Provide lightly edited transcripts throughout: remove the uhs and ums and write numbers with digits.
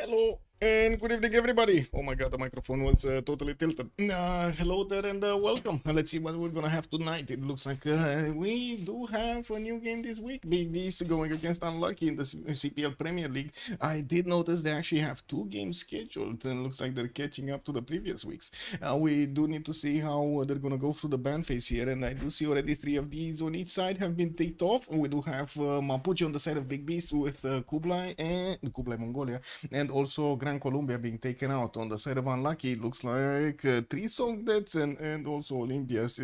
Hello and good evening, everybody. Oh my god, the microphone was totally tilted. Hello there and welcome. Let's see what we're gonna have tonight. It looks like we do have a new game this week. Beastz going against Unlucky in the CPL Premier League. I did notice they actually have 2 games scheduled, and looks like they're catching up to the previous weeks. We do need to see how they're gonna go through the ban phase here, and I do see already 3 of these on each side have been ticked off. We do have Mapuche on the side of Big Beast with Kublai and Kublai Mongolia, and also Gran Colombia being taken out. On the side of Unlucky, it looks like 3 song deaths and also Olympias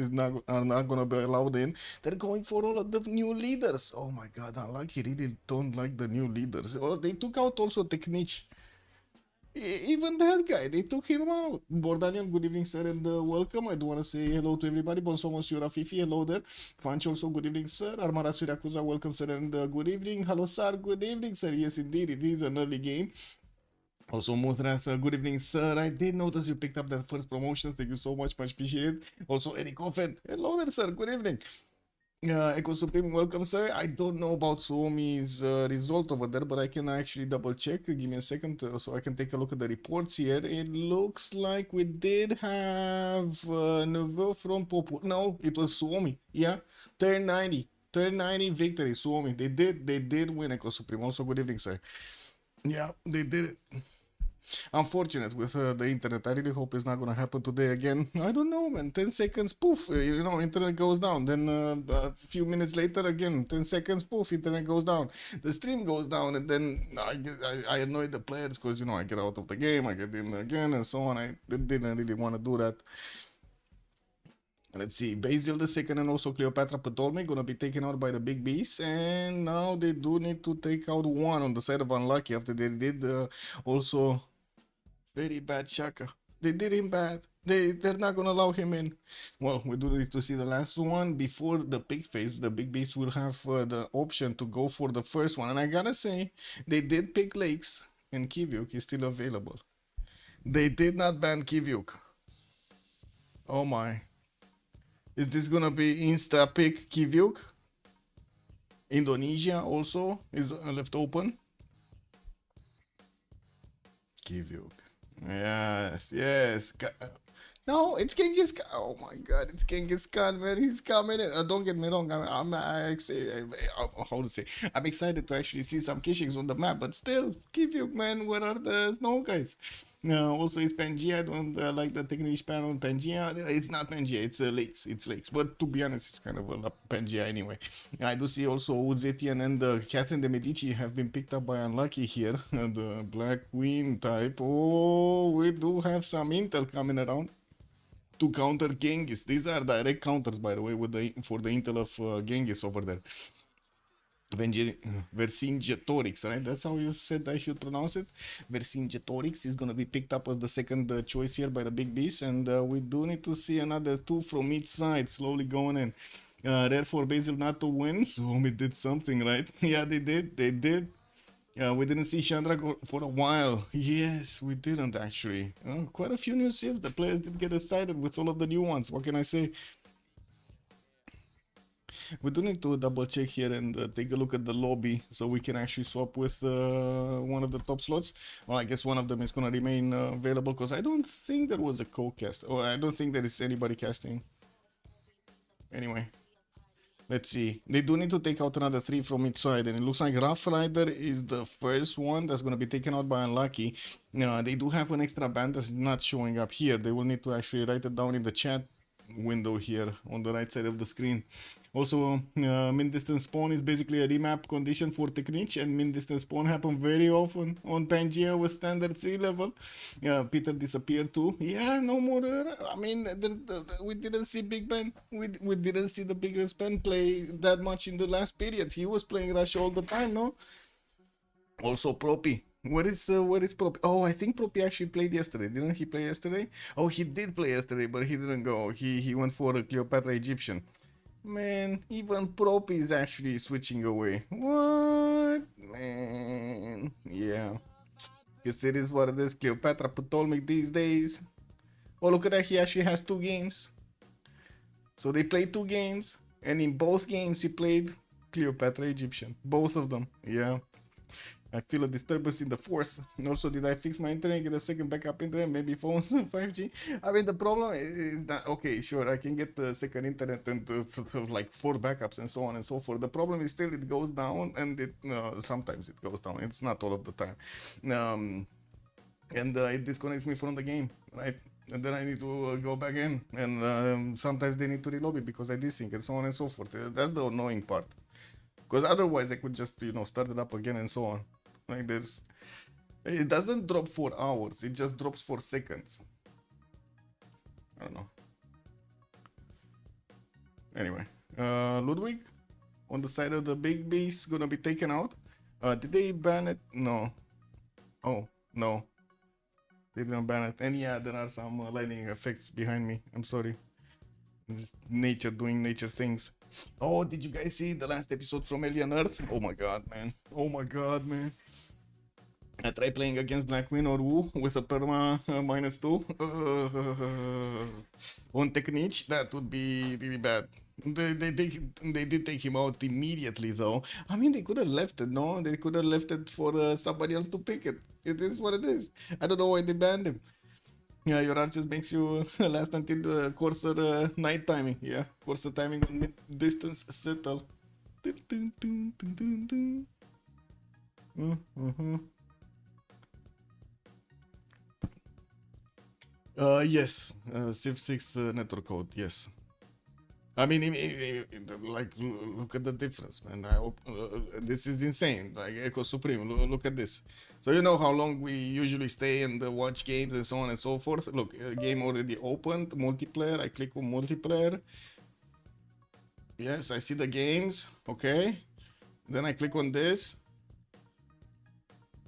are not gonna be allowed in. They're going for all of the new leaders. Oh my god, Unlucky really don't like the new leaders. Or they took out also Technique. Even that guy, they took him out. Bordanian, good evening, sir, and welcome. I do want to say hello to everybody. Bonsoir, monsieur Rafifi, hello there. Fanch also, good evening, sir. Armara Surakuza, welcome, sir, and good evening. Hello, sir, good evening, sir. Yes, indeed, it is an early game. Also, Muthras, good evening, sir. I did notice you picked up that first promotion. Thank you so much appreciate it. Also, Eric Offen, hello there, sir. Good evening. Echo Supreme, welcome, sir. I don't know about Suomi's result over there, but I can actually double check. Give me a second so I can take a look at the reports here. It looks like we did have Nouveau from Popu. No, it was Suomi. Yeah, turn 90. Turn 90 victory, Suomi. They did win, Echo Supreme. Also, good evening, sir. Yeah, they did it. Unfortunate with the internet. I really hope it's not gonna happen today again. I don't know, man. 10 seconds, poof, you know, internet goes down. Then a few minutes later, again, 10 seconds, poof, internet goes down. The stream goes down, and then I annoy the players because, you know, I get out of the game, I get in again, and so on. I didn't really want to do that. Let's see, Basil the second and also Cleopatra Ptolemy gonna be taken out by the Big Beast, and now they do need to take out one on the side of Unlucky after they did also very bad Shaka. They did him bad. They're not gonna allow him in. Well, we do need to see the last one before the big phase. The Big Beast will have the option to go for the first one, and I gotta say they did pick Lakes, and Kivyuk is still available. They did not ban Kivyuk. Oh my. Is this gonna be insta pick Kivyuk? Indonesia also is left open. Kivyuk. Yes, yes. No, it's Genghis Khan. Oh my god, it's Genghis Khan, man. He's coming in. Don't get me wrong. How to say? I'm excited to actually see some Kishings on the map, but still, Kivyuk, man. Where are the snow guys? Also, it's Pangea. I don't like the technique span on Pangea. It's not Pangea, it's Lakes. It's Lakes. But to be honest, it's kind of a Pangea anyway. I do see also Uzetian and Catherine de Medici have been picked up by Unlucky here. The Black Queen type. Oh, we do have some intel coming around to counter Genghis. These are direct counters, by the way, with for the intel of Genghis over there. Vercingetorix, right? That's how you said I should pronounce it. Vercingetorix is gonna be picked up as the second choice here by the Big Beast, and we do need to see another 2 from each side slowly going in. Rare for Basil not to win, so we did something, right? Yeah, they did. We didn't see Chandra for a while. Yes, we didn't actually. Quite a few new civs. The players did get excited with all of the new ones. What can I say? We do need to double check here and take a look at the lobby so we can actually swap with one of the top slots. Well, I guess one of them is going to remain available because I don't think there was a co-cast. Or I don't think there is anybody casting. Anyway. Let's see. They do need to take out another 3 from each side, and it looks like Rough Rider is the first one that's going to be taken out by Unlucky. They do have an extra band that's not showing up here. They will need to actually write it down in the chat window here on the right side of the screen. Also, min distance spawn is basically a remap condition for Technique, and min distance spawn happen very often on Pangea with standard sea level. Peter disappeared too. Yeah, no more. I mean, we didn't see Big Ben. We didn't see the biggest Ben play that much in the last period. He was playing Rush all the time, no? Also, Propi. Where is Propi? Oh, I think Propi actually played yesterday. Didn't he play yesterday? Oh, he did play yesterday, but he didn't go. He went for a Cleopatra Egyptian. Man, even Propi is actually switching away. What? Man. Yeah. Because it is what it is. Cleopatra Ptolemy these days. Oh, look at that. He actually has 2 games. So they played 2 games. And in both games, he played Cleopatra Egyptian. Both of them. Yeah. I feel a disturbance in the force. And also, did I fix my internet? Get a second backup internet? Maybe phones 5G. I mean, the problem is that, okay, sure, I can get the second internet and like 4 backups and so on and so forth. The problem is still it goes down, and it sometimes it goes down. It's not all of the time, and it disconnects me from the game, right? And then I need to go back in, and sometimes they need to reload it because I desync and so on and so forth. That's the annoying part. Because otherwise I could just, start it up again and so on. Like this. It doesn't drop for hours, it just drops for seconds. I don't know. Anyway, Ludwig on the side of the big beast gonna be taken out. Did they ban it? No. Oh, no. They didn't ban it. And yeah, there are some lightning effects behind me. I'm sorry. Just nature doing nature things. Oh, did you guys see the last episode from Alien Earth? Oh my god, man. Oh my god, man. I tried playing against Black Queen or Wu with a perma -2 on technique. That would be really bad. They did take him out immediately, though. I mean, they could have left it, no? They could have left it for somebody else to pick it. It is what it is. I don't know why they banned him. Yeah, your archers makes you last until the courser night timing. Yeah, courser timing on mid distance settle. Yes, Civ6 network code. Yes. I mean, like, look at the difference, man. I hope, this is insane. Like, Echo Supreme, look at this. So you know how long we usually stay and watch games and so on and so forth. Look, game already opened, multiplayer. I click on multiplayer. Yes, I see the games. Okay. Then I click on this.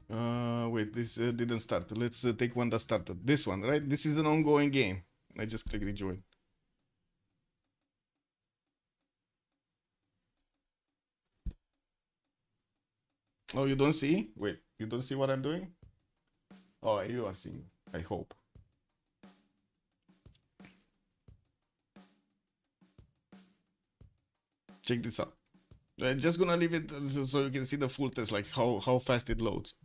Wait, this didn't start. Let's take one that started. This one, right? This is an ongoing game. I just click rejoin. Oh, you don't see? Wait, you don't see what I'm doing? Oh, you are seeing, I hope. Check this out. I'm just gonna leave it so you can see the full test, like how fast it loads.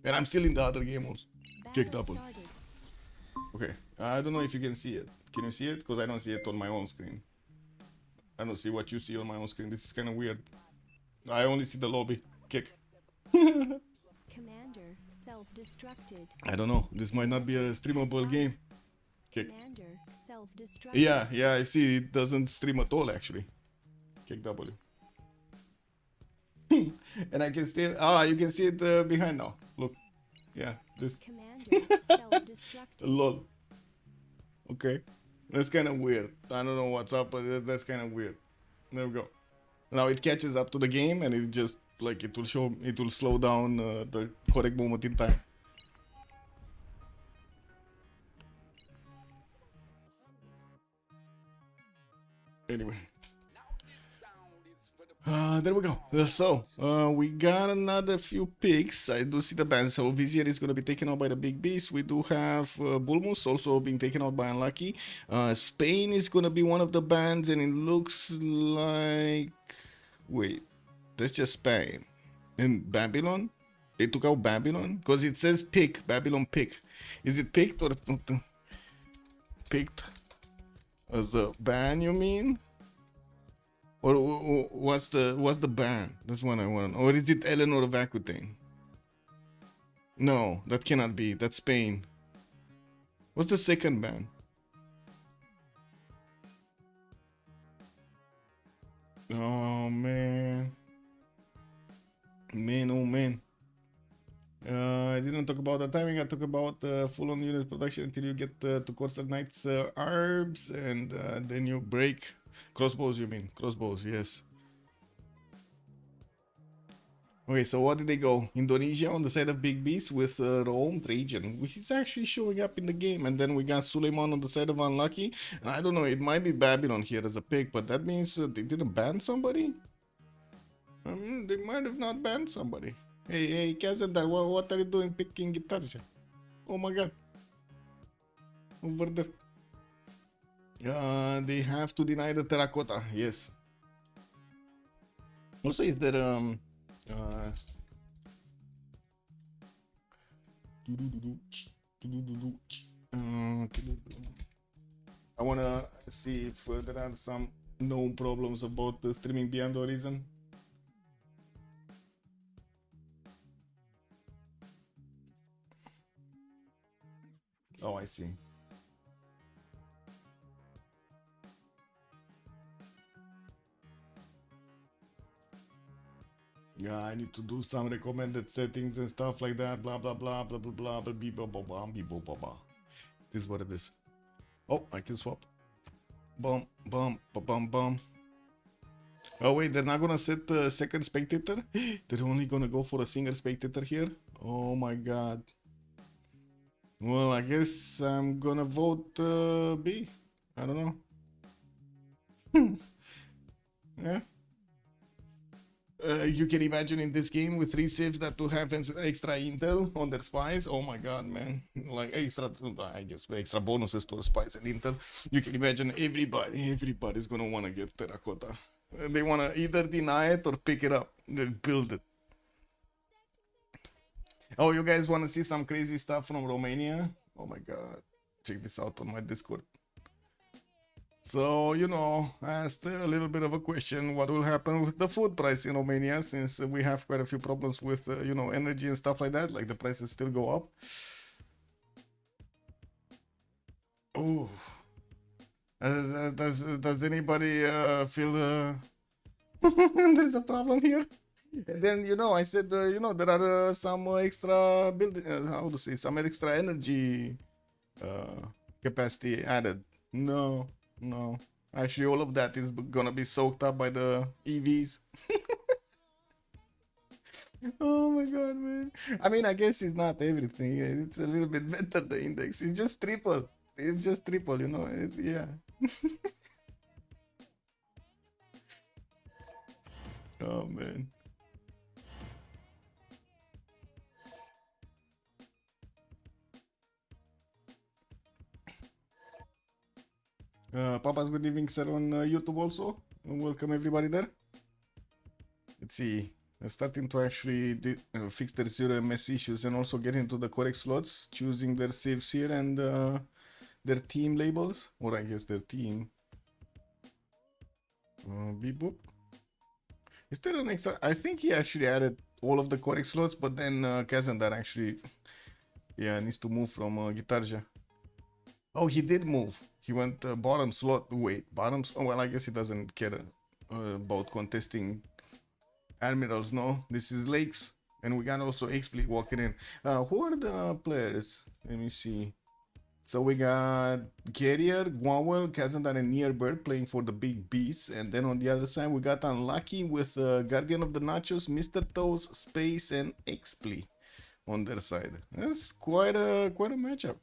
And I'm still in the other game also. Kick double. Okay, I don't know if you can see it. Can you see it? Because I don't see it on my own screen. I don't see what you see on my own screen. This is kind of weird. I only see the lobby. Kick. Commander self-destructed. I don't know. This might not be a streamable game. Kick. Commander self-destructed. Yeah, I see it doesn't stream at all actually. Kick W. And I can still, you can see it behind now. Look. Yeah, this. Commander self-destructed. Lol. Okay. That's kind of weird. I don't know what's up, but that's kind of weird. There we go. Now it catches up to the game and it just, like, it will slow down the correct moment in time. Anyway. There we go. So, we got another few picks. I do see the bans. So, Vizier is going to be taken out by the Big Beast. We do have Bulmus also being taken out by Unlucky. Spain is going to be one of the bans, and it looks like... Wait, that's just Spain. And Babylon? They took out Babylon? Because it says pick, Babylon pick. Is it picked or... Picked as a ban, you mean? Or what's the ban? That's what I want. Or is it Eleanor of Aquitaine? No, that cannot be. That's Spain. What's the second ban? Oh man. Man, oh man. I didn't talk about the timing. I talk about full-on unit production until you get to Corsair Knights Arbs, and then you break. Crossbows, you mean? Crossbows, yes. Okay, so what did they go? Indonesia on the side of Big Beast with Rome, Trajan. He's actually showing up in the game. And then we got Suleiman on the side of Unlucky. And I don't know, it might be Babylon here as a pick, but that means they didn't ban somebody? I mean, they might have not banned somebody. Hey, Kazandar, what are you doing picking guitars? Oh my god. Over there. They have to deny the terracotta, yes. Also, is there uh, I wanna see if there are some known problems about streaming beyond the horizon. Oh, I see. Yeah, I need to do some recommended settings and stuff like that. Blah blah blah blah blah blah blah blah blah blah blah blah blah. This is what it is. Oh, I can swap. Bum bum bum bum bum. Oh wait, they're not gonna set the second spectator. They're only gonna go for a single spectator here. Oh my god. Well, I guess I'm gonna vote B. I don't know. Yeah. You can imagine in this game with 3 civs that to have extra intel on their spies. Oh my god, man. Like extra, I guess, extra bonuses to spies and intel. You can imagine everybody's gonna wanna get terracotta. They wanna either deny it or pick it up. They build it. Oh, you guys wanna see some crazy stuff from Romania? Oh my god. Check this out on my Discord. So, you know, I asked a little bit of a question, what will happen with the food price in Romania, since we have quite a few problems with, you know, energy and stuff like that, like the prices still go up. Oh, does anybody feel there's a problem here? And then, you know, I said, you know, there are some extra building, how to say, some extra energy capacity added. No. No, actually, all of that is gonna be soaked up by the EVs. Oh my god, man. I mean, I guess it's not everything. It's a little bit better, the index. It's just triple. It's just triple, you know. Yeah. Oh, man. Papa's good evening, sir, on YouTube also. Welcome everybody there. Let's see. Starting to actually fix their 0ms issues and also get into the correct slots, choosing their saves here and their team labels, or I guess their team. Beep boop. Is there an extra? I think he actually added all of the correct slots, but then Kazandar actually, yeah, needs to move from Guitarja. Oh, he did move. He went bottom slot. Wait, bottom. Oh, well, I guess he doesn't care about contesting admirals. No, this is Lakes, and we got also XP walking in. Who are the players? Let me see. So we got Carrier, Guawel, Kazandar, and Nearbird playing for the big Beastz, and then on the other side we got Unlucky with Guardian of the Nachos, Mr. Toes, Space, and XP on their side. That's quite a matchup.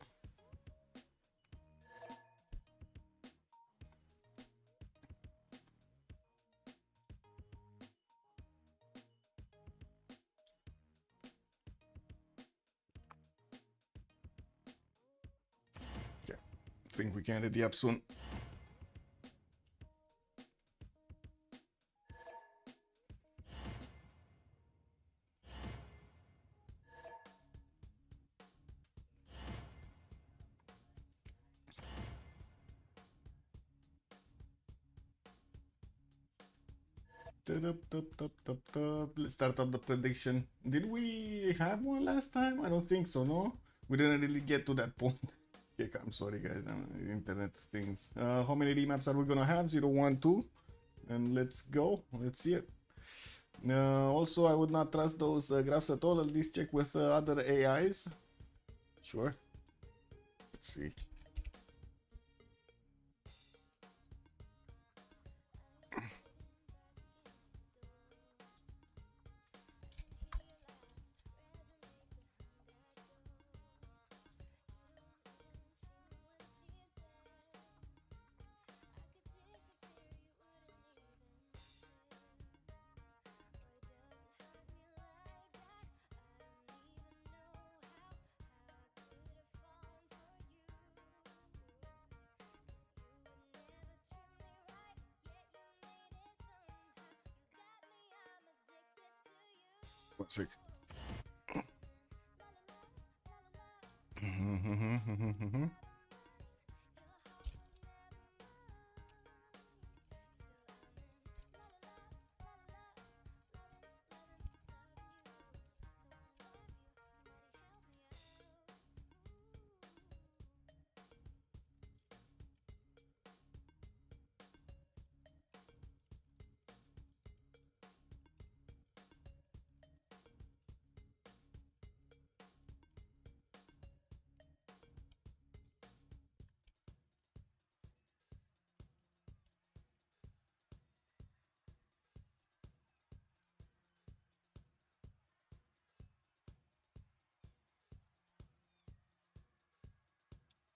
Yeah, I think we can ready up soon. Let's start up the prediction. Did we have one last time? I don't think so, no? We didn't really get to that point. Okay, I'm sorry guys, internet things. How many remaps are we gonna have? 0, 1, 2. And let's go. Let's see it. Also, I would not trust those graphs at all. At least check with other AIs. Sure. Let's see. 1 sec.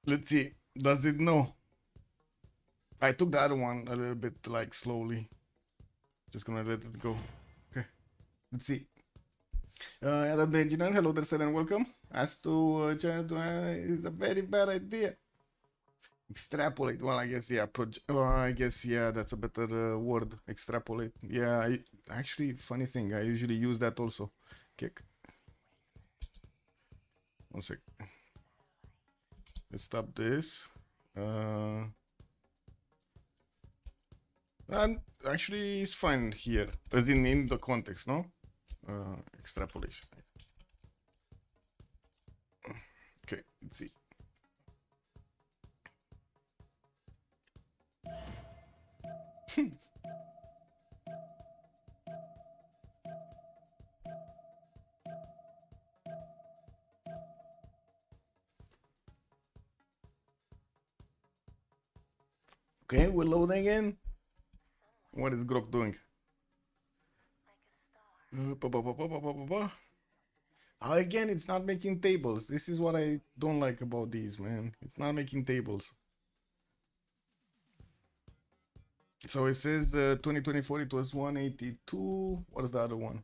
Let's see. Does it know? I took the other one a little bit like slowly. Just gonna let it go. Okay. Let's see. Adam the engineer, hello there, sir, and welcome. As to is a very bad idea. Extrapolate. Well, I guess yeah. I guess yeah. That's a better word. Extrapolate. Yeah. Actually, funny thing. I usually use that also. Kick. 1 sec. Let's stop this. And actually, it's fine here, as in the context, no? Extrapolation. Okay, let's see. Okay, we're loading in. What is Grok doing? Again, it's not making tables. This is what I don't like about these, man. It's not making tables. So it says 2024, it was 182. What is the other one?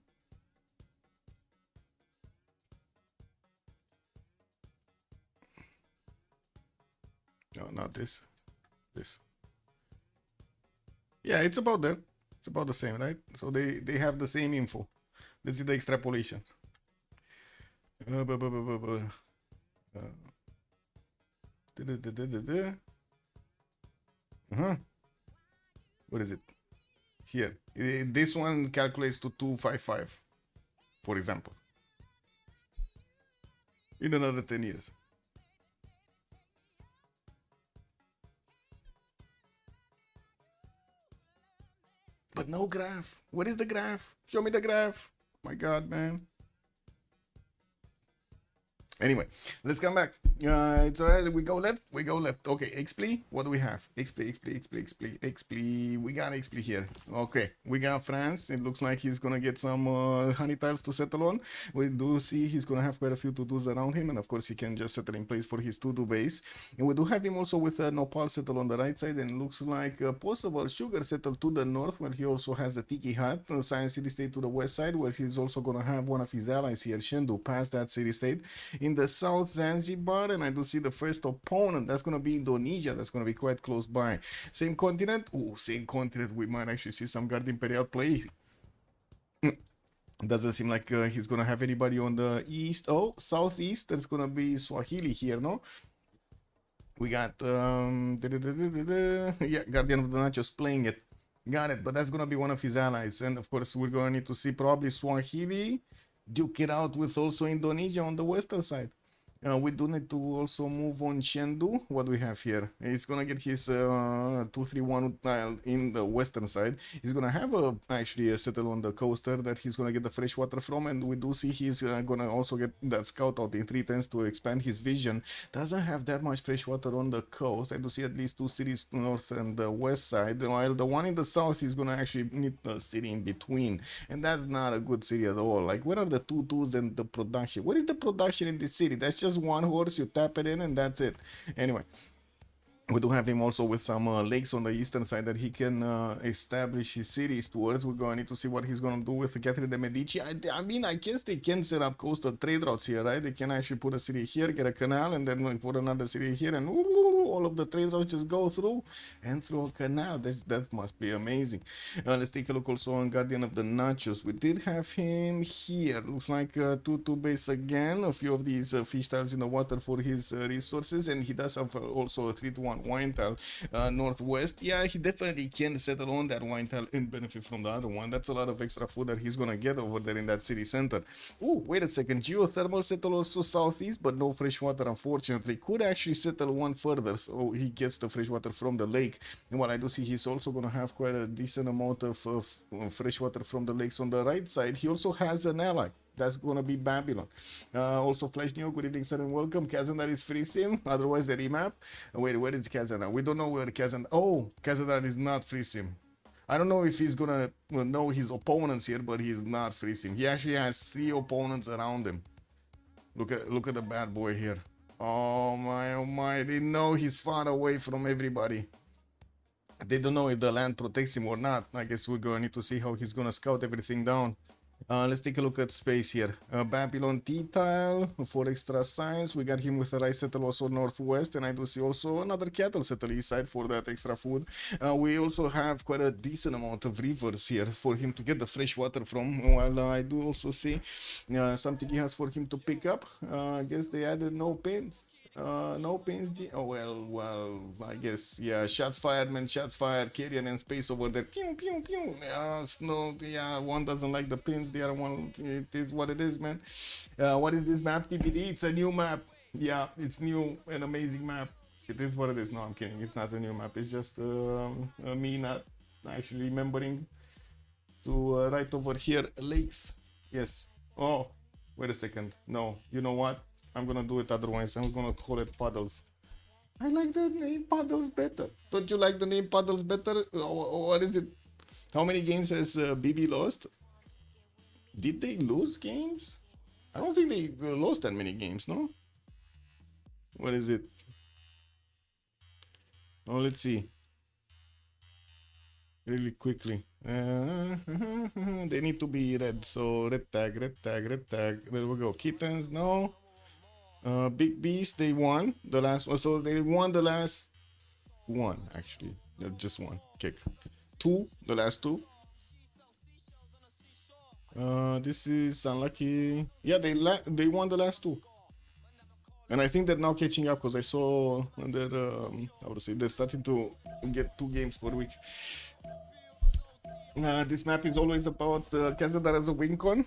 No, not this. This. Yeah, it's about that. It's about the same, right? So they have the same info. Let's see the extrapolation. What is it? Here. This one calculates to 255, for example. In another 10 years. But no graph. What is the graph? Show me the graph. My God, man. Anyway, let's come back. It's alright. We go left. We go left. Okay, XP. What do we have? XP. We got XP here. Okay, we got France. It looks like he's gonna get some honey tiles to settle on. We do see he's gonna have quite a few to-dos around him, and of course he can just settle in place for his to-do base. And we do have him also with Nopal settle on the right side, and looks like a possible sugar settle to the north, where he also has the Tiki Hut, Science City State to the west side, where he's also gonna have one of his allies here, Shendu, past that city state. In the south, Zanzibar, and I do see the first opponent. That's going to be Indonesia. That's going to be quite close by. Same continent. Oh, same continent. We might actually see some Guard Imperial play. Doesn't seem like he's going to have anybody on the east. Oh, southeast. There's going to be Swahili here, no? We got, yeah, Guardian of the Nachos playing it. Got it, but that's going to be one of his allies. And of course, we're going to need to see probably Swahili duke it out with also Indonesia on the western side. We do need to also move on Chengdu. What do we have here? It's gonna get his 231 tile in the western side. He's gonna have actually a settle on the coaster that he's gonna get the fresh water from, and we do see he's gonna also get that scout out in 3 turns to expand his vision. Doesn't have that much fresh water on the coast. I do see at least 2 cities north and the west side, while the one in the south is gonna actually need a city in between, and that's not a good city at all. Like, where are the 2-2s and the production? What is the production in this city? That's just one horse, you tap it in and that's it. Anyway, We do have him also with some lakes on the eastern side that he can establish his cities towards. We're going to need to see what he's going to do with Catherine de Medici. I mean, I guess they can set up coastal trade routes here, right? They can actually put a city here, get a canal, and then like, put another city here, and all of the trade routes just go through and through a canal. That must be amazing. Let's take a look also on Guardian of the Nachos. We did have him here. Looks like 2-2 base again. A few of these fish tiles in the water for his resources, and he does have also a 3-1 wine tile northwest. Yeah, he definitely can settle on that wine tile and benefit from the other one. That's a lot of extra food that he's gonna get over there in that city center. Oh, wait a second. Geothermal settle also southeast, but no fresh water, unfortunately. Could actually settle one further, so he gets the fresh water from the lake. And what I do see, he's also gonna have quite a decent amount of fresh water from the lakes on the right side. He also has an ally. That's gonna be Babylon. Also, Flash Neo, good evening, sir, and welcome. Kazandar is free sim, otherwise the remap. Wait, where is Kazandar? We don't know where Kazandar. Oh, Kazandar is not free sim. I don't know if he's gonna know his opponents here, but he's not free sim. He actually has 3 opponents around him. Look at the bad boy here. Oh my, they know he's far away from everybody. They don't know if the land protects him or not. I guess we're gonna need to see how he's gonna scout everything down. Let's take a look at space here. Babylon T-Tile for extra science. We got him with a rice settle also northwest, and I do see also another cattle settle east side for that extra food. We also have quite a decent amount of rivers here for him to get the fresh water from, while I do also see something he has for him to pick up. I guess they added no pins. No pins. Oh well, I guess, yeah. Shots fired, man. Shots fired. Carrion and space over there. Pew pew pew. Snow. Yeah, one doesn't like the pins. The other one, it is what it is, man. What is this map, TBD? It's a new map. Yeah, it's new, an amazing map. It is what it is. No, I'm kidding. It's not a new map. It's just me not actually remembering to write over here lakes. Yes. Oh, wait a second. No, you know what? I'm gonna do it otherwise. I'm gonna call it Puddles. I like the name Puddles better. Don't you like the name Puddles better? What is it? How many games has BB lost? Did they lose games? I don't think they lost that many games, no? What is it? Oh, let's see. Really quickly. They need to be red. So red tag, red tag, red tag. There we go. Kittens, no. Big Beast, they won the last one. So they won the last one, actually. Just one kick. 2, the last 2. This is unlucky. Yeah, they won the last 2. And I think they're now catching up because I saw they're, I would say, they're starting to get 2 games per week. This map is always about Kazadar as a win con.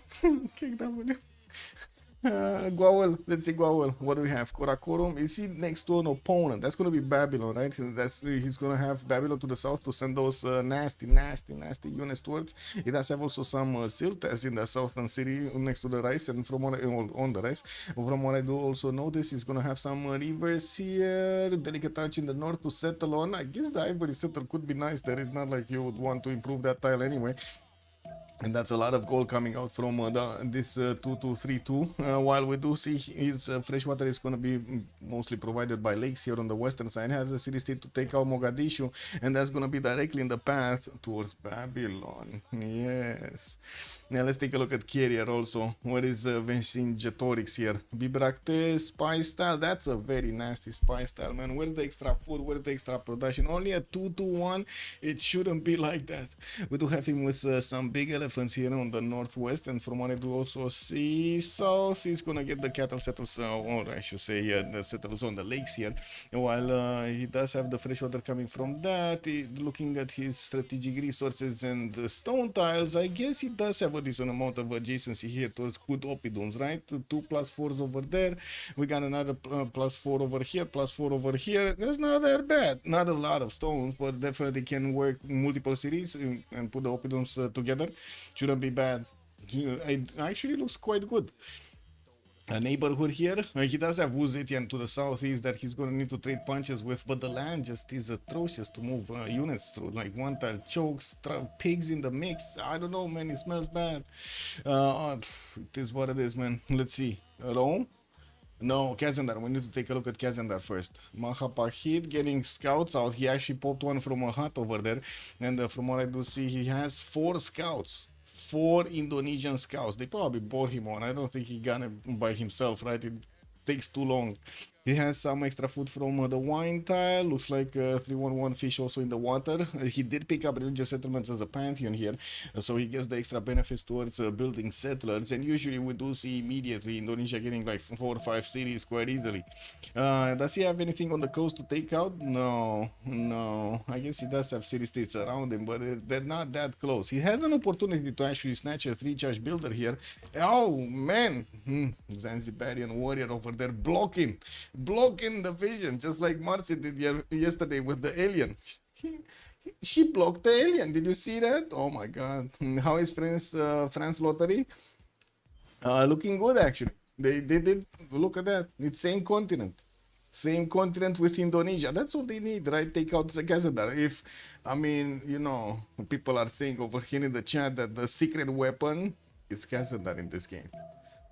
Kick W. Guawel, let's see Guawel. What do we have? Korakorum. Is he next to an opponent? That's gonna be Babylon, right? He's gonna have Babylon to the south to send those nasty units towards. He does have also some Siltas in the southern city next to the rice, and from what on the rice. From what I do also notice, he's gonna have some rivers here. Delicate Arch in the north to settle on. I guess the Ivory Settle could be nice. There is not like you would want to improve that tile anyway. And that's a lot of gold coming out from this 2-2-3-2. While we do see his fresh water is going to be mostly provided by lakes here on the western side. Has a city state to take out Mogadishu, and that's going to be directly in the path towards Babylon. Yes. Now let's take a look at carrier also. What is Vercingetorix here? Bibracte, spy style. That's a very nasty spy style, man. Where's the extra food? Where's the extra production? Only a 2-2-1. It shouldn't be like that. We do have him with some big elephants here on the northwest, and from what I do also see south, he's gonna get the cattle settles, or I should say the settles on the lakes here, while he does have the fresh water coming from that. Looking at his strategic resources and the stone tiles, I guess he does have a decent amount of adjacency here towards good oppidums, right? 2 +4s over there, we got another +4 over here, +4 over here. That's not that bad. Not a lot of stones, but definitely can work multiple cities and put the oppidums together. Shouldn't be bad. It actually looks quite good. A neighborhood here. He does have Wuzetian to the southeast that he's going to need to trade punches with, but the land just is atrocious to move units through. Like one tile chokes, pigs in the mix. I don't know, man. It smells bad. It is what it is, man. Let's see. Rome. No, Kazandar. We need to take a look at Kazandar first. Mahapahit getting scouts out. He actually popped one from a hut over there. And from what I do see, he has 4 scouts. 4 Indonesian scouts. They probably bought him one. I don't think he got it by himself, right? It takes too long. He has some extra food from the wine tile. Looks like 311 fish also in the water. He did pick up religious settlements as a pantheon here, so he gets the extra benefits towards building settlers. And usually we do see immediately Indonesia getting like 4 or 5 cities quite easily. Does he have anything on the coast to take out? No, no. I guess he does have city states around him, but they're not that close. He has an opportunity to actually snatch a 3-charge builder here. Oh man, Zanzibarian warrior over there blocking the vision, just like Marcy did yesterday with the alien. She blocked the alien. Did you see that? Oh my god. How is France lottery? Looking good actually. They did look at that. It's same continent. Same continent with Indonesia. That's all they need, right? Take out the Kazandar. If, I mean, you know, people are saying over here in the chat that the secret weapon is Kazandar in this game.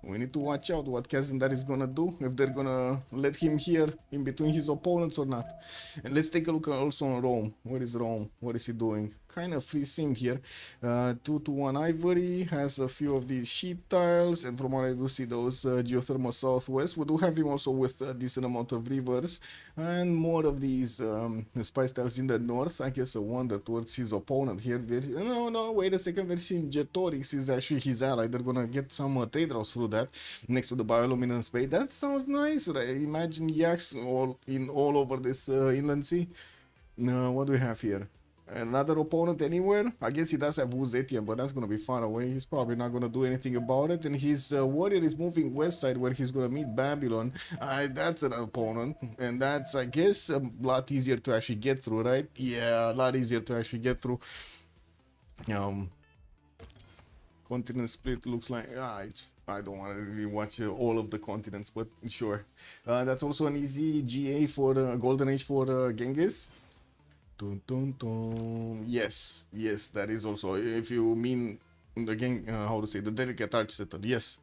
We need to watch out what Kazandar is gonna do, if they're gonna let him here in between his opponents or not. And let's take a look also on Rome. Where is Rome? What is he doing? Kind of free sim here. 2 to 1 ivory, has a few of these sheep tiles, and from what I do see those geothermal southwest. We do have him also with a decent amount of rivers and more of these spice tiles in the north. I guess a wonder towards his opponent here. No, wait a second. Vercingetorix is actually his ally. They're gonna get some trade routes through that next to the bioluminescence bay. That sounds nice, right? Imagine yaks all over this inland sea. What do we have here? Another opponent anywhere? I guess he does have Wuzetian, but that's gonna be far away. He's probably not gonna do anything about it. And his warrior is moving west side where he's gonna meet Babylon. That's an opponent, and that's, I guess, a lot easier to actually get through, right? Yeah, a lot easier to actually get through. Continent split looks like I don't want to really watch all of the continents, but sure. That's also an easy GA for Golden Age for Genghis. Dun, dun, dun. Yes, that is also, if you mean the how to say, the delicate arch setter, yes.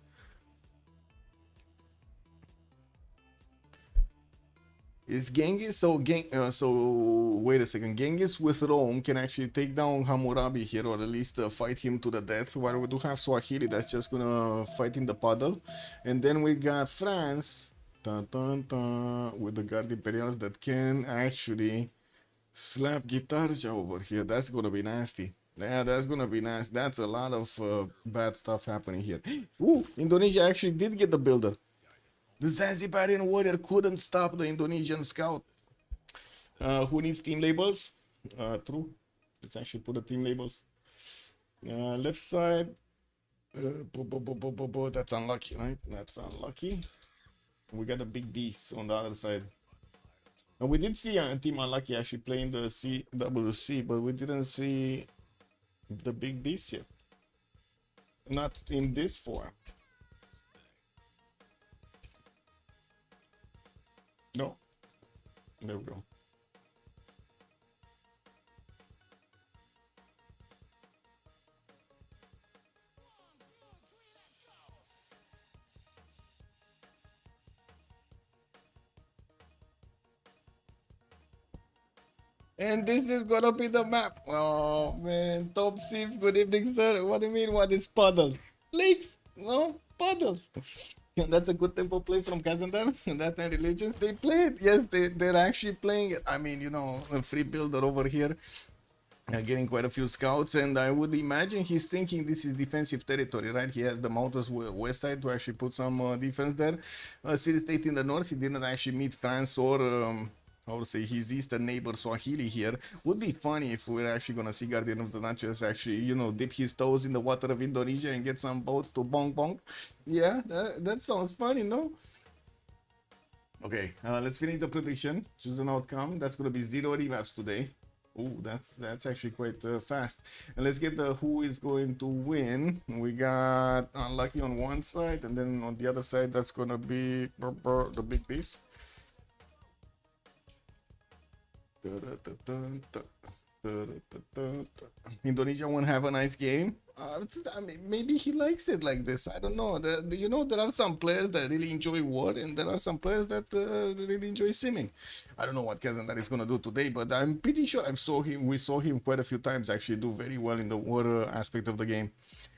Is Genghis, so wait a second, Genghis with Rome can actually take down Hammurabi here, or at least fight him to the death, while we do have Swahili that's just gonna fight in the puddle. And then we got France, with the Guard Imperials that can actually slap Gitarja over here. That's gonna be nasty. Yeah, that's gonna be nasty. That's a lot of bad stuff happening here. Ooh, Indonesia actually did get the builder. The Zanzibarian warrior couldn't stop the Indonesian scout. Who needs team labels? True. Let's actually put the team labels. Left side. That's unlucky, right? That's unlucky. We got a big beast on the other side. And we did see Team Unlucky actually playing the CWC, but we didn't see the big beast yet. Not in this form. No. There we go. And this is gonna be the map. Oh man, Top Civ, good evening, sir. What do you mean? What is puddles? Lakes? No, puddles. That's a good tempo play from Kazandar. That and Religions, they play it. Yes, they're actually playing it. I mean, you know, a free builder over here. Getting quite a few scouts, and I would imagine he's thinking this is defensive territory, right? He has the mountains west side to actually put some defense there. City state in the north, he didn't actually meet France or how to say, his eastern neighbor Swahili here. Would be funny if we're actually gonna see Guardian of the Natchez actually, you know, dip his toes in the water of Indonesia and get some boats to bong bong. Yeah, that sounds funny, no? Okay, let's finish the prediction. Choose an outcome. That's gonna be 0 remaps today. Oh, that's actually quite fast. And let's get the who is going to win. We got Unlucky on one side, and then on the other side, that's gonna be the big beast. Indonesia won't have a nice game. I mean, maybe he likes it like this. I don't know. You know, there are some players that really enjoy war, and there are some players that really enjoy simming. I don't know what Kazandar is gonna do today, but I'm pretty sure we saw him quite a few times actually do very well in the war aspect of the game.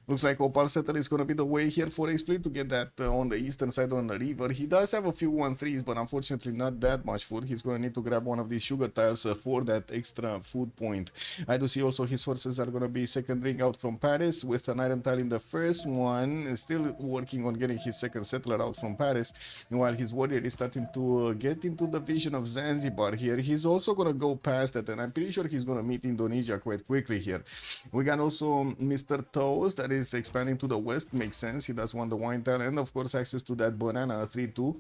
Looks like Opal Setter is going to be the way here for X-Play to get that on the eastern side on the river. He does have a few 1-3s, but unfortunately not that much food. He's going to need to grab one of these sugar tiles for that extra food point. I do see also his horses are going to be seconding out from Paris with an iron tile in the first one. Still working on getting his second settler out from Paris, while his warrior is starting to get into the vision of Zanzibar here. He's also going to go past that, and I'm pretty sure he's going to meet Indonesia quite quickly here. We got also Mr. Toast that is expanding to the west. Makes sense. He does want the wine tile and of course access to that banana 3-2.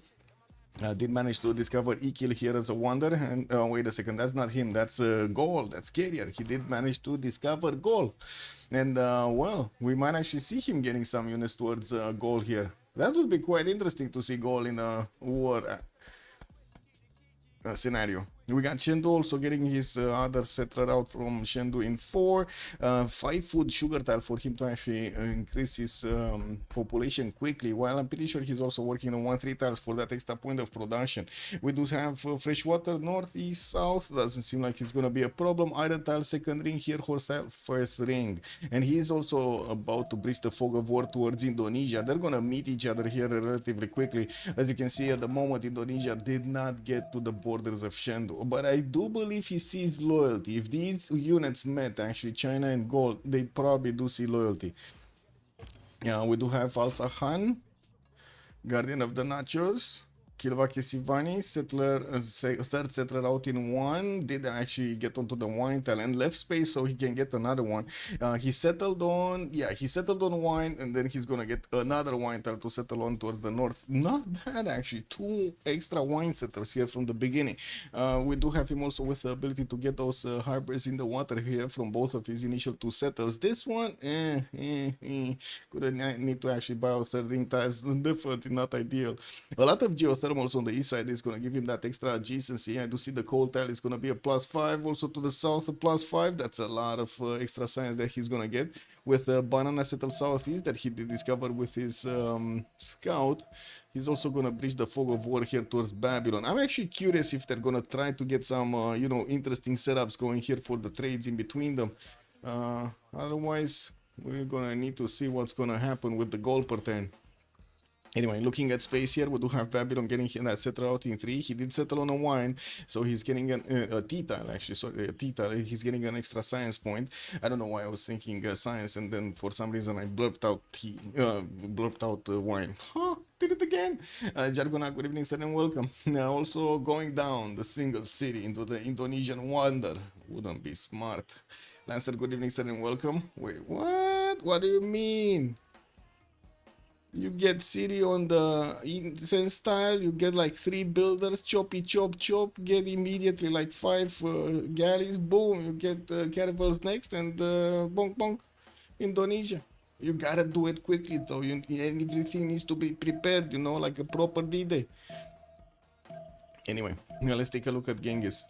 Did manage to discover E-Kill here as a wonder. And wait a second, that's not him, that's Goal, that's Carrier. He did manage to discover Goal. And well, we might actually see him getting some units towards Goal here. That would be quite interesting to see Goal in a war scenario. We got Shendu also getting his other settler out from Shendu in 4. 5 food sugar tile for him to actually increase his population quickly, while I'm pretty sure he's also working on 1-3 tiles for that extra point of production. We do have fresh water north, east, south. Doesn't seem like it's gonna be a problem. Iron tile second ring here, horse tile first ring, and he is also about to breach the fog of war towards Indonesia. They're gonna meet each other here relatively quickly. As you can see at the moment, Indonesia did not get to the borders of Shendu, but I do believe he sees loyalty. If these units met actually China and Gold, they probably do see loyalty. Yeah, we do have Al Sahan, Guardian of the Nachos, Kilvaki Sivani, settler, third settler out in 1, did actually get onto the wine tile and left space so he can get another one. He settled on wine, and then he's gonna get another wine tile to settle on towards the north. Not bad actually, 2 extra wine settlers here from the beginning. We do have him also with the ability to get those harbors in the water here from both of his initial 2 settles. This one, gonna need to actually buy out 13 tiles, definitely not ideal. A lot of geothermals on the east side is going to give him that extra adjacency. I do see the coal tile is going to be a +5, also to the south a +5. That's a lot of extra science that he's going to get with banana settle southeast that he did discover with his scout. He's also going to breach the fog of war here towards Babylon. I'm actually curious if they're going to try to get some you know, interesting setups going here for the trades in between them. Otherwise we're going to need to see what's going to happen with the goal per turn. Anyway, looking at space here, we do have Babylon getting that settler out in 3. He did settle on a wine, so he's getting a T-tile, actually, sorry, a T-tile. He's getting an extra science point. I don't know why I was thinking science, and then for some reason I blurped out wine. Huh, did it again. Jargona, good evening, sir, and welcome. Also going down the single city into the Indonesian wonder. Wouldn't be smart. Lancer, good evening, sir, and welcome. Wait, what? What do you mean? You get city on the incense style, you get like 3 builders, choppy chop chop, get immediately like 5 galleys, boom, you get caravels next, and bonk bonk, Indonesia. You gotta do it quickly though, everything needs to be prepared, you know, like a proper D-Day. Anyway, now let's take a look at Genghis.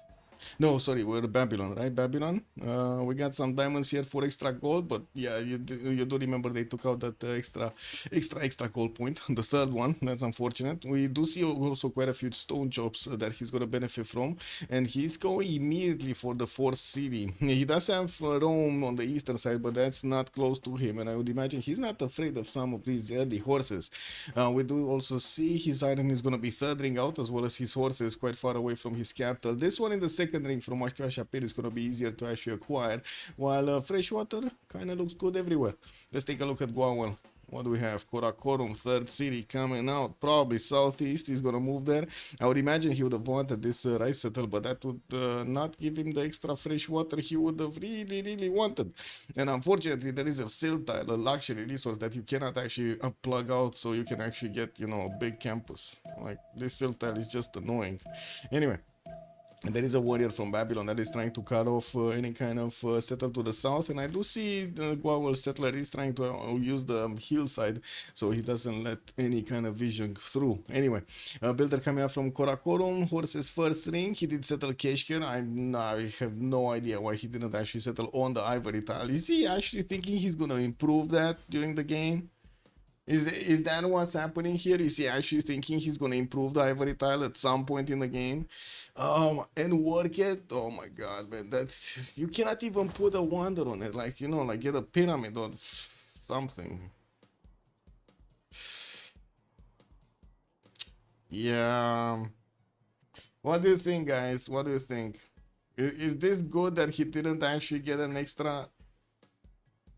No, sorry, we're Babylon, right? Babylon. We got some diamonds here for extra gold, but yeah, you do remember they took out that extra gold point, the third one. That's unfortunate. We do see also quite a few stone chops that he's gonna benefit from, and he's going immediately for the fourth city. He does have Rome on the eastern side, but that's not close to him, and I would imagine he's not afraid of some of these early horses. We do also see his iron is gonna be third ring out, as well as his horses quite far away from his capital. This one in the second ring from Ashka Shapir is going to be easier to actually acquire, while freshwater kind of looks good everywhere. Let's take a look at Guawel. What do we have? Karakorum, third city coming out, probably southeast. He's going to move there. I would imagine he would have wanted this rice settle, but that would not give him the extra fresh water he would have really wanted. And unfortunately, there is a silt tile, a luxury resource that you cannot actually plug out, so you can actually get, you know, a big campus. Like, this silt tile is just annoying. Anyway, And there is a warrior from Babylon that is trying to cut off any kind of settle to the south. And I do see the Guawel settler is trying to use the hillside so he doesn't let any kind of vision through. Anyway, builder coming up from Karakorum, horses first ring. He did settle Keshkir. I have no idea why he didn't actually settle on the ivory tile. Is he actually thinking he's going to improve that during the game? Is that what's happening here? Is he actually thinking he's going to improve the ivory tile at some point in the game? And work it? Oh my god, man. That's... You cannot even put a wonder on it. Like, you know, like get a pyramid or something. Yeah. What do you think, guys? What do you think? Is this good that he didn't actually get an extra...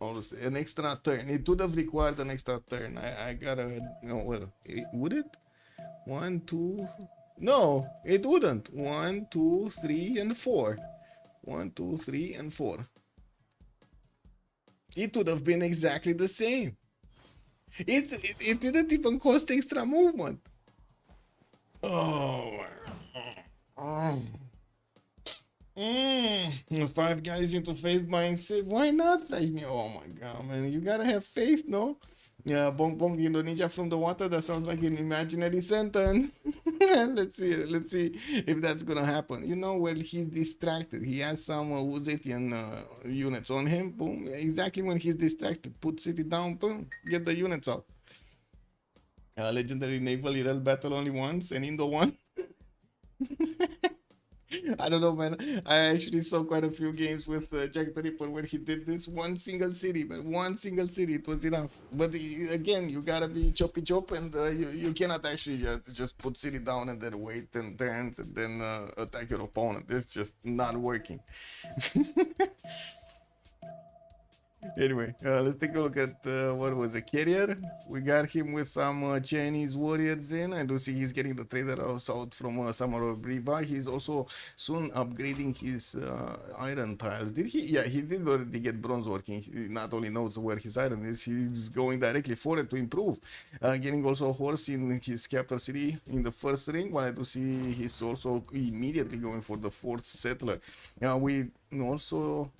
an extra turn? It would have required an extra turn. I gotta... No, well, would it? 1, 2... No, it wouldn't. 1, 2, 3, and 4. 1, 2, 3, and 4. It would have been exactly the same. It didn't even cost extra movement. Oh. 5 guys into faith buying Civ. Why not, Flashny? Oh my god, man. You gotta have faith, no? Yeah, Bong Bong Indonesia from the water. That sounds like an imaginary sentence. Let's see if that's gonna happen. You know, well, he's distracted. He has some Uzetian units on him. Boom. Exactly when he's distracted. Put city down. Boom. Get the units out. Legendary naval Irel battle only once and Indo one. I don't know, man. I actually saw quite a few games with Jack the Ripper where he did this one single city, but one single city, it was enough. But again, you gotta be choppy chop, and you cannot actually just put city down and then wait 10 turns and then attack your opponent. It's just not working. Anyway, let's take a look at what was a carrier. We got him with some Chinese warriors in. I do see he's getting the trader out from Summer of Riva. He's also soon upgrading his iron tiles. Did he? Yeah, he did already get bronze working. He not only knows where his iron is, he's going directly for it to improve. Getting also a horse in his capital city in the first ring. While I do see he's also immediately going for the fourth settler. We also...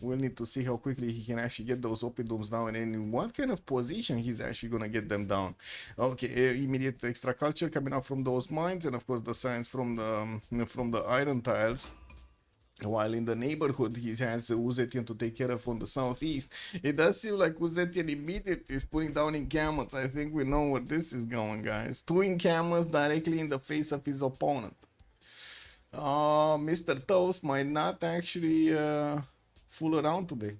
We'll need to see how quickly he can actually get those oppidums down and in what kind of position he's actually going to get them down. Okay, immediate extra culture coming out from those mines, and of course the science from the iron tiles. While in the neighborhood he has Uzetian to take care of on the southeast. It does seem like Uzetian immediately is putting down encampments. I think we know where this is going, guys. 2 encampments directly in the face of his opponent. Mr. Toast might not actually... fool around today.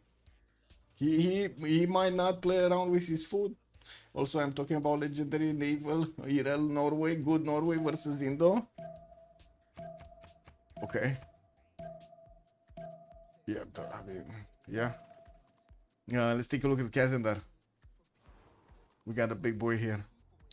He might not play around with his food. Also, I'm talking about legendary naval Irel Norway, good Norway versus Indo. Okay. Yeah, I mean, yeah. Let's take a look at Kazandar. We got a big boy here.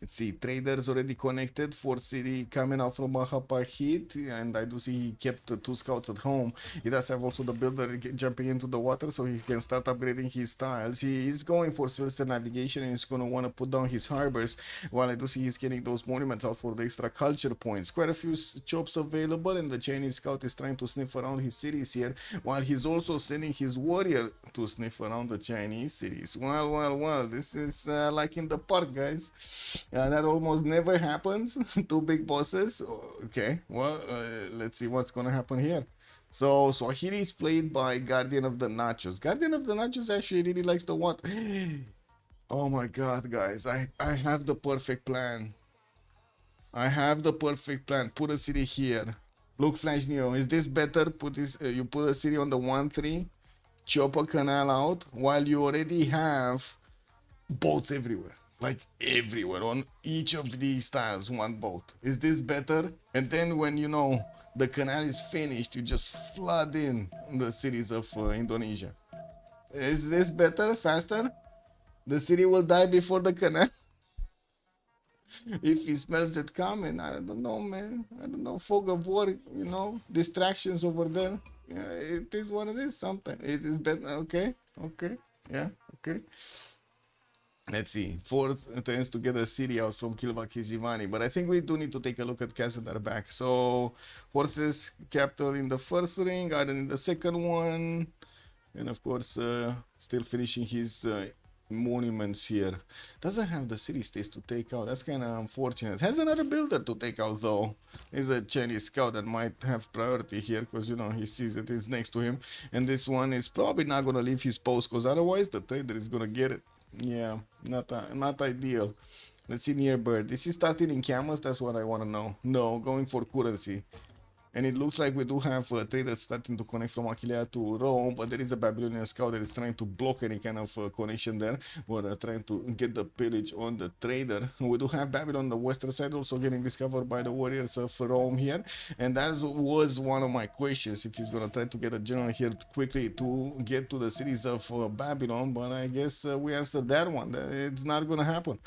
Let's see, traders already connected. Fourth city coming out from Mahapa Heat, and I do see he kept 2 scouts at home. He does have also the builder jumping into the water so he can start upgrading his tiles. He is going for Sylvester navigation and he's going to want to put down his harbors, while I do see he's getting those monuments out for the extra culture points. Quite a few chops available, and the Chinese scout is trying to sniff around his cities here, while he's also sending his warrior to sniff around the Chinese cities. Well, this is like in the park, guys. That almost never happens. 2 big bosses. Okay, well, let's see what's gonna happen here. So Swahili is played by Guardian of the Nachos. Guardian of the Nachos actually really likes the water. Oh my god, guys, I have the perfect plan. I have the perfect plan. Put a city here. Look, Flash Neo, is this better? Put this. You put a city on the 1-3, chop a canal out, while you already have boats everywhere. Like everywhere, on each of these tiles, 1 boat. Is this better? And then when you know the canal is finished, you just flood in the cities of Indonesia. Is this better? Faster? The city will die before the canal. If he smells it coming, I don't know, man. I don't know. Fog of war, you know, distractions over there. Yeah, it is what it is sometimes. It is better. Okay, yeah, okay. Let's see, 4 turns to get a city out from Kilvakizivani, but I think we do need to take a look at Casadar back. So, horses capital in the first ring, Iron in the second one, and of course, still finishing his monuments here. Doesn't have the city states to take out. That's kind of unfortunate. Has another builder to take out though. He's a Chinese scout that might have priority here because you know he sees that it's next to him, and this one is probably not gonna leave his post because otherwise the trader is gonna get it. Yeah, not ideal. Let's see near bird. This is starting in camels. That's what I want to know. No, going for currency. And it looks like we do have traders starting to connect from Aquileia to Rome, but there is a Babylonian scout that is trying to block any kind of connection there. We're trying to get the pillage on the trader. We do have Babylon on the western side also getting discovered by the warriors of Rome here. And that was one of my questions, if he's going to try to get a general here quickly to get to the cities of Babylon. But I guess we answered that one. It's not going to happen.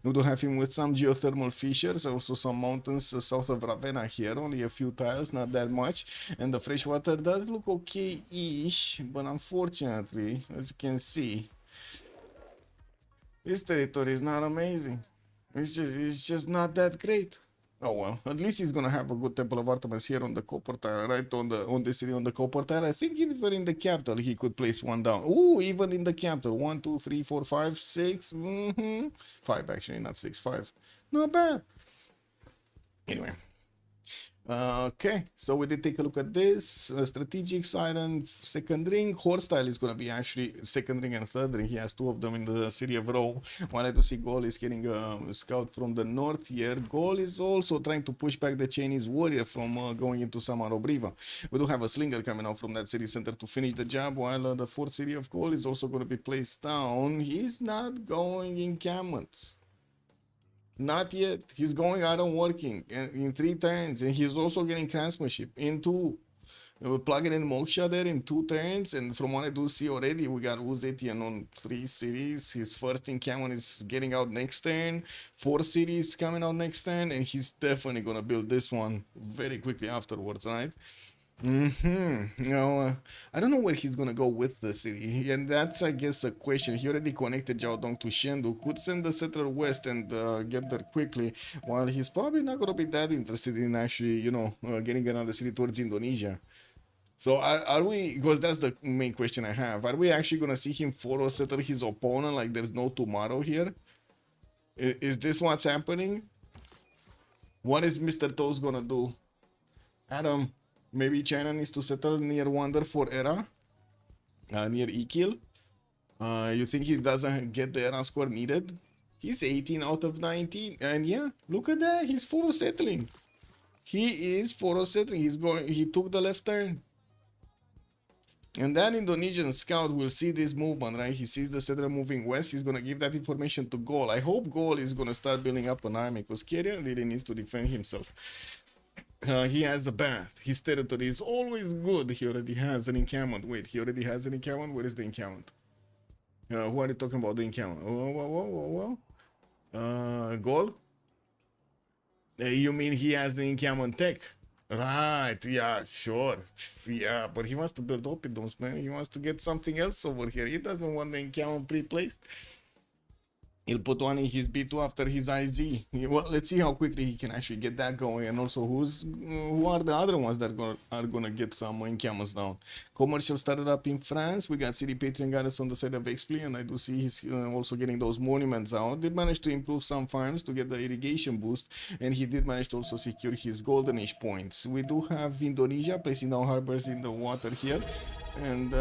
We do have him with some geothermal fissures, also some mountains south of Ravenna here, only a few tiles, not that much. And the freshwater does look okay-ish, but unfortunately, as you can see, this territory is not amazing. It's just not that great. Oh well, at least he's gonna have a good Temple of Artemis here on the copper tile, right? On the city on the copper tile. I think even in the capital he could place one down. Ooh, even in the capital. 1, 2, 3, 4, 5, 6. 5 actually, not 6, 5. Not bad. Anyway. Okay, so we did take a look at this. Strategic Siren, second ring. Hostile is going to be actually second ring and third ring. He has two of them in the city of Rome. While I do see Gaul is getting a scout from the north here. Gaul is also trying to push back the Chinese warrior from going into Samarobriva. We do have a slinger coming out from that city center to finish the job, while the fourth city of Gaul is also going to be placed down. He's not going encampments. Not yet. He's going iron working in 3 turns, and he's also getting craftsmanship in 2. We're plugging in Moksha there in 2 turns, and from what I do see already, we got Uzetian on 3 cities. His first encampment is getting out next turn. 4 cities coming out next turn, and he's definitely gonna build this one very quickly afterwards, right? You know, I don't know where he's gonna go with the city, and that's, I guess, a question. He already connected Jiaodong to Shendu, could send the settler west and get there quickly, while he's probably not gonna be that interested in actually, you know, getting another city towards Indonesia. So are we, because that's the main question I have, are we actually gonna see him follow settle his opponent like there's no tomorrow here? Is this what's happening? What is Mr. Toast gonna do? Adam, maybe China needs to settle near Wonder for Era, near Ikil. You think he doesn't get the Era score needed? He's 18 out of 19, and yeah, look at that. He's photo settling. He is photo settling. He took the left turn. And that Indonesian scout will see this movement, right? He sees the settler moving west. He's gonna give that information to Gaul. I hope Gaul is gonna start building up an army, because Kyrian really needs to defend himself. He has a bath. His territory is always good. He already has an encampment. Wait, he already has an encampment? Where is the encampment? Who are you talking about the encampment? Goal? You mean he has the encampment tech? Right, yeah, sure. Yeah, but he wants to build oppidums, man. He wants to get something else over here. He doesn't want the encampment pre-placed. He'll put one in his B2 after his IZ. Well, let's see how quickly he can actually get that going, and also who are the other ones that are gonna get some encampments down. Commercial started up in France. We got City Patriot Goddess on the side of Expley, and I do see he's also getting those monuments out. Did manage to improve some farms to get the irrigation boost, and he did manage to also secure his golden age points. We do have Indonesia placing down harbors in the water here. And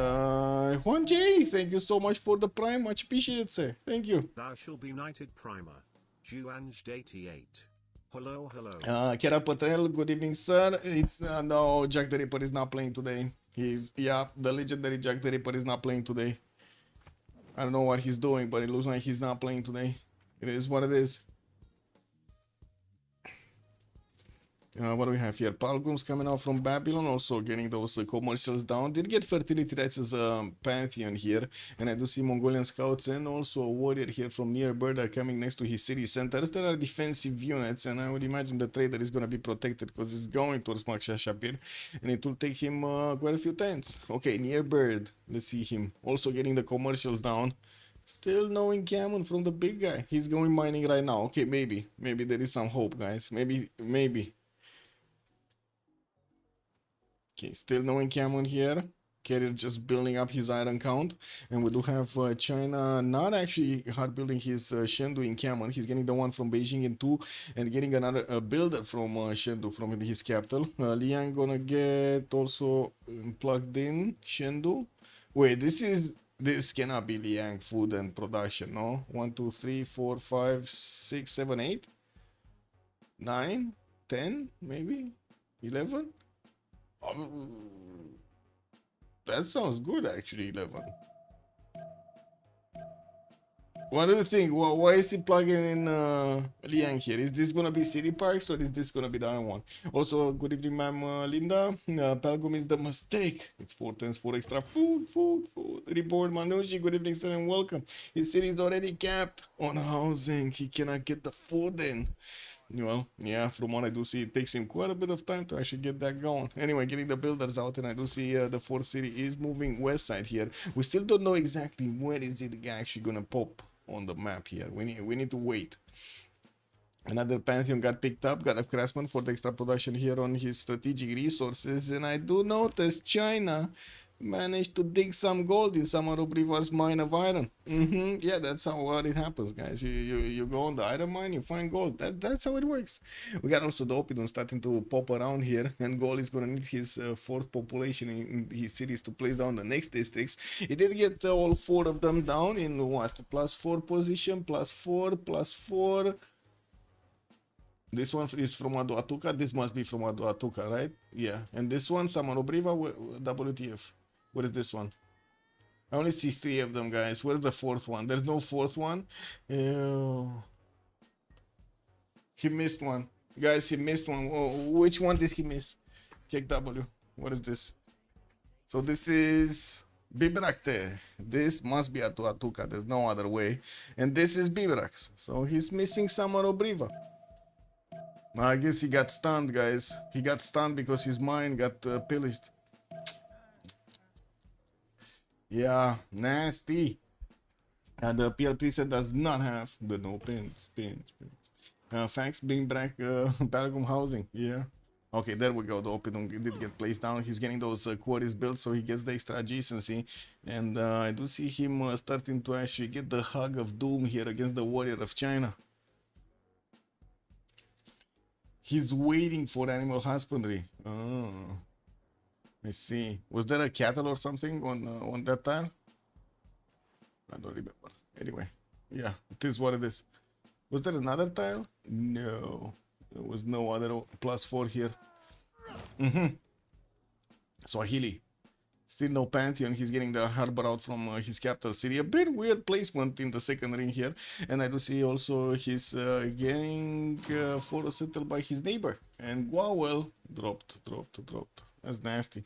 Juan J, thank you so much for the prime, much appreciated, sir. Thank you. Thou shall be knighted primer. Juanj 88. Hello, hello. Kera Patel, good evening, sir. It's no, Jack the Ripper is not playing today. The legendary Jack the Ripper is not playing today. I don't know what he's doing, but it looks like he's not playing today. It is what it is. What do we have here? Palgums coming out from Babylon, also getting those commercials down. Did get fertility rights as a pantheon here, and I do see Mongolian scouts and also a warrior here from near Bird are coming next to his city centers. There are defensive units, and I would imagine the trader is going to be protected because it's going towards Maksha Shapir, and it will take him quite a few turns. Okay, near Bird, let's see him also getting the commercials down. Still no encampment from the big guy. He's going mining right now. Okay, maybe. Maybe there is some hope, guys. Maybe. Okay, still no encampment here. Carrier just building up his iron count. And we do have China not actually hard building his Chengdu encampment. He's getting the one from Beijing in 2 and getting another builder from Chengdu, from his capital. Liang gonna get also plugged in Chengdu. Wait, this cannot be Liang food and production, no? 1, 2, 3, 4, 5, 6, 7, 8, 9, 10, maybe 11. That sounds good, actually. 11. What do you think? Why is he plugging in Liang here? Is this gonna be City Parks or is this gonna be the other one? Also, good evening, ma'am Linda. Pelgum is the mistake. It's 4 times 4 extra food. Report Manushi, good evening, sir, and welcome. His city is already capped on housing. He cannot get the food in. Well, yeah, from what I do see, it takes him quite a bit of time to actually get that going. Anyway, getting the builders out, and I do see the fourth city is moving west side here. We still don't know exactly where is it actually gonna pop on the map here. We need to wait. Another Pantheon got picked up, got a craftsman for the extra production here on his strategic resources, and I do notice China managed to dig some gold in Samarobriva's mine of iron. Yeah, that's how it happens, guys. You go on the iron mine, you find gold. That's how it works. We got also the Opidum starting to pop around here, and gold is gonna need his fourth population in his cities to place down the next districts. He did get all 4 of them down in what? +4 position, +4, +4. This one is from Aduatuca. This must be from Aduatuca, right? Yeah. And this one, Samarobriva, WTF. What is this one? I only see 3 of them, guys. Where's the 4th one? There's no 4th one. Ew. He missed one. Guys, he missed one. Oh, which one did he miss? Kick W. What is this? So this is Bibrakte. This must be Atuatuca. There's no other way. And this is Bibrax. So he's missing Samarobriva. I guess he got stunned, guys. He got stunned because his mine got pillaged. Yeah, nasty. And the PL preset does not have the no pins. Thanks, bring back Belgium housing. Yeah. Okay, there we go. The Opidum did get placed down. He's getting those quarries built, so he gets the extra adjacency. And I do see him starting to actually get the hug of doom here against the warrior of China. He's waiting for animal husbandry. Oh. I see. Was there a cattle or something on that tile? I don't remember. Anyway, yeah, it is what it is. Was there another tile? No. There was no other +4 here. Swahili. Still no Pantheon. He's getting the harbor out from his capital city. A bit weird placement in the second ring here. And I do see also he's getting photo settled by his neighbor. And Guawel dropped. That's nasty.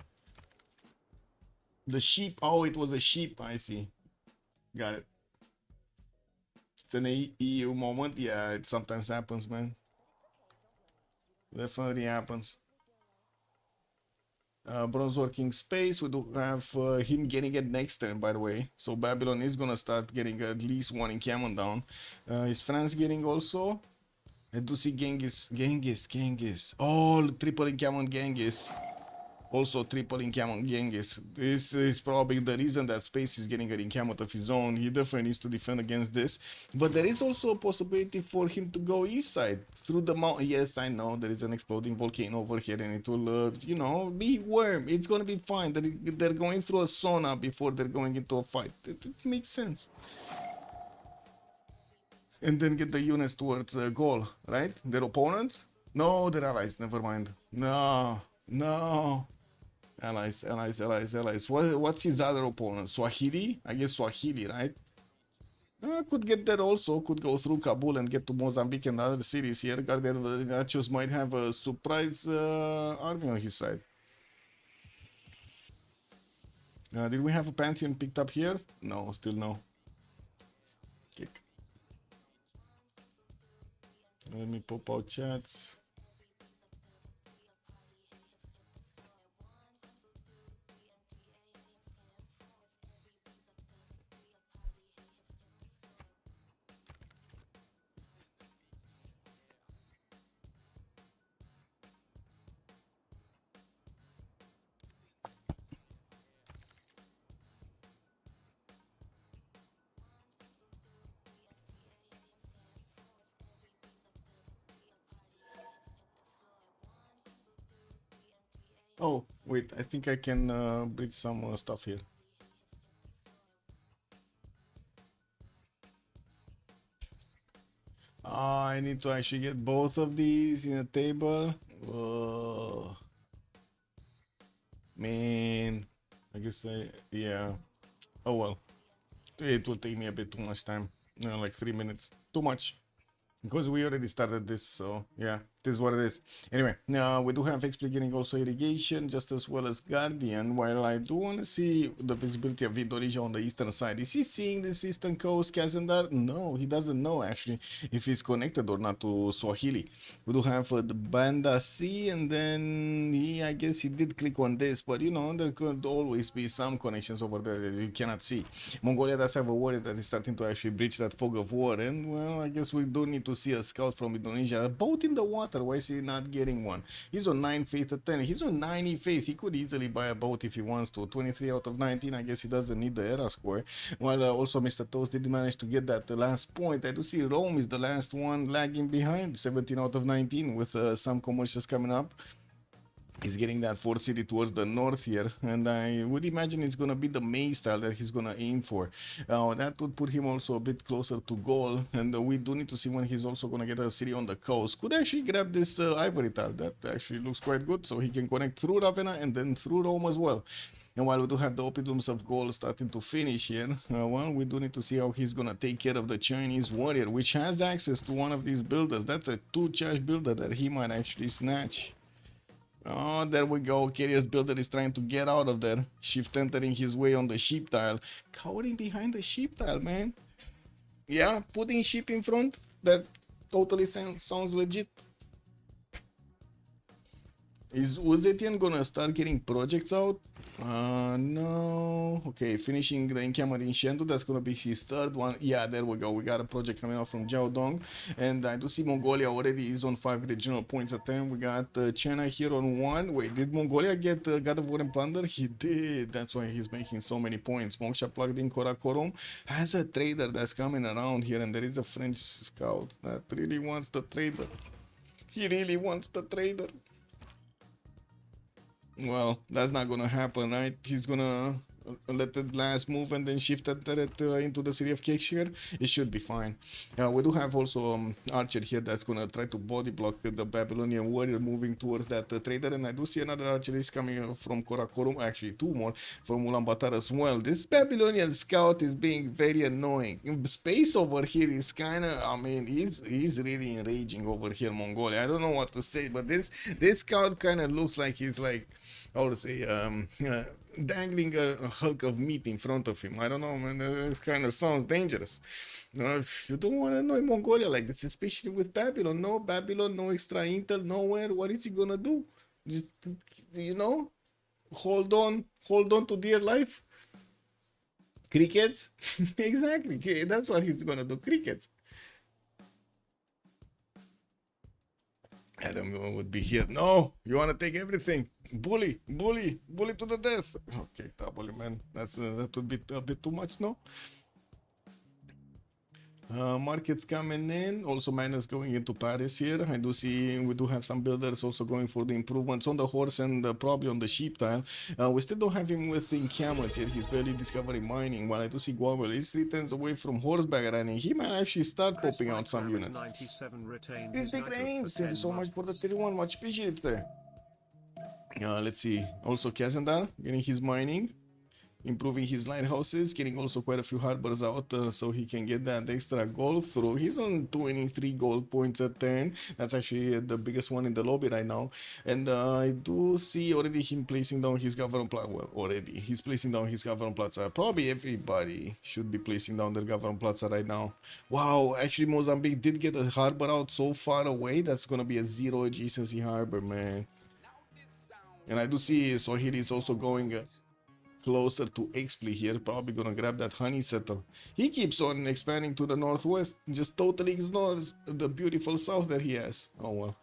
The sheep. Oh, it was a sheep. I see. Got it. It's an EU moment. Yeah, it sometimes happens, man. Definitely happens. Bronze working space. We do have him getting it next turn, by the way. So Babylon is gonna start getting at least 1 encampment down. Is France getting also? I do see Genghis. Oh, triple encampment Genghis. Also triple encampment Genghis. This is probably the reason that Space is getting an encampment of his own. He definitely needs to defend against this. But there is also a possibility for him to go east side through the mountain. Yes, I know there is an exploding volcano over here and it will, you know, be warm. It's gonna be fine. They're going through a sauna before they're going into a fight. It makes sense. And then get the units towards goal, right? Their opponents? No, their allies. Never mind. No. Allies. What's his other opponent? Swahili? I guess Swahili, right? Could get there also. Could go through Kabul and get to Mozambique and other cities here. Guardian of the Nachos might have a surprise army on his side. Did we have a Pantheon picked up here? No, still no. Kick. Let me pop out chats. Oh, wait, I think I can bridge some stuff here. I need to actually get both of these in a table. Whoa. Man, I guess yeah. Oh well, it will take me a bit too much time. Like 3 minutes. Too much. Because we already started this, so yeah, this is what it is. Anyway, we do have XP getting also irrigation, just as well as Guardian, while I do want to see the visibility of Indonesia on the eastern side. Is he seeing this eastern coast, Kazandar? No, he doesn't know actually if he's connected or not to Swahili. We do have the Banda Sea, and then I guess he did click on this, but you know, there could always be some connections over there that you cannot see. Mongolia does have a worry that is starting to actually breach that fog of war, and well, I guess we do need to see a scout from Indonesia. A boat in the water, why is he not getting one? He's on 9 faith at 10. He's on 90 faith. He could easily buy a boat if he wants to. 23 out of 19. I guess he doesn't need the era score. While also Mr. Toast did manage to get that last point. I do see Rome is the last one lagging behind. 17 out of 19 with some commercials coming up. He's getting that fourth city towards the north here, and I would imagine it's gonna be the May style that he's gonna aim for. That would put him also a bit closer to goal, and we do need to see when he's also gonna get a city on the coast. Could actually grab this ivory tile. That actually looks quite good, so he can connect through Ravenna and then through Rome as well. And while we do have the oppidums of gold starting to finish here, well, we do need to see how he's gonna take care of the Chinese warrior, which has access to one of these builders. That's a 2-charge builder that he might actually snatch. Oh, there we go. Curious Builder is trying to get out of there. Shift entering his way on the sheep tile. Cowering behind the sheep tile, man. Yeah, putting sheep in front. That totally sounds legit. Is Uzetian gonna start getting projects out? No. Okay, finishing the encampment in Shendu. That's gonna be his third one. Yeah, there we go. We got a project coming out from Jiaodong. And I do see Mongolia already is on 5 regional points at 10. We got China here on 1. Wait, did Mongolia get God of War and Plunder? He did. That's why he's making so many points. Moksha plugged in Korakorum. Has a trader that's coming around here. And there is a French scout that really wants the trader. He really wants the trader. Well, that's not gonna happen, right? He's gonna let the last move and then shift that turret into the city of Cakeshire. It should be fine. We do have also Archer here that's gonna try to body block the Babylonian warrior moving towards that trader, and I do see another Archer is coming from Korakorum, actually 2 more from Ulaanbaatar as well. This Babylonian scout is being very annoying. Space over here is kinda, I mean, he's really enraging over here, Mongolia. I don't know what to say, but this scout kinda looks like he's like, how to say, dangling a hulk of meat in front of him. I don't know, man. It kind of sounds dangerous. You don't want to annoy Mongolia like this, especially with Babylon. No Babylon, no extra intel, nowhere. What is he gonna do? Just, you know, hold on to dear life. Crickets? Exactly. That's what he's gonna do. Crickets. Adam would be here. No, you want to take everything. Bully to the death. Okay, W, man. That would be a bit too much, no? Markets coming in. Also, miners going into Paris here. I do see we do have some builders also going for the improvements on the horse and probably on the sheep tile. We still don't have him with encampments here. He's barely discovering mining. While I do see Guavel is 3 turns away from horseback running. He might actually start popping out some units. These big names. Thank you so much for the 31. Much appreciated there. Let's see. Also, Kazandar getting his mining. Improving his lighthouses, getting also quite a few harbors out so he can get that extra gold through. He's on 23 gold points a turn. That's actually the biggest one in the lobby right now. And I do see already him placing down his government plaza. Well, already he's placing down his government plaza. Probably everybody should be placing down their government plaza right now. Wow, actually Mozambique did get a harbor out so far away. That's gonna be a 0 adjacency harbor, man. And I do see Swahili is also going closer to Expley here, probably gonna grab that honey settle. He keeps on expanding to the northwest, just totally ignores the beautiful south that he has. Oh well.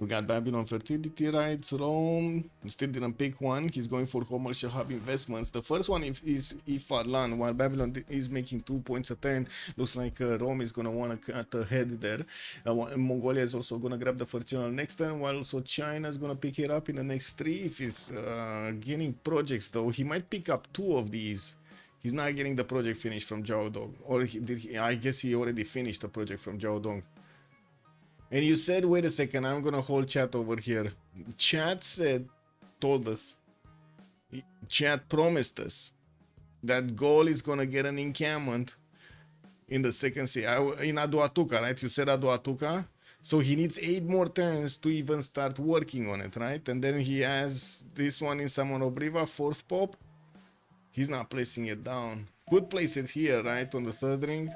We got Babylon fertility rights. Rome still didn't pick one. He's going for commercial hub investments. The first one is Ifadlan, while Babylon is making 2 points a turn. Looks like Rome is gonna want to cut ahead there. Mongolia is also gonna grab the fertile next turn, while also China is gonna pick it up in the next 3. If he's getting projects though, he might pick up 2 of these. He's not getting the project finished from Zhao Dong, or I guess he already finished the project from Zhao Dong. And you said, wait a second, I'm gonna hold chat over here. Chat told us, chat promised us that Goal is gonna get an encampment in the second city, in Aduatuca, right? You said Aduatuca? So he needs 8 more turns to even start working on it, right? And then he has this one in Samonobriva, 4th pop. He's not placing it down. Could place it here, right? On the 3rd ring.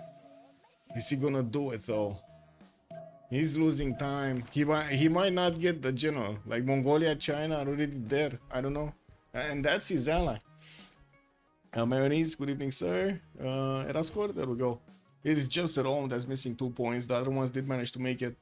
Is he gonna do it though? He's losing time. He might not get the general. Like Mongolia, China are already there. I don't know. And that's his ally. Mayonnaise, good evening, sir. Erascore, there we go. It's just Rome that's missing 2 points. The other ones did manage to make it.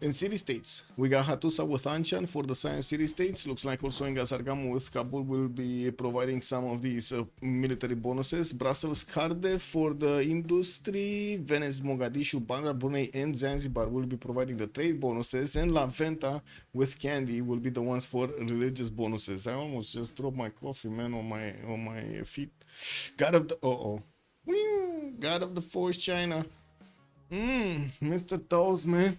In city states, we got Hattusa with Anshan for the Science city states. Looks like also in Gazargamu with Kabul will be providing some of these military bonuses. Brussels Cardiff for the industry. Venice, Mogadishu, Bandar, Brunei and Zanzibar will be providing the trade bonuses. And La Venta with Candy will be the ones for religious bonuses. I almost just dropped my coffee, man, on my feet. God of the God of the Force, China. Mr. Toes, man.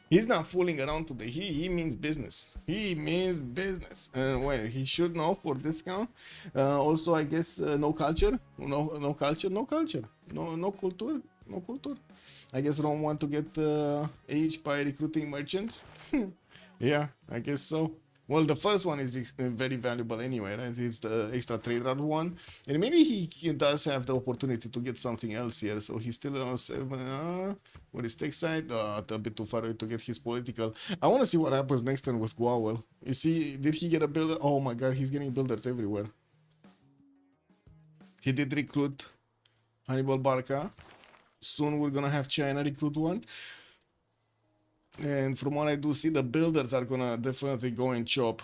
He's not fooling around today. He means business. He means business. Well, he should know for discount. Also, I guess no culture. No culture. No culture. No culture. No culture. I guess Rome want to get age by recruiting merchants. Yeah, I guess so. Well, the first one is very valuable anyway, right? It's the extra trader one. And maybe he does have the opportunity to get something else here. So he's still on 7. With his tech side, a bit too far away to get his political. I want to see what happens next turn with Guawel. Did he get a builder? Oh my god, he's getting builders everywhere. He did recruit Hannibal Barca. Soon we're gonna have China recruit one. And from what I do see, the builders are gonna definitely go and chop.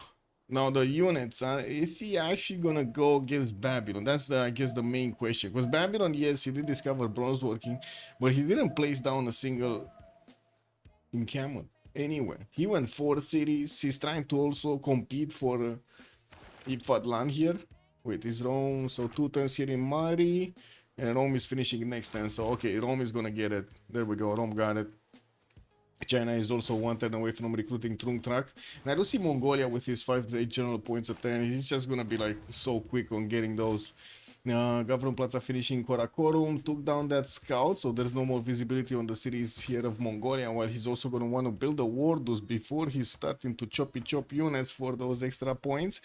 Now the units, is he actually gonna go against Babylon? That's I guess the main question. Because Babylon, yes, he did discover bronze working, but he didn't place down a single encampment anywhere. He went 4 cities. He's trying to also compete for Ifadlan here. Wait, is Rome? So 2 turns here in Mari, and Rome is finishing next turn. So okay, Rome is gonna get it. There we go. Rome got it. China is also 1 turn away from recruiting Trung Trak. And I do see Mongolia with his 5 great general points a turn. He's just gonna be like so quick on getting those. Government Plaza finishing Karakorum, took down that scout, so there's no more visibility on the cities here of Mongolia, while he's also gonna want to build a wardus before he's starting to chop units for those extra points.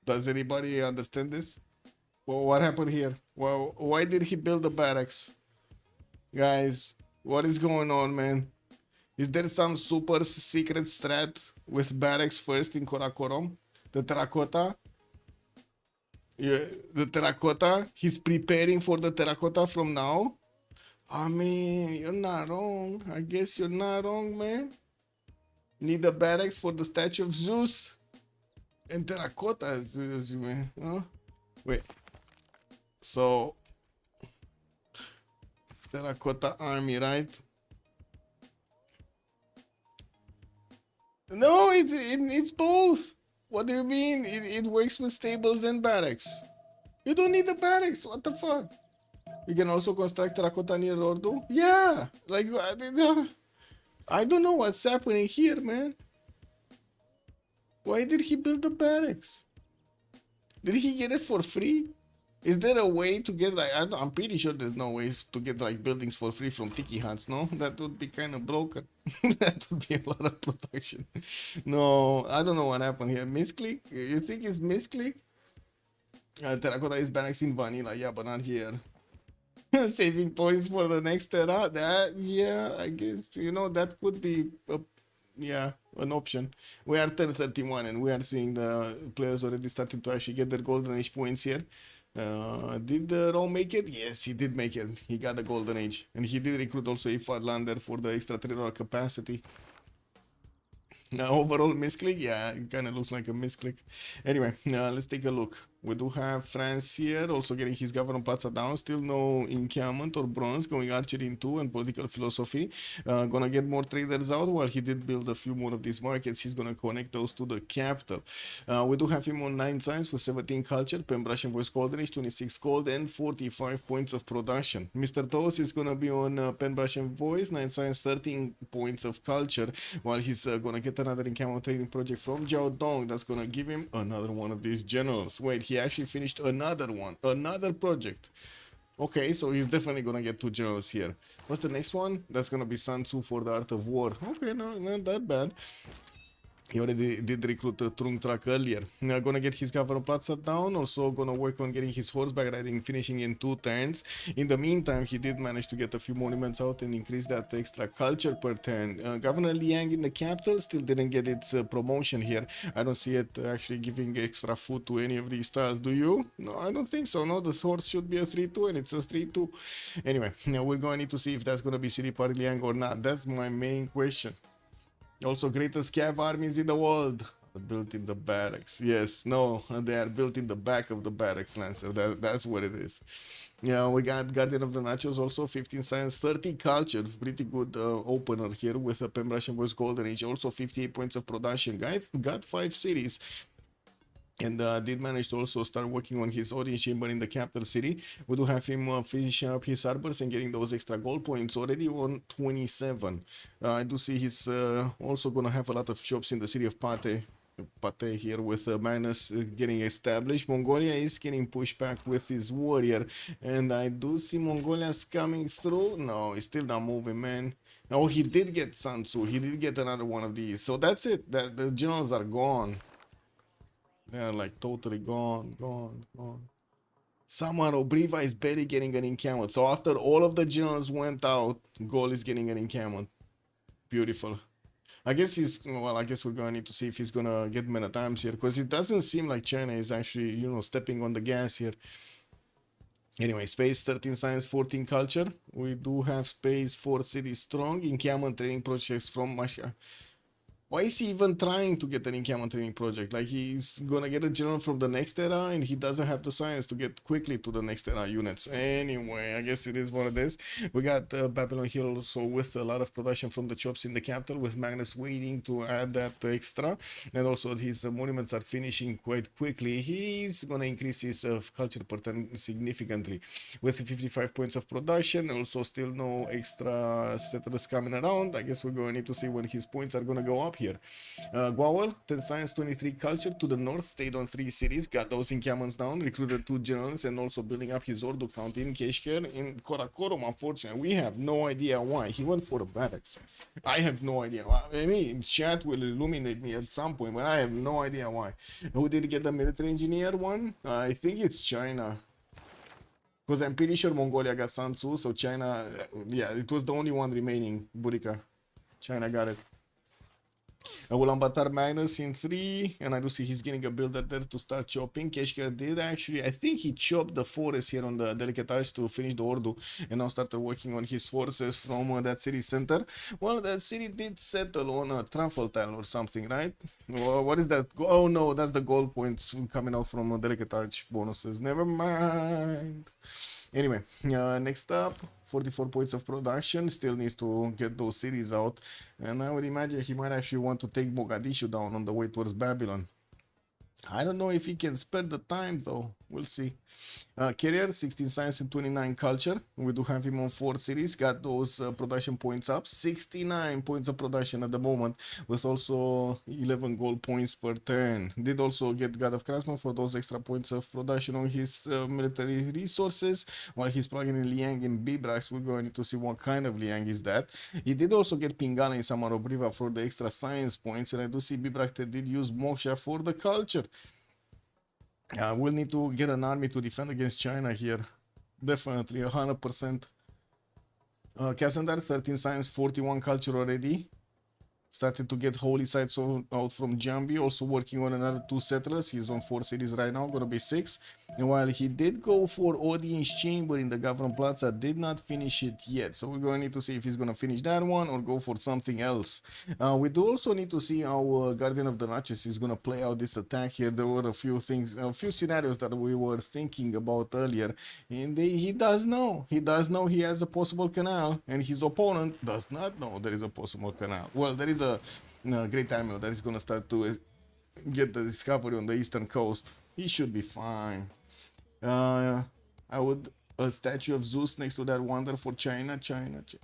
Does anybody understand this? Well, what happened here? Well, why did he build the barracks? Guys, what is going on, man? Is there some super secret strat with barracks first in Karakorum? The terracotta? Yeah, the terracotta? He's preparing for the terracotta from now? I mean, you're not wrong. I guess you're not wrong, man. Need the barracks for the statue of Zeus and terracotta, man. Huh? Wait. So terracotta army, right? No, it's both. What do you mean? It works with stables and barracks. You don't need the barracks. What the fuck? You can also construct terracotta near Ordu. Yeah, like I don't know what's happening here, man. Why did he build the barracks? Did he get it for free? Is there a way to get like I'm pretty sure there's no way to get like buildings for free from Tiki Huts, no? That would be kind of broken. That would be a lot of production. No, I don't know what happened here. Misclick? You think it's misclick? Terracotta is barracks in vanilla, yeah, but not here. Saving points for the next era. That, yeah, I guess, that could be yeah, an option. We are 10:31 and we are seeing the players already starting to actually get their golden age points here. Did Ron make it? Yes, he did make it. He got the golden age, and he did recruit also a Fadlander for the extra 3 capacity. Overall misclick, yeah, it kind of looks like a misclick. Anyway, let's take a look. We do have France here, also getting his government plaza down. Still no encampment or bronze, going archery in 2 and political philosophy. Gonna get more traders out. While he did build a few more of these markets, he's gonna connect those to the capital. We do have him on 9 science with 17 culture, Pembrasian voice coordinates, 26 gold, and 45 points of production. Mr. Toast is gonna be on Pembrasian voice, 9 science, 13 points of culture, while he's gonna get another encampment training project from Jiao Dong. That's gonna give him another one of these generals. Wait, he actually finished another one, another project. Okay, so he's definitely gonna get 2 generals here. What's the next one? That's gonna be Sun Tzu for the art of war. Okay, no, not that bad. He already did recruit Trung Track earlier. Now gonna get his government plaza down. Also gonna work on getting his horseback riding finishing in 2 turns. In the meantime, he did manage to get a few monuments out and increase that extra culture per turn. Governor Liang in the capital still didn't get its promotion here. I don't see it actually giving extra food to any of these styles. Do you? No, I don't think so. No, the horse should be a 3-2 and it's a 3-2. Anyway, now we're going to need to see if that's gonna be City Park Liang or not. That's my main question. Also, greatest cav armies in the world built in the barracks. Yes, no, they are built in the back of the barracks, Lancer. That's what it is. Yeah, we got Guardian of the Nachos also, 15 science, 30 culture. Pretty good opener here with a Pembrasian voice golden age. Also 58 points of production. Guy got 5 cities. And did manage to also start working on his audience chamber in the capital city. We do have him finishing up his arbors and getting those extra gold points already on 27. I do see he's also gonna have a lot of shops in the city of Pate here with Magnus getting established. Mongolia is getting pushed back with his warrior, and I do see Mongolia's coming through. No, he's still not moving, man. Oh, he did get Sun Tzu. He did get another one of these. So that's it. The generals are gone. They're like totally gone. Samar Obriva is barely getting an encampment. So after all of the generals went out, Gol is getting an encampment. Beautiful. I guess I guess we're gonna need to see if he's gonna get many times here, because it doesn't seem like China is actually, stepping on the gas here. Anyway, space, 13 science, 14 culture. We do have space, 4 cities strong, encampment training projects from Russia. Why is he even trying to get an encampment training project? Like, he's gonna get a general from the next era and he doesn't have the science to get quickly to the next era units. Anyway, I guess it is what it is. We got Babylon Hill also with a lot of production from the shops in the capital, with Magnus waiting to add that extra. And also his monuments are finishing quite quickly. He's gonna increase his culture per turn significantly with 55 points of production. Also still no extra settlers coming around. I guess we're going to need to see when his points are gonna go up here. Guawel, 10 science, 23 culture to the north, stayed on 3 cities, got those encampments down, recruited 2 generals, and also building up his Ordu count in Keshker. In Karakorum, unfortunately, we have no idea why. He went for the barracks. I have no idea why. I mean, chat will illuminate me at some point, but I have no idea why. Who did get the military engineer one? I think it's China. Because I'm pretty sure Mongolia got Sun Tzu, so China, yeah, it was the only one remaining, Burika. China got it. Ulaanbaatar Magnus in 3, and I do see he's getting a builder there to start chopping. Keshker did actually, I think he chopped the forest here on the Delicatage to finish the Ordu, and now started working on his forces from that city center. Well, that city did settle on a truffle tile or something, right? Well, what is that? Oh no, that's the gold points coming out from Delicatage bonuses. Never mind. Anyway, next up, 44 points of production, still needs to get those cities out, and I would imagine he might actually want to take Mogadishu down on the way towards Babylon. I don't know if he can spare the time though. We'll see. Carrier, 16 science and 29 culture. We do have him on 4 cities. Got those production points up. 69 points of production at the moment, with also 11 gold points per turn. Did also get God of Craftsman for those extra points of production on his military resources. While he's plugging in Liang and Bibrax, we're going to see what kind of Liang is that. He did also get Pingala in Samarobriva for the extra science points, and I do see Bibrax did use Moksha for the culture. We'll need to get an army to defend against China here. Definitely, 100%. Cassandar, 13 science, 41 culture already. Started to get holy sites out from Jambi, also working on another 2 settlers. He's on 4 cities right now, gonna be 6. And while he did go for audience chamber in the Governor Plaza, did not finish it yet. So we're gonna need to see if he's gonna finish that one or go for something else. We do also need to see how Guardian of the Notches is gonna play out this attack here. There were a few things, a few scenarios that we were thinking about earlier. And he does know. He does know he has a possible canal, and his opponent does not know there is a possible canal. Well, there is a great timer that is gonna start to get the discovery on the eastern coast. He should be fine. I would a statue of Zeus next to that wonder for China.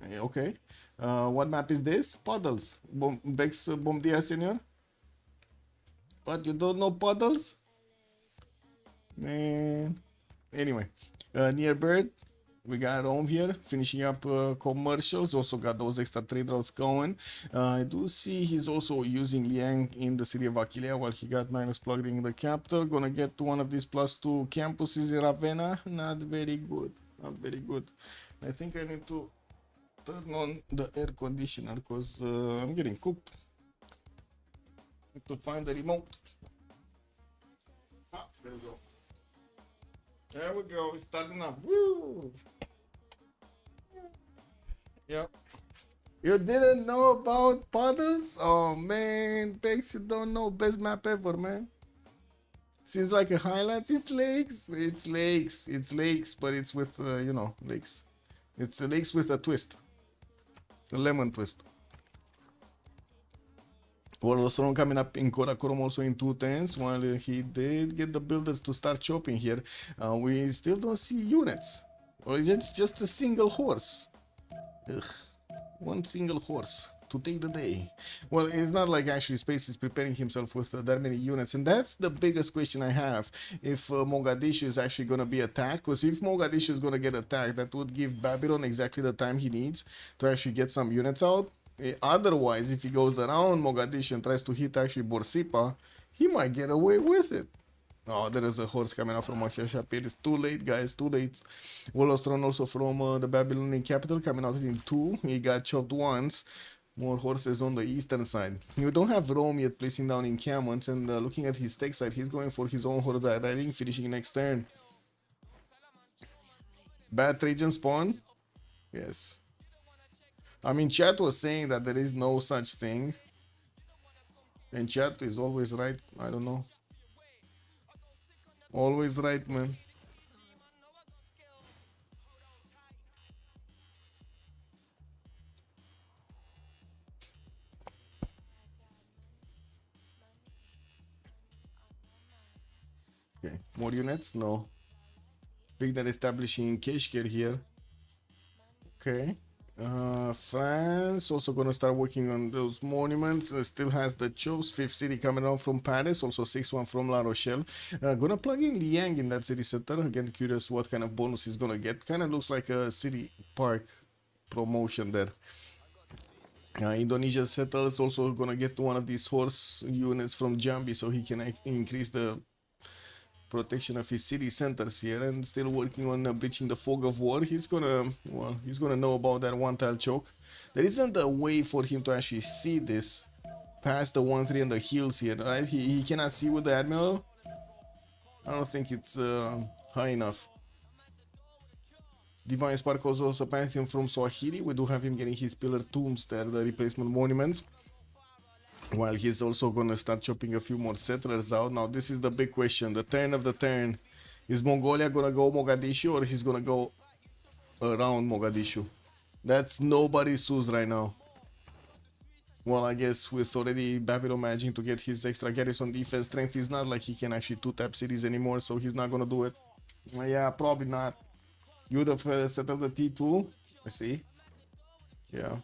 Okay. What map is this? Puddles. Bex Bomdia Senior. What, you don't know puddles? Man. Anyway, near bird. We got Rome here, finishing up commercials. Also got those extra trade routes going. I do see he's also using Liang in the city of Aquileia while he got Magnus plugged in the capital. Gonna get to one of these +2 campuses in Ravenna. Not very good. Not very good. I think I need to turn on the air conditioner because I'm getting cooked. Need to find the remote. Ah, there we go. There we go, it's starting up. Woo! Yep. You didn't know about puddles? Oh man, Bex, you don't know. Best map ever, man. Seems like a highlights. It's lakes. It's lakes. It's lakes, but it's with, you know, lakes. It's lakes with a twist. A lemon twist. Warlostron coming up in Korakorum also in 210s, while he did get the builders to start chopping here. We still don't see units. Or it's just a single horse. Ugh. One single horse to take the day. Well, it's not like actually Space is preparing himself with that many units, and that's the biggest question I have. If Mogadishu is actually going to be attacked, because if Mogadishu is going to get attacked, that would give Babylon exactly the time he needs to actually get some units out. Otherwise, if he goes around Mogadishu and tries to hit actually Borsippa, he might get away with it. Oh, there is a horse coming out from Akshashapir. It's too late, guys, too late. Wolostron also from the Babylonian capital coming out in 2. He got chopped once. More horses on the eastern side. You don't have Rome yet placing down encampments, and looking at his tech side, he's going for his own horse riding, finishing next turn. Bad Trajan spawn? Yes. I mean, chat was saying that there is no such thing. And chat is always right. I don't know. Always right, man. Okay, more units? No. Big that establishing Keshkir here. Okay. France also gonna start working on those monuments. Still has the Chops, 5th city coming out from Paris, also 6th one from La Rochelle. Gonna plug in Liang in that city center. Again, curious what kind of bonus he's gonna get. Kind of looks like a city park promotion there. Indonesia settles also gonna get one of these horse units from Jambi so he can increase the protection of his city centers here, and still working on breaching the fog of war. He's gonna know about that one tile choke. There isn't a way for him to actually see this past the 1-3 and the hills here, right? He cannot see with the admiral. I don't think it's high enough. Divine Sparkles also Pantheon from Swahili. We do have him getting his pillar tombs there, the replacement monuments. While he's also gonna start chopping a few more settlers out. Now this is the big question, the turn of the turn. Is Mongolia gonna go Mogadishu, or he's gonna go around Mogadishu? That's nobody's Suze right now. Well, I guess with already Babylon managing to get his extra garrison defense strength, it's not like he can actually 2-tap cities anymore, so he's not gonna do it. Yeah, probably not. You would have settled the T2. I see. Yeah.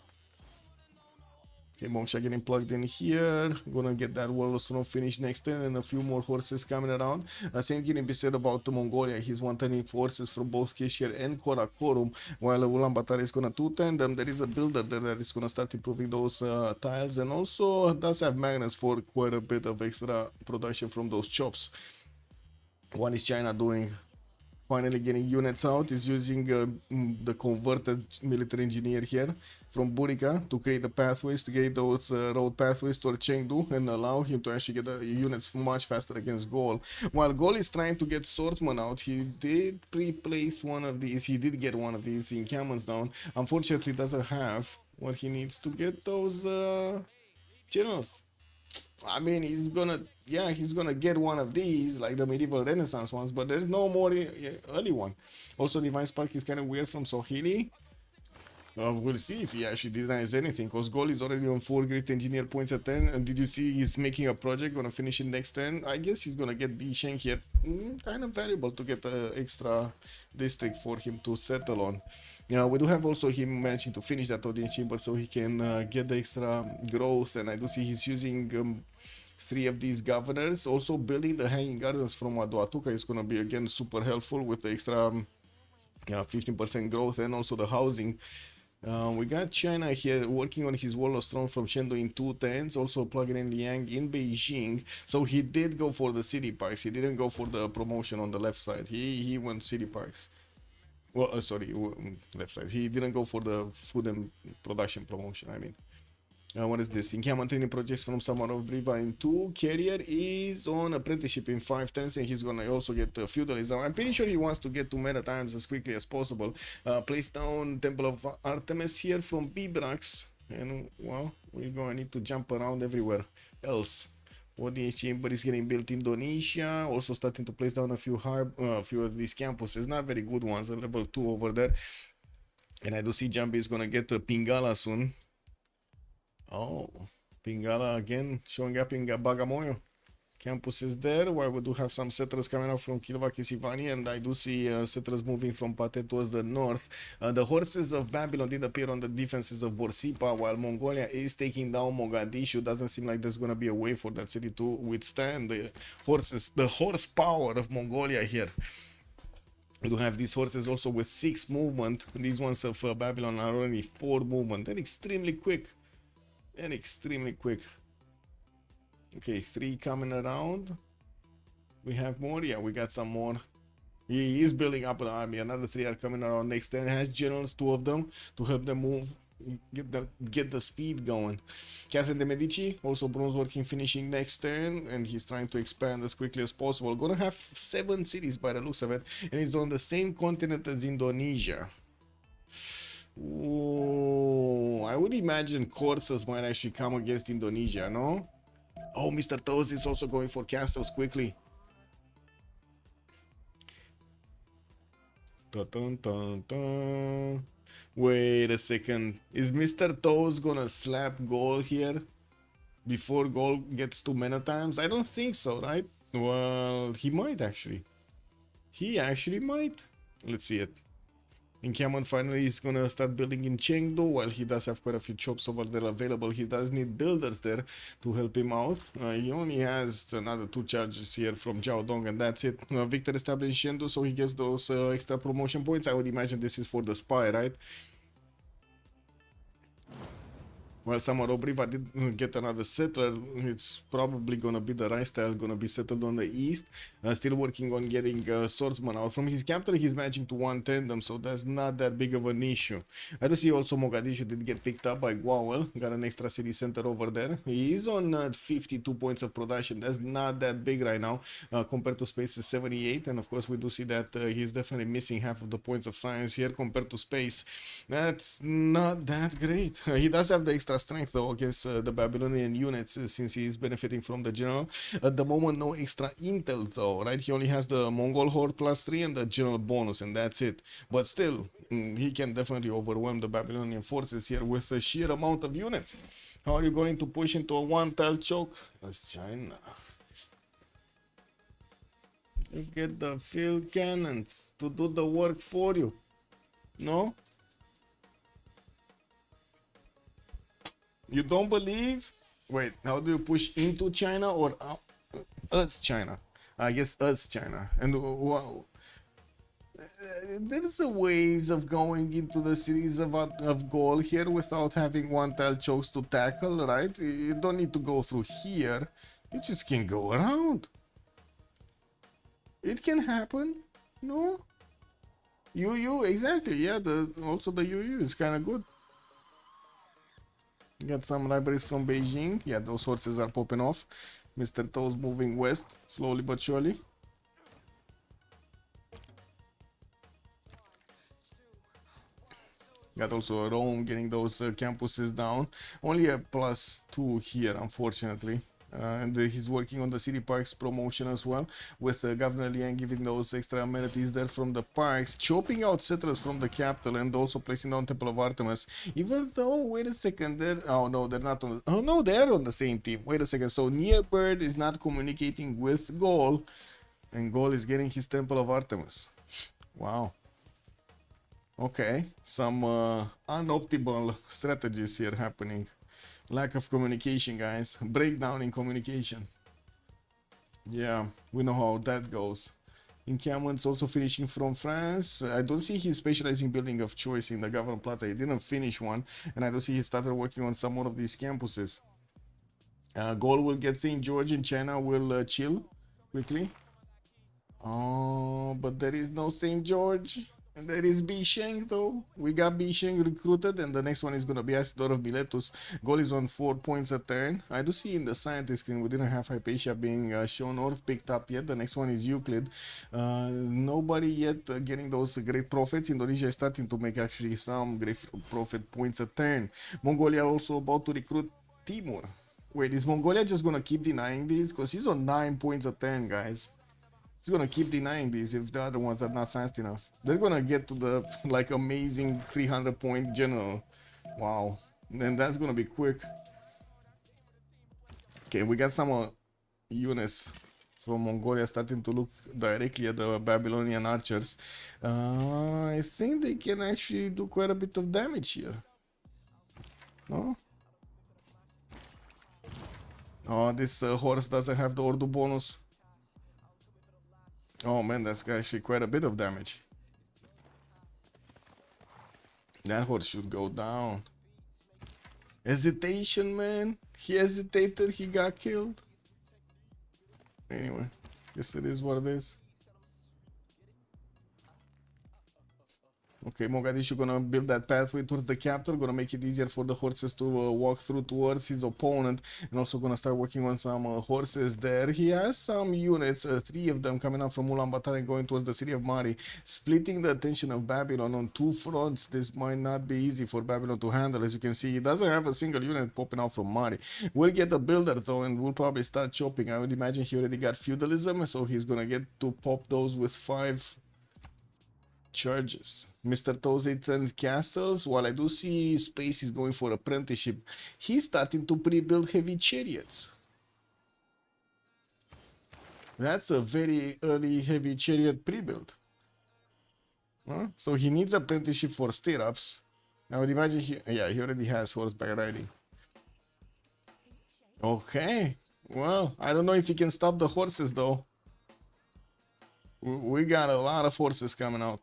Okay, Moksha getting plugged in here. Gonna get that Warlostron finished next turn, and a few more horses coming around. Same can be said about Mongolia. He's one-turning forces from both Keshkir and Karakorum, while Ulaanbaatar is gonna two-turn them. There is a builder there that is gonna start improving those tiles, and also does have Magnus for quite a bit of extra production from those chops. What is China doing? finally getting units out. Is using the converted military engineer here from Burica to create the pathways, to get those road pathways toward Chengdu and allow him to actually get the units much faster against Gol. While Gol is trying to get swordsman out, he did pre-place one of these. He did get one of these encampments down. Unfortunately, doesn't have what he needs to get those generals. I mean, he's gonna get one of these, like the medieval Renaissance ones, but there's no more early one. Also, Divine Spark is kind of weird from Sohili. We'll see if he actually designs anything, because Gol is already on 4 great engineer points at 10. And did you see he's making a project, gonna finish in next 10? I guess he's gonna get Bisheng here. Kind of valuable to get an extra district for him to settle on. We do have also him managing to finish that audience chamber so he can get the extra growth. And I do see he's using 3 of these governors. Also building the hanging gardens from Aduatuca is gonna be again super helpful with the extra 15% growth and also the housing. We got China here working on his Warlord's Throne from Chengdu in 210s, also plugging in Liang in Beijing. So he did go for the city parks. He didn't go for the promotion on the left side. He went city parks. Well, sorry, left side. He didn't go for the food and production promotion, I mean. What is this? Encampment training projects from Samarov Briva in 2. Carrier is on apprenticeship in 510s, and he's gonna also get feudalism. I'm pretty sure he wants to get to meta times as quickly as possible. Place down Temple of Artemis here from Bibrax, and well, we're gonna need to jump around everywhere else. Audience chamber is getting built in Indonesia, also starting to place down a few of these campuses, not very good ones, a level 2 over there. And I do see Jambi is gonna get Pingala soon. Oh, Pingala again showing up in Bagamoyo. Campus is there, where we do have some settlers coming out from Kilvakisivani, and I do see settlers moving from Pate towards the north. The horses of Babylon did appear on the defenses of Borsipa, while Mongolia is taking down Mogadishu. Doesn't seem like there's going to be a way for that city to withstand the horsepower of Mongolia here. We do have these horses also with 6 movement. These ones of Babylon are only 4 movement. They're extremely quick. And extremely quick. Okay, 3 coming around. We have more. Yeah, we got some more. He is building up an army. Another 3 are coming around next turn. Has generals, 2 of them, to help them move, get the speed going. Catherine de Medici, also bronze working, finishing next turn, and he's trying to expand as quickly as possible. Gonna have 7 cities by the looks of it, and he's on the same continent as Indonesia. Ooh, I would imagine Corsas might actually come against Indonesia, no? Oh, Mr. Toast is also going for castles quickly. Dun, dun, dun, dun. Wait a second. Is Mr. Toast gonna slap Gol here before Gol gets to many times? I don't think so, right? Well, he might actually. He actually might. Let's see it. Encampment finally is gonna start building in Chengdu. While he does have quite a few chops over there available, he does need builders there to help him out. He only has another 2 charges here from Jiaodong, and that's it. Victor established Chengdu, so he gets those extra promotion points. I would imagine this is for the spy, right? Well, Samarobriva did get another settler. It's probably gonna be the right style, gonna be settled on the east. Still working on getting swordsman out. From his capital, he's managing to 110 them, so that's not that big of an issue. I do see also Mogadishu did get picked up by Gwawel. Got an extra city center over there. He is on 52 points of production. That's not that big right now, compared to space is 78. And of course, we do see that he's definitely missing half of the points of science here compared to space. That's not that great. He does have the extra strength though against the Babylonian units, since he is benefiting from the general. At the moment, no extra intel though, right? He only has the Mongol horde +3 and the general bonus, and that's it. But still, he can definitely overwhelm the Babylonian forces here with the sheer amount of units. How are you going to push into a 1-tile choke? That's China. You get the field cannons to do the work for you. No? You don't believe? Wait, how do you push into China or us China? I guess us China. And wow, there's a ways of going into the cities of goal here without having 1-tile chokes to tackle, right? You don't need to go through here. You just can go around. It can happen, no? UU, exactly. Yeah, also the UU is kind of good. Got some libraries from Beijing. Yeah, those horses are popping off. Mr. Toes moving west, slowly but surely. Got also Rome getting those campuses down. Only a +2 here, unfortunately. And he's working on the city parks promotion as well, with Governor Liang giving those extra amenities there from the parks, chopping out settlers from the capital, and also placing down Temple of Artemis. Even though, wait a second, oh no, they're not on. Oh no, they're on the same team. Wait a second. So Nearbird is not communicating with Gaul, and Gaul is getting his Temple of Artemis. Wow. Okay, some unoptimal strategies here happening. Lack of communication, guys. Breakdown in communication. Yeah, we know how that goes. Encampments also finishing from France. I don't see his specializing building of choice in the Government Plaza. He didn't finish one, and I don't see he started working on some more of these campuses. Gaul will get St. George, and China will chill quickly. Oh, but there is no St. George. And there is Bisheng though. We got Bisheng recruited, and the next one is gonna be Acidor of Miletus. Goal is on 4 points a turn. I do see in the scientist screen we didn't have Hypatia being shown or picked up yet. The next one is Euclid. Nobody yet getting those great profits. Indonesia is starting to make actually some great profit points a turn. Mongolia also about to recruit Timur. Wait, is Mongolia just gonna keep denying these? Because he's on 9 points a turn, guys. He's gonna keep denying these if the other ones are not fast enough. They're gonna get to the like amazing 300 point general. Wow. And that's gonna be quick. Okay, we got some units from Mongolia starting to look directly at the Babylonian archers. I think they can actually do quite a bit of damage here. No? Oh, this horse doesn't have the Ordu bonus. Oh man, that's actually quite a bit of damage. That horse should go down. Hesitation, man. He hesitated, he got killed. Anyway, guess it is what it is. Okay, Mogadishu gonna build that pathway towards the capital, gonna make it easier for the horses to walk through towards his opponent, and also gonna start working on some horses there. He has some units, 3 of them coming up from Ulaanbaatar and going towards the city of Mari, splitting the attention of Babylon on 2 fronts. This might not be easy for Babylon to handle. As you can see, he doesn't have a single unit popping out from Mari. We'll get a builder though, and we'll probably start chopping. I would imagine he already got feudalism, so he's gonna get to pop those with 5 charges. Mr. Toze turns castles. While I do see space is going for apprenticeship, he's starting to pre-build heavy chariots. That's a very early heavy chariot pre-build. Huh? So he needs apprenticeship for stirrups. I would imagine he already has horseback riding. Okay. Well, I don't know if he can stop the horses though. We got a lot of horses coming out.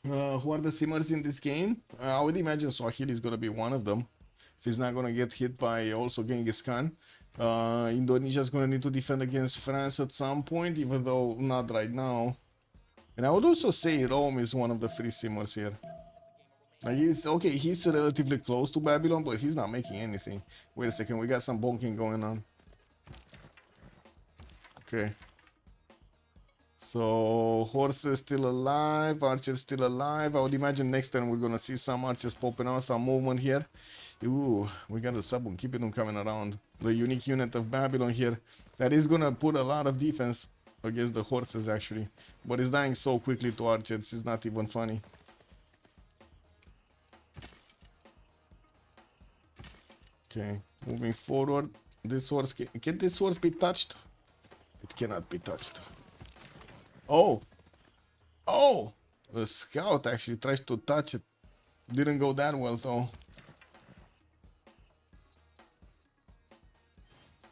Who are the simmers in this game? I would imagine Swahili is gonna be one of them. If he's not gonna get hit by also Genghis Khan. Indonesia is gonna need to defend against France at some point, even though not right now. And I would also say Rome is one of the free simmers here. He's relatively close to Babylon, but he's not making anything. Wait a second, we got some bonking going on. Okay. So, horses still alive, archers still alive. I would imagine next time we're gonna see some archers popping out, some movement here. Ooh, we got a Sabun, keep it on coming around. The unique unit of Babylon here. That is gonna put a lot of defense against the horses actually. But it's dying so quickly to archers, it's not even funny. Okay, moving forward. This horse, can this horse be touched? It cannot be touched. Oh! Oh! The scout actually tries to touch it. Didn't go that well though.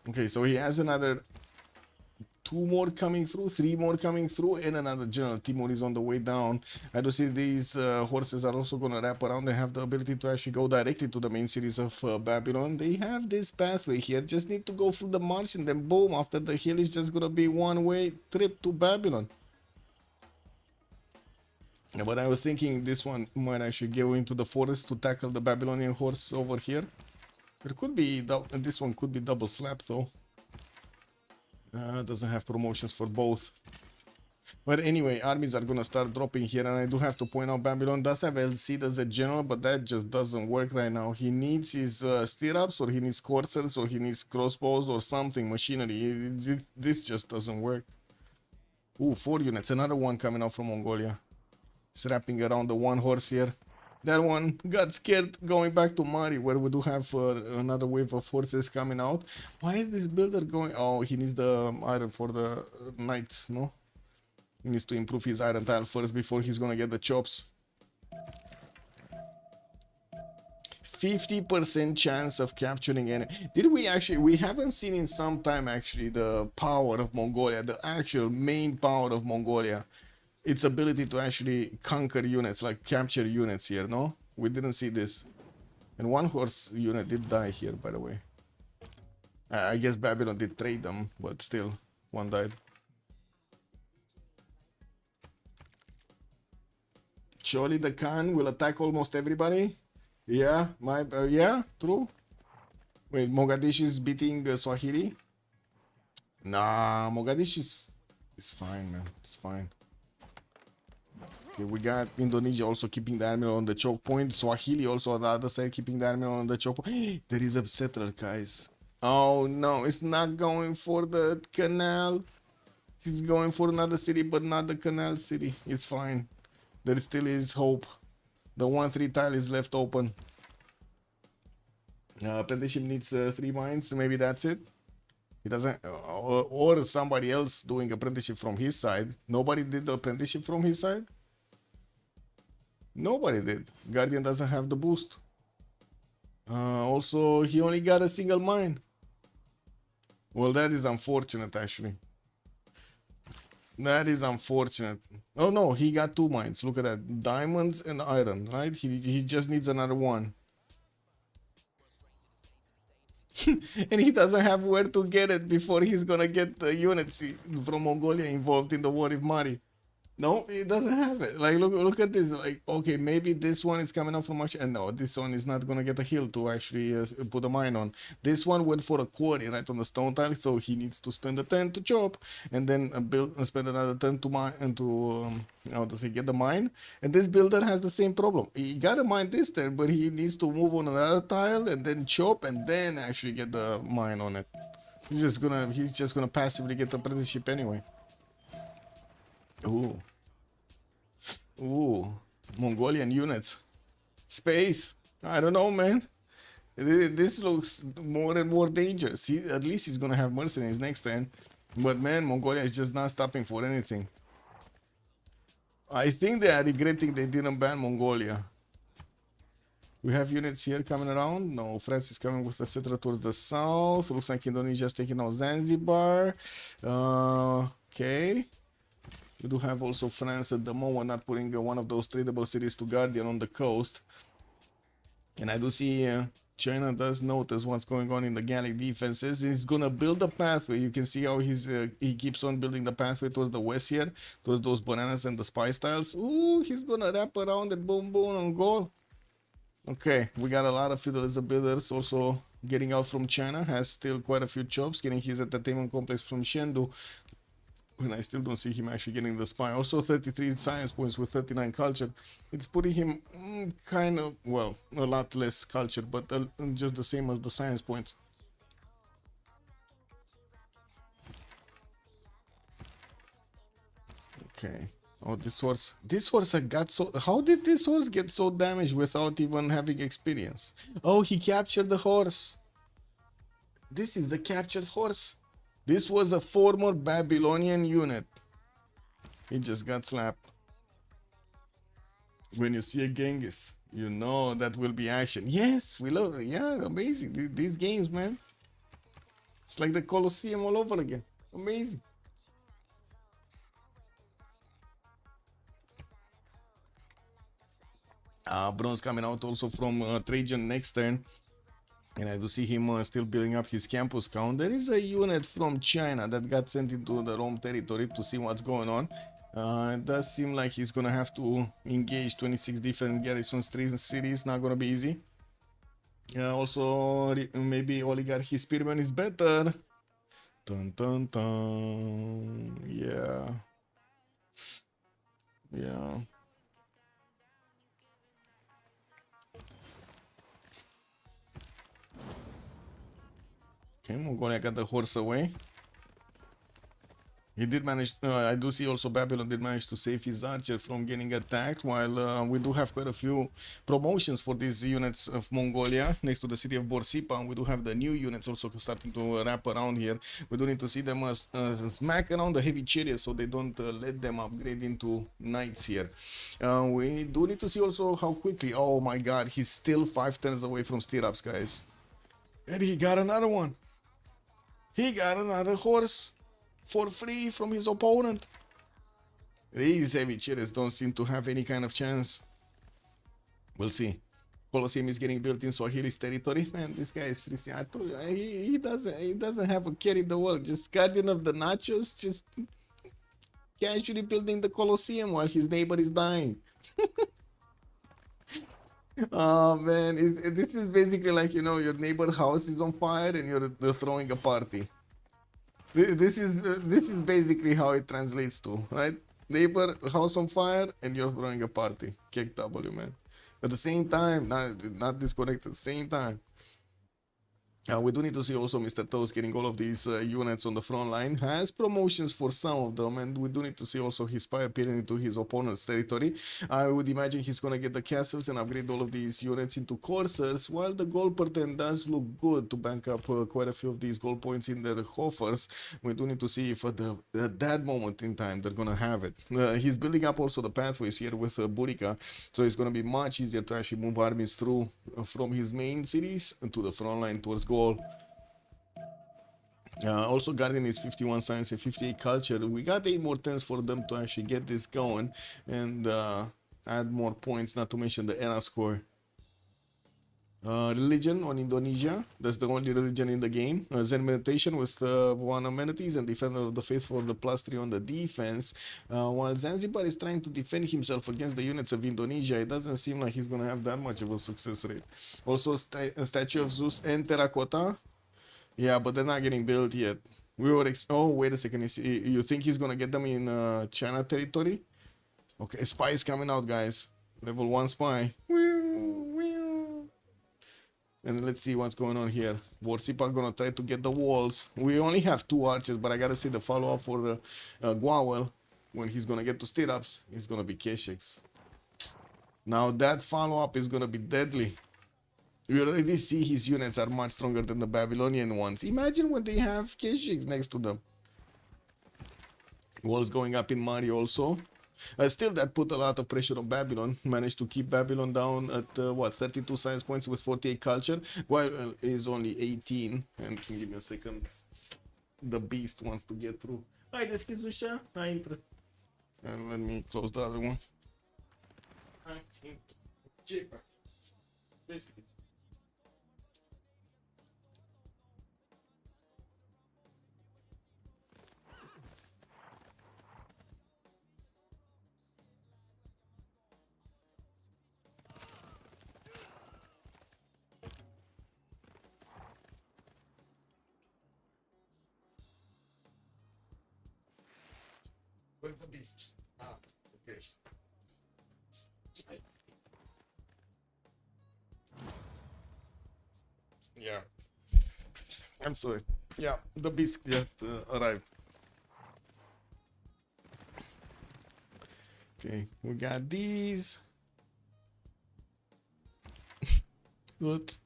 Okay, so he has another 2 more coming through, 3 more coming through, and another General Timur is on the way down. I do see these horses are also going to wrap around. They have the ability to actually go directly to the main cities of Babylon. They have this pathway here, just need to go through the march, and then boom, after the hill is just going to be one-way trip to Babylon. Yeah, but I was thinking this one might actually go into the forest to tackle the Babylonian horse over here. It could be, this one could be double slap though. Doesn't have promotions for both. But anyway, armies are gonna start dropping here, and I do have to point out Babylon does have LC as a general, but that just doesn't work right now. He needs his stirrups, or he needs coursers, or he needs crossbows, or something, machinery. This just doesn't work. Ooh, 4 units, another one coming out from Mongolia. It's wrapping around the one horse here. That one got scared going back to Mari, where we do have another wave of horses coming out. Why is this builder going? Oh, he needs the iron for the knights, no? He needs to improve his iron tile first before he's gonna get the chops. 50% chance of capturing any. Did we actually? We haven't seen in some time actually the power of Mongolia, the actual main power of Mongolia. Its ability to actually conquer units, like capture units here, no? We didn't see this. And one horse unit did die here, by the way. I guess Babylon did trade them, but still, one died. Surely the Khan will attack almost everybody. Yeah, yeah, true. Wait, Mogadishu is beating Swahili? Nah, Mogadishu is fine, man. It's fine. Okay, we got Indonesia also keeping the army on the choke point. Swahili also on the other side keeping the army on the choke point. There is a settler, guys. Oh no, it's not going for the canal. He's going for another city, but not the canal city. It's fine. There still is hope. The 1-3 tile is left open. Apprenticeship needs 3 mines. Maybe that's it. He doesn't, or somebody else doing apprenticeship from his side. Nobody did the apprenticeship from his side. Nobody did. Guardian doesn't have the boost. Also, he only got a single mine. Well, that is unfortunate, actually. That is unfortunate. Oh no, he got 2 mines. Look at that. Diamonds and iron, right? He just needs another one. And he doesn't have where to get it before he's gonna get the units from Mongolia involved in the war with Mari. No, he doesn't have it. Like, look at this. Like, okay, maybe this one is coming up from much, and no, this one is not gonna get a hill to actually put a mine on. This one went for a quarry right on the stone tile, so he needs to spend a turn to chop, and then spend another turn to mine and to how to say, get the mine. And this builder has the same problem. He got a mine this turn, but he needs to move on another tile and then chop and then actually get the mine on it. He's just gonna passively get the apprenticeship anyway. Ooh. Ooh. Mongolian units. Space. I don't know, man. This looks more and more dangerous. At least he's gonna have mercenaries next turn. But man, Mongolia is just not stopping for anything. I think they are regretting they didn't ban Mongolia. We have units here coming around. No, France is coming with a settler towards the south. Looks like Indonesia is taking out Zanzibar. Okay. We do have also France at the moment not putting one of those tradable cities to Guardian on the coast. And I do see China does notice what's going on in the Gallic defenses. He's gonna build a pathway. You can see how he keeps on building the pathway towards the west here, towards those bananas and the spice tiles. Ooh, he's gonna wrap around and boom boom on goal. Okay, we got a lot of feudalism builders also getting out from China. Has still quite a few chops, getting his entertainment complex from Chengdu. And I still don't see him actually getting the spy. Also 33 science points with 39 culture. It's putting him kind of, well, a lot less culture, but just the same as the science points. Okay. Oh, this horse got so, how did this horse get so damaged without even having experience? Oh, he captured the horse. This is a captured horse. This was a former Babylonian unit. He just got slapped. When you see a Genghis, you know that will be action. Yes, we love it. Yeah, amazing. These games, man. It's like the Colosseum all over again. Amazing. Bronze coming out also from Trajan next turn. And I do see him still building up his campus count. There is a unit from China that got sent into the Rome territory to see what's going on. It does seem like he's gonna have to engage 26 different garrisons, 3 cities. Not gonna be easy. Also, maybe Oligarchy Spearman is better. Dun dun dun. Yeah. Yeah. Okay, Mongolia got the horse away. He did manage. I do see also Babylon did manage to save his archer from getting attacked. While we do have quite a few promotions for these units of Mongolia next to the city of Borsipa. We do have the new units also starting to wrap around here. We do need to see them smack around the heavy chariots so they don't let them upgrade into knights here. We do need to see also how quickly. Oh my God, he's still 5 turns away from stirrups, guys. And he got another one. He got another horse for free from his opponent. These heavy chariots don't seem to have any kind of chance. We'll see. Colosseum is getting built in Swahili's territory. Man, this guy is free. I told you, he doesn't have a care in the world. Just Guardian of the Nachos, just casually building the Colosseum while his neighbor is dying. Oh man, this is basically like, you know, your neighbor house is on fire and you're throwing a party. This is basically how it translates to, right? Neighbor, house on fire, and you're throwing a party. Kick W, man. At the same time, not disconnected. Same time. We do need to see also Mr. Toast getting all of these units on the front line. Has promotions for some of them, and we do need to see also his spy appearing into his opponent's territory. I would imagine he's gonna get the castles and upgrade all of these units into coursers, while the gold per 10 does look good to bank up quite a few of these gold points in their coffers. We do need to see if at that moment in time they're gonna have it. He's building up also the pathways here with Burica, so it's gonna be much easier to actually move armies through from his main cities to the front line towards gold. Also, Guardian is 51 science and 58 culture. We got 8 more turns for them to actually get this going and add more points, not to mention the era score. Religion on Indonesia, that's the only religion in the game. Zen meditation with 1 amenities and defender of the faith for the +3 on the defense. While Zanzibar is trying to defend himself against the units of Indonesia, it doesn't seem like he's gonna have that much of a success rate. Also, a statue of Zeus and terracotta. Yeah, but they're not getting built yet. We were oh, wait a second. You think he's gonna get them in China territory? Okay, spy is coming out, guys. Level 1 spy. And let's see what's going on here. Borsipa gonna try to get the walls. We only have 2 archers, but I gotta see the follow-up for Guawel. When he's gonna get to stirrups, it's gonna be Keshex. Now that follow-up is gonna be deadly. We already see his units are much stronger than the Babylonian ones. Imagine when they have Keshex next to them. Walls going up in Mari also. Still, that put a lot of pressure on Babylon. Managed to keep Babylon down at 32 science points with 48 culture. While is only 18. And give me a second. The Beastz wants to get through. Hai deschis ușa? Hai, intră. And let me close the other one. Hai, intră. Ce faci? Deschid. Where's the Beastz? Ah, okay. Yeah. I'm sorry. Yeah, the Beastz just arrived. Okay, we got these. Good.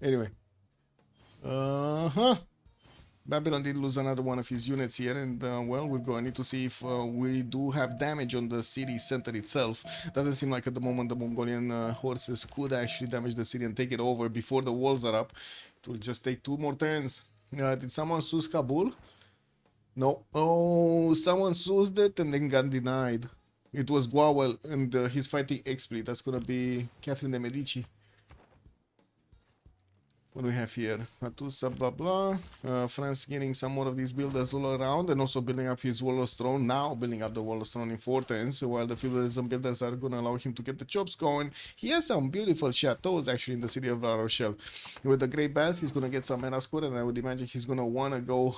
Anyway. Babylon did lose another one of his units here, and well, we're going to need to see if we do have damage on the city center itself. Doesn't seem like at the moment the Mongolian horses could actually damage the city and take it over before the walls are up. It will just take 2 more turns. Did someone seize Kabul? No. Oh, someone seized it and then got denied. It was Guawel, and he's fighting Expli. That's gonna be Catherine de Medici. What do we have here? Hatusa, blah blah. France getting some more of these builders all around and also building up his Warlord's Throne. Now building up the Warlord's Throne in Fortens, while the feudalism builders are gonna allow him to get the chops going. He has some beautiful chateaus actually in the city of La Rochelle. With the Great Bath, he's gonna get some mana score, and I would imagine he's gonna wanna go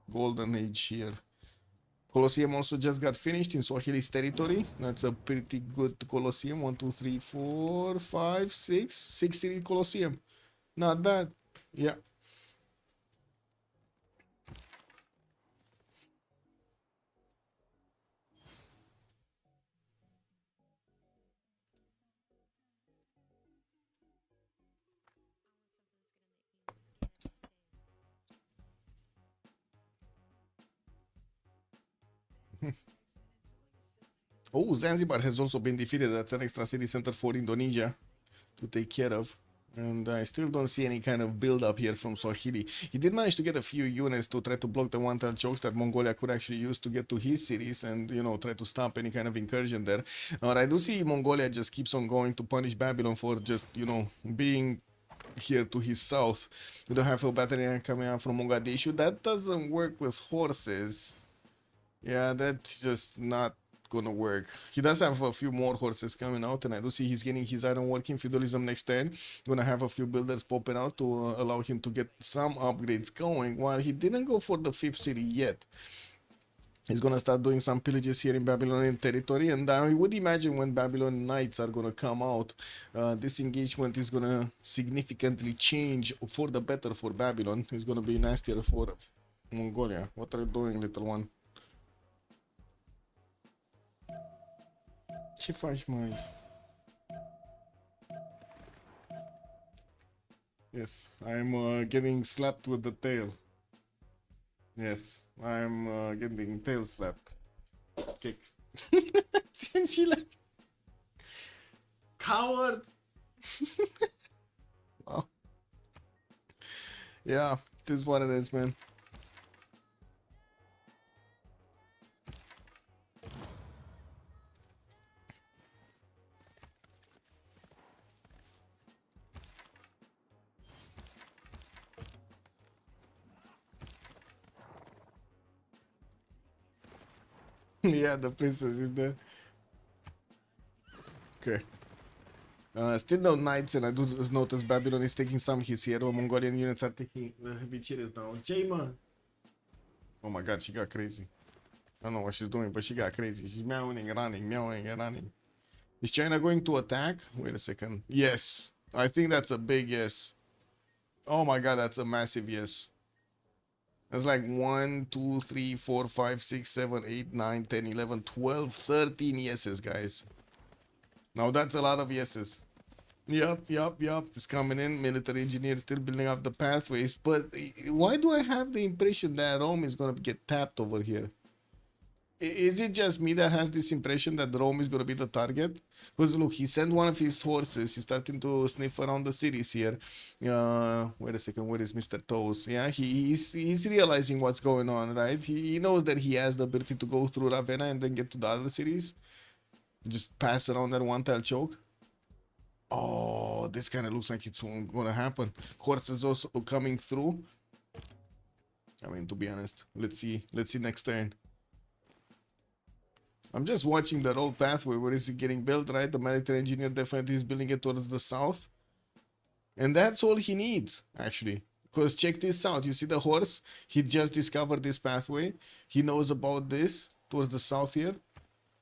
Golden Age here. Colosseum also just got finished in Swahili's territory. That's a pretty good Colosseum. 1, 2, 3, 4, 5, 6. 6 city Colosseum. Not bad. Yeah. Oh, Zanzibar has also been defeated. That's an extra city center for Indonesia to take care of. And I still don't see any kind of build up here from Swahili. He did manage to get a few units to try to block the one-tile chokes that Mongolia could actually use to get to his cities and, you know, try to stop any kind of incursion there. But I do see Mongolia just keeps on going to punish Babylon for just, you know, being here to his south. We don't have a battalion coming out from Mogadishu. That doesn't work with horses. Yeah, that's just not gonna work. He does have a few more horses coming out, and I do see he's getting his iron working feudalism next turn. Gonna have a few builders popping out to allow him to get some upgrades going, while he didn't go for the 5th city yet. He's gonna start doing some pillages here in Babylonian territory, and I would imagine when Babylon Knights are gonna come out, this engagement is gonna significantly change for the better for Babylon. It's gonna be nastier for Mongolia. What are you doing, little one? Ce faci, măi? Yes, I'm getting slapped with the tail. Yes, I'm getting tail slapped. Kick. And she like... Coward! Wow. Yeah, it is what it is, man. Yeah, the princess is there. Okay. Still no knights, and I do just notice Babylon is taking some hits here. Or Mongolian units are taking heavy cheers now. Jaima! Oh my god, she got crazy. I don't know what she's doing, but she got crazy. She's meowing and running, meowing and running. Is China going to attack? Wait a second. Yes. I think that's a big yes. Oh my god, that's a massive yes. That's like 1, 2, 3, 4, 5, 6, 7, 8, 9, 10, 11, 12, 13 yeses, guys. Now that's a lot of yeses. Yup. It's coming in. Military engineers still building up the pathways. But why do I have the impression that Rome is going to get tapped over here? Is it just me that has this impression that Rome is going to be the target? Because look, he sent one of his horses. He's starting to sniff around the cities here. Wait a second, where is Mr. Toes? Yeah, he's realizing what's going on, right? He knows that he has the ability to go through Ravenna and then get to the other cities. Just pass around that one-tile choke. Oh, this kind of looks like it's going to happen. Horses also coming through. I mean, to be honest, let's see next turn. I'm just watching the road pathway. Where is it getting built, right? The military engineer definitely is building it towards the south. And that's all he needs, actually. Because check this out. You see the horse? He just discovered this pathway. He knows about this towards the south here.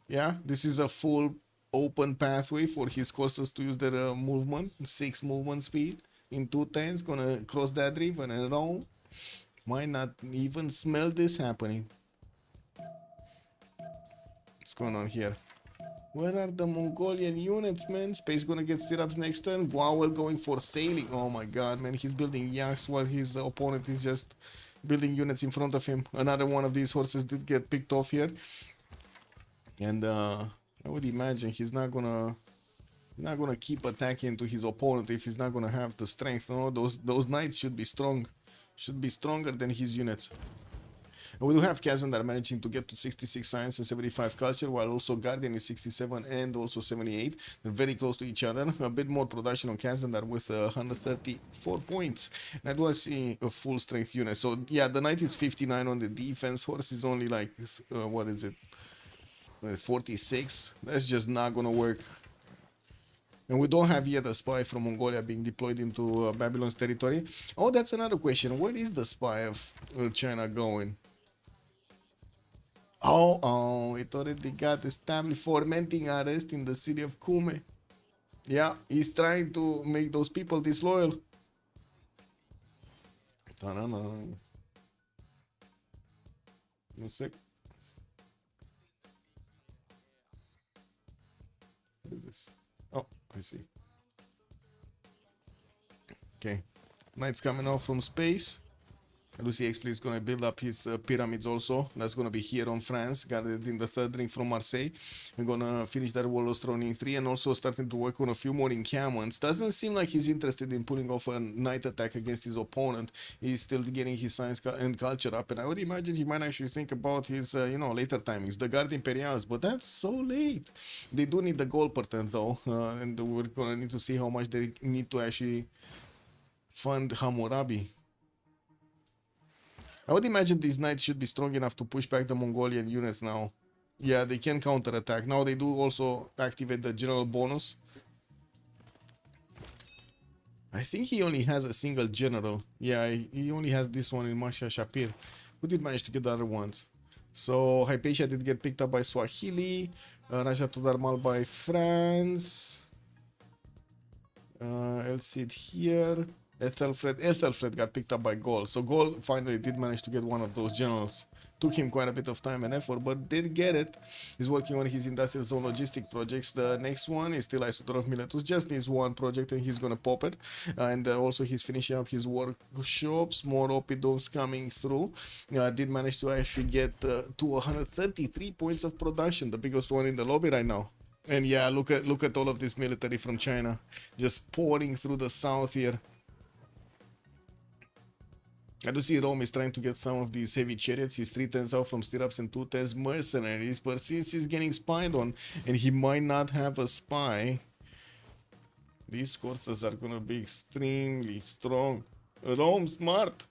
Yeah, this is a full open pathway for his coursers to use their movement. 6 movement speed in 2 turns. Gonna cross that river and Rome might not even smell this happening. What's going on here? Where are the Mongolian units, man? Space gonna get stirrups next turn. Guawel going for sailing. Oh my god, man. He's building yaks while his opponent is just building units in front of him. Another one of these horses did get picked off here. And I would imagine he's not gonna keep attacking to his opponent if he's not gonna have the strength. No, those knights should be strong. Should be stronger than his units. We do have Kazan that are managing to get to 66 science and 75 culture, while also Guardian is 67 and also 78. They're very close to each other. A bit more production on Kazan that with 134 points. And I do see a full strength unit. So yeah, the Knight is 59 on the defense. Horse is only like, what is it? 46. That's just not gonna work. And we don't have yet a spy from Mongolia being deployed into Babylon's territory. Oh, that's another question. Where is the spy of China going? Oh, it already got established fomenting arrest in the city of Kume. Yeah, he's trying to make those people disloyal. Ta-da-da. No sec. What is this? Oh, I see. Okay. Knight's coming out from space. Lucy X is gonna build up his pyramids also. That's gonna be here on France, guarded in the third ring from Marseille. We're gonna finish that Warlord's Throne in 3 and also starting to work on a few more encampments. Doesn't seem like he's interested in pulling off a night attack against his opponent. He's still getting his science and culture up, and I would imagine he might actually think about his, later timings, the Guard Imperials, but that's so late. They do need the gold pattern though, and we're gonna need to see how much they need to actually fund Hammurabi. I would imagine these knights should be strong enough to push back the Mongolian units now. Yeah, they can counterattack. Now they do also activate the general bonus. I think he only has a single general. Yeah, he only has this one in Masha Shapir. Who did manage to get the other ones? So Hypatia did get picked up by Swahili. Raja Tudarmal by France. Elcid here. Ethelfred got picked up by Gaul. So Gaul finally did manage to get one of those generals. Took him quite a bit of time and effort, but did get it. He's working on his industrial zone logistic projects. The next one is still Isodor of Miletus. Just needs one project and he's gonna pop it. And also he's finishing up his workshops. More Opidomes coming through. Did manage to actually get to 133 points of production, the biggest one in the lobby right now. And yeah, look at all of this military from China, just pouring through the south here. I do see Rome is trying to get some of these heavy chariots. He's 3 turns out from stirrups and 2 turns mercenaries, but since he's getting spied on and he might not have a spy, these courses are gonna be extremely strong. Rome smart.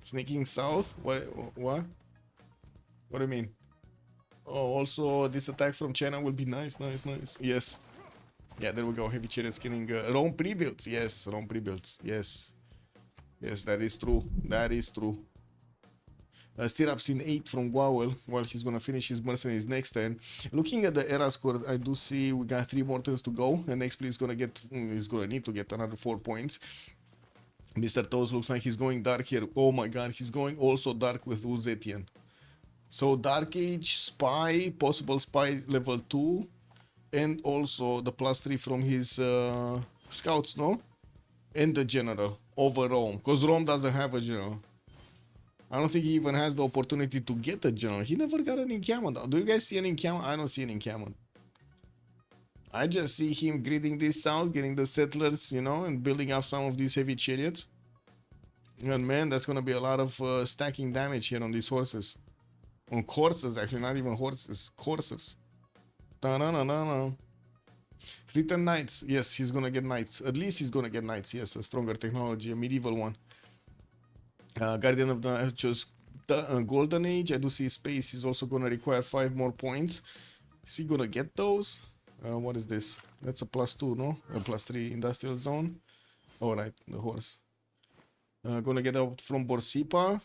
Sneaking south? What? What do you mean? Oh, also this attack from China will be nice. Yes. Yeah, there we go. Heavy chariots killing Rome pre-builds. Yes, Rome pre-builds. Yes. Yes, that is true. That is true. Stirrups in 8 from Wawel while he's gonna finish his mercenaries next turn. Looking at the era score, I do see we got 3 more turns to go, and next is gonna need to get another 4 points. Mr. Toes looks like he's going dark here. Oh my god, he's going also dark with Uzetian. So Dark Age, Spy, possible Spy level 2, and also the +3 from his scouts, no? And the general over Rome, because Rome doesn't have a general. I don't think he even has the opportunity to get a general. He never got an encampment. Do you guys see an encampment? I don't see an encampment. I just see him greeting this south, getting the settlers, and building up some of these heavy chariots. And man, that's gonna be a lot of stacking damage here on these horses. On courses, actually, not even horses, courses. Ta-na-na-na-na. 3-10 knights. Yes, he's gonna get knights. At least he's gonna get knights. Yes, a stronger technology, a medieval one. Guardian of the chose Golden Age. I do see space is also gonna require 5 more points. Is he gonna get those? What is this? That's a +2, no? A +3 industrial zone. All right, the horse. Gonna get out from Borsipa.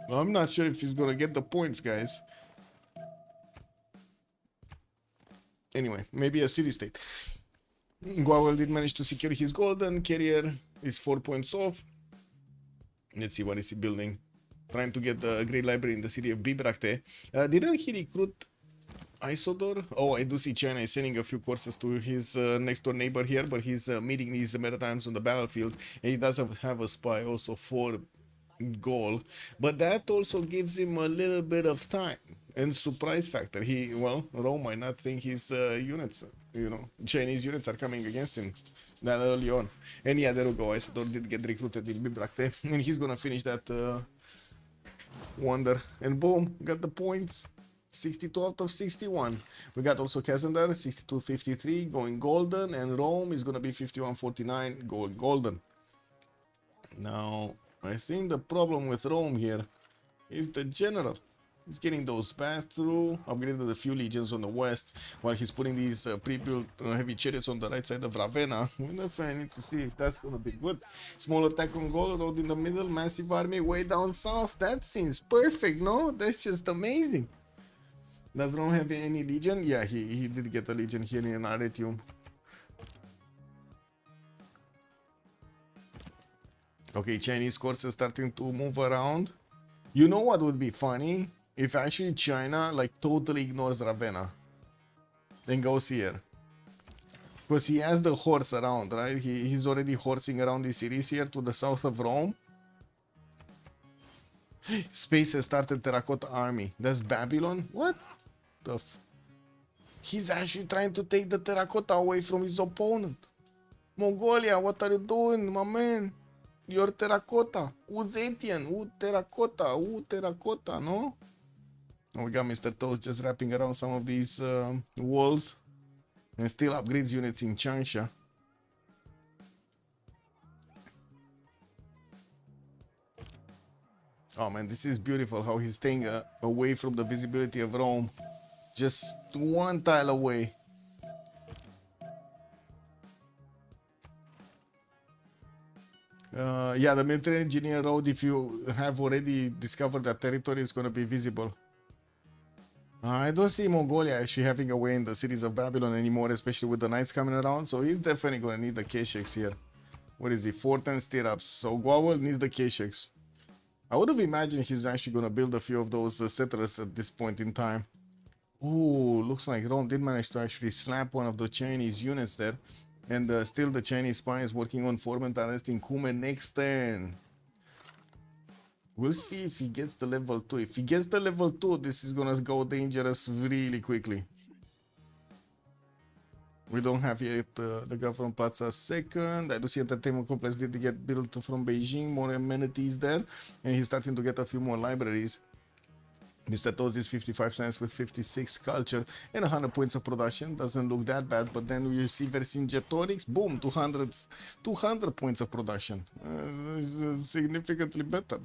I'm not sure if he's gonna get the points, guys. Anyway, maybe a city-state. Guawel did manage to secure his golden carrier. Is 4 points off. Let's see, what is he building? Trying to get the great library in the city of Bibracte. Didn't he recruit Isodor? Oh, I do see China is sending a few courses to his next door neighbor here, but he's meeting these maritimes on the battlefield. And he does have a spy also for Gaul, but that also gives him a little bit of time and surprise factor. Rome might not think his units, Chinese units are coming against him. that early on. And yeah, there we go. Isidore did get recruited in Bibracte, and he's gonna finish that wonder. And boom, got the points. 62 out of 61. We got also Cassander, 62-53, going golden, and Rome is gonna be 51-49, going golden. Now, I think the problem with Rome here is the general. He's getting those passed through, upgraded a few legions on the west, while he's putting these pre-built heavy chariots on the right side of Ravenna. We definitely need to see if that's gonna be good. Small attack on Gold Road in the middle, massive army way down south. That seems perfect, no? That's just amazing. Does Rome have any legion? Yeah, he did get a legion here in Arretium. Okay, Chinese courses starting to move around. You know what would be funny? If actually China like totally ignores Ravenna and goes here. Because he has the horse around, right? He's already horsing around the cities here to the south of Rome. Space has started Terracotta Army. That's Babylon? What the f... He's actually trying to take the Terracotta away from his opponent. Mongolia, what are you doing, my man? You're Terracotta. Uzetian. Terracotta, no? And we got Mr. Toast just wrapping around some of these walls. And still upgrades units in Changsha. Oh man, this is beautiful how he's staying away from the visibility of Rome. Just one tile away. Yeah, the military engineer road, if you have already discovered that territory, is going to be visible. I don't see Mongolia actually having a way in the cities of Babylon anymore, especially with the knights coming around, so he's definitely going to need the Keshex here. What is he? 410 stirrups. So Guawel needs the Keshex. I would have imagined he's actually going to build a few of those settlers at this point in time. Ooh, looks like Rome did manage to actually slap one of the Chinese units there. And still the Chinese spy is working on Formant arresting Kume next turn. We'll see if he gets the level 2. If he gets the level 2, this is gonna go dangerous really quickly. We don't have yet the guy from Plaza second. I do see entertainment complex did get built from Beijing, more amenities there. And he's starting to get a few more libraries. Mr. Toz is 55 cents with 56 culture and 100 points of production. Doesn't look that bad, but then you see Vercingetorix, boom, 200 points of production. Significantly better.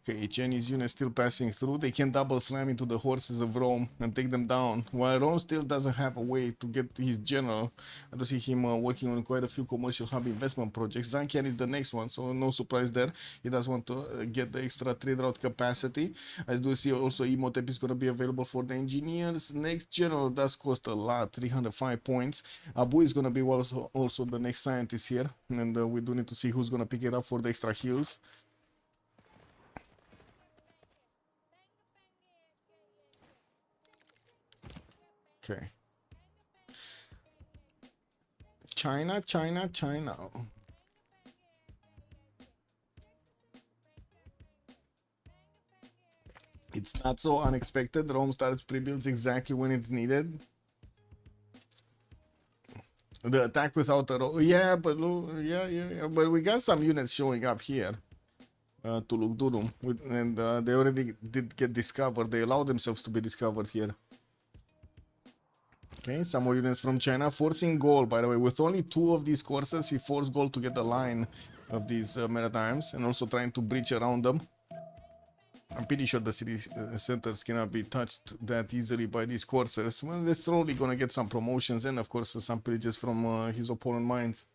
Okay, Chinese unit still passing through. They can double slam into the horses of Rome and take them down. While Rome still doesn't have a way to get his general. I do see him working on quite a few commercial hub investment projects. Zankian is the next one, so no surprise there. He does want to get the extra trade route capacity. I do see also Emotep is going to be available for the engineers. Next general does cost a lot, 305 points. Abu is going to be also the next scientist here. And we do need to see who's going to pick it up for the extra heals. Okay. China. It's not so unexpected. Rome starts pre-builds exactly when it's needed. The attack without a roll. Yeah, but yeah. But we got some units showing up here. To Lugdurum. And they already did get discovered. They allowed themselves to be discovered here. Okay, some more units from China, forcing goal, by the way. With only 2 of these courses, he forced goal to get the line of these maritimes, and also trying to breach around them. I'm pretty sure the city centers cannot be touched that easily by these courses. Well, they're slowly gonna get some promotions, and of course some pillages from his opponent mines.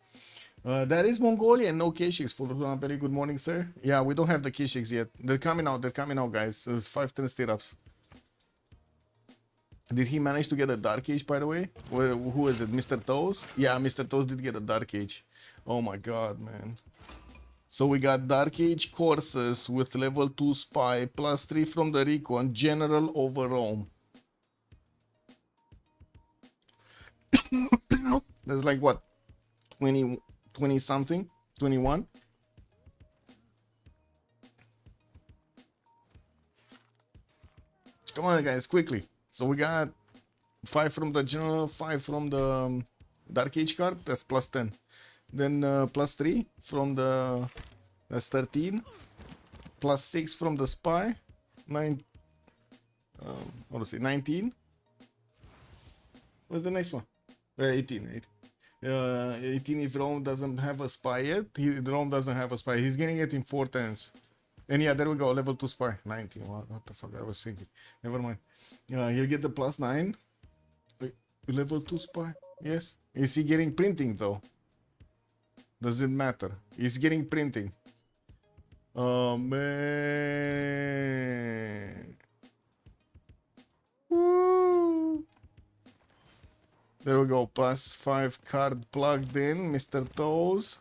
That is Mongolia, no Keshiks. Very good morning, sir. Yeah, we don't have the Keshiks yet. They're coming out, guys. There's 510 stirrups. Did he manage to get a Dark Age, by the way? Who is it? Mr. Toes? Yeah, Mr. Toes did get a Dark Age. Oh my god, man. So we got Dark Age courses with level 2 Spy, plus 3 from the Recon, General over Rome. That's like what? 20 something? 21? Come on, guys, quickly. So we got 5 from the general, 5 from the Dark Age card, that's plus 10. Then plus 3 from the, that's 13. Plus 6 from the Spy, 9, what was it, 19. What's the next one? 18, right? 18 if Rome doesn't have a Spy yet. Rome doesn't have a Spy. He's getting it in 4 turns. And yeah, there we go, level 2 Spy, 19. What the fuck I was thinking. Never mind. He'll get the plus 9. Wait, level 2 Spy, yes. Is he getting printing though? Doesn't matter. He's getting printing. Oh man. Woo. There we go. Plus 5 card plugged in. Mr. Toes.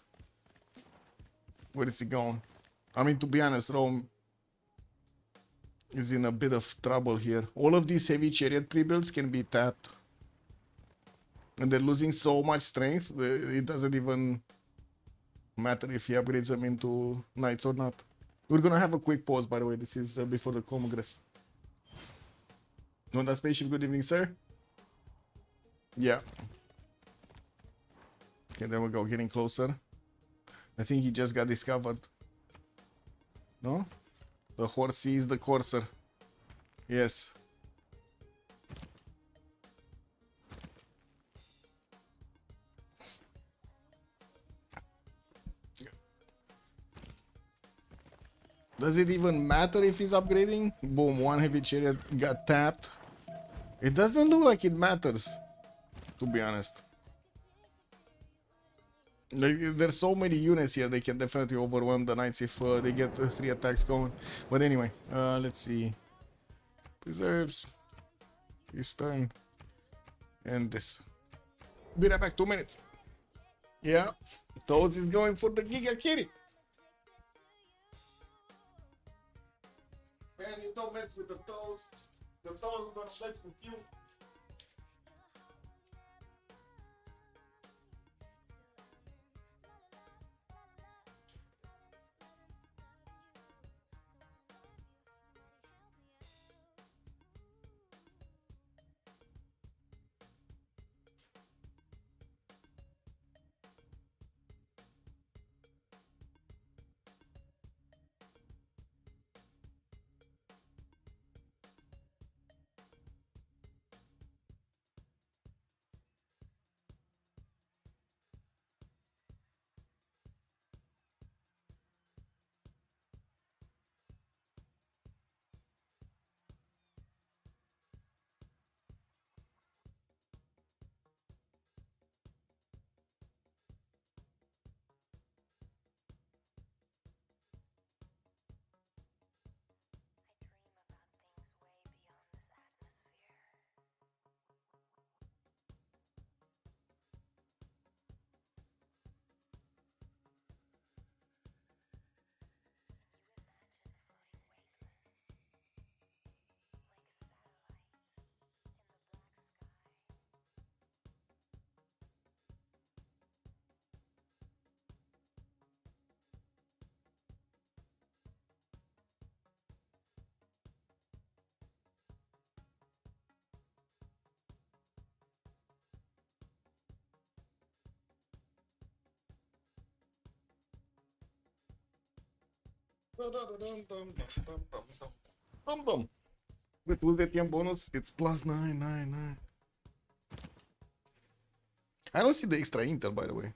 Where is he going? I mean, to be honest, Rome is in a bit of trouble here. All of these heavy chariot pre-builds can be tapped. And they're losing so much strength, it doesn't even matter if he upgrades them into knights or not. We're gonna have a quick pause, by the way. This is before the Congress. Honda Spaceship, good evening, sir. Yeah. Okay, there we go, getting closer. I think he just got discovered. No? The horse sees the courser. Yes. Does it even matter if he's upgrading? Boom, one heavy chariot got tapped. It doesn't look like it matters, to be honest. Like, there's so many units here, they can definitely overwhelm the knights if they get 3 attacks going. But anyway, let's see. Preserves. His turn. And this. Be right back, 2 minutes. Yeah. Toes is going for the Giga Kitty. Man, you don't mess with the Toes. The Toes are gonna mess with you. With UZTM bonus, it's plus 999. I don't see the extra intel, by the way.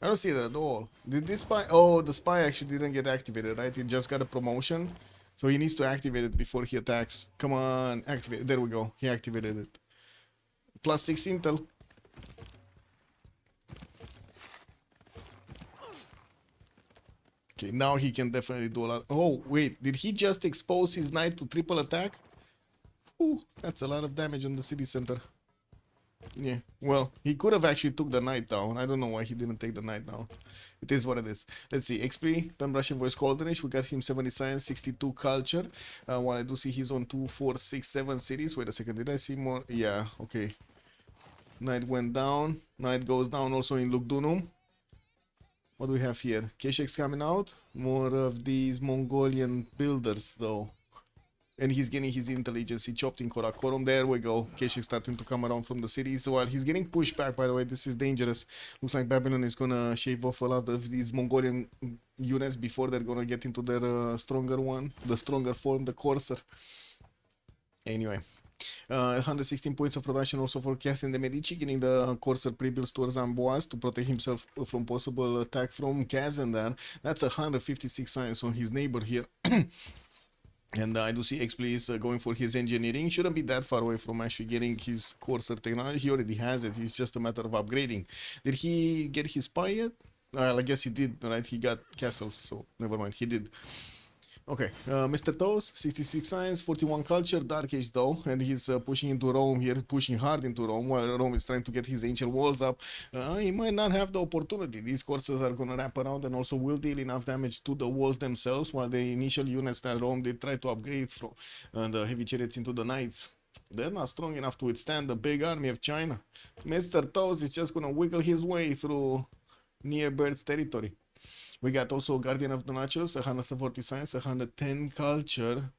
I don't see that at all. Did this spy? Oh, the spy actually didn't get activated, right? It just got a promotion. So he needs to activate it before he attacks. Come on, activate it. There we go. He activated it. Plus 6 intel. Okay, now he can definitely do a lot. Oh, wait. Did he just expose his knight to triple attack? Ooh, that's a lot of damage on the city center. Yeah, well, he could have actually took the knight down. I don't know why he didn't take the knight down. It is what it is. Let's see. XP, Pen Russian Voice Coldenish. We got him 70 science, 62 culture. While I do see he's on 2, 4, 6, 7 cities. Wait a second. Did I see more? Yeah, okay. Knight went down. Knight goes down also in Lugdunum. What do we have here? Keshex coming out. More of these Mongolian builders, though. And he's getting his intelligence chopped in Karakorum. There we go. Kesh is starting to come around from the city. So while he's getting pushed back, by the way, this is dangerous. Looks like Babylon is gonna shave off a lot of these Mongolian units before they're gonna get into their stronger one, the stronger form, the Corsair. Anyway. 116 points of production also for Catherine de Medici, getting the Corsair pre-builds towards Amboise to protect himself from possible attack from Kazandar. That's 156 science on his neighbor here. And I do see XP is going for his engineering. Shouldn't be that far away from actually getting his Corsair technology. He already has it. It's just a matter of upgrading. Did he get his spy yet? I guess he did, right? He got castles, so never mind. He did. Okay, Mr. Toes, 66 science, 41 culture, Dark Age though, and he's pushing into Rome here, pushing hard into Rome, while Rome is trying to get his ancient walls up. He might not have the opportunity. These courses are gonna wrap around and also will deal enough damage to the walls themselves, while the initial units that Rome did try to upgrade from the heavy chariots into the knights. They're not strong enough to withstand the big army of China. Mr. Toes is just gonna wiggle his way through near Bird's territory. We got also Guardian of the Nachos, 140 science, 110 culture.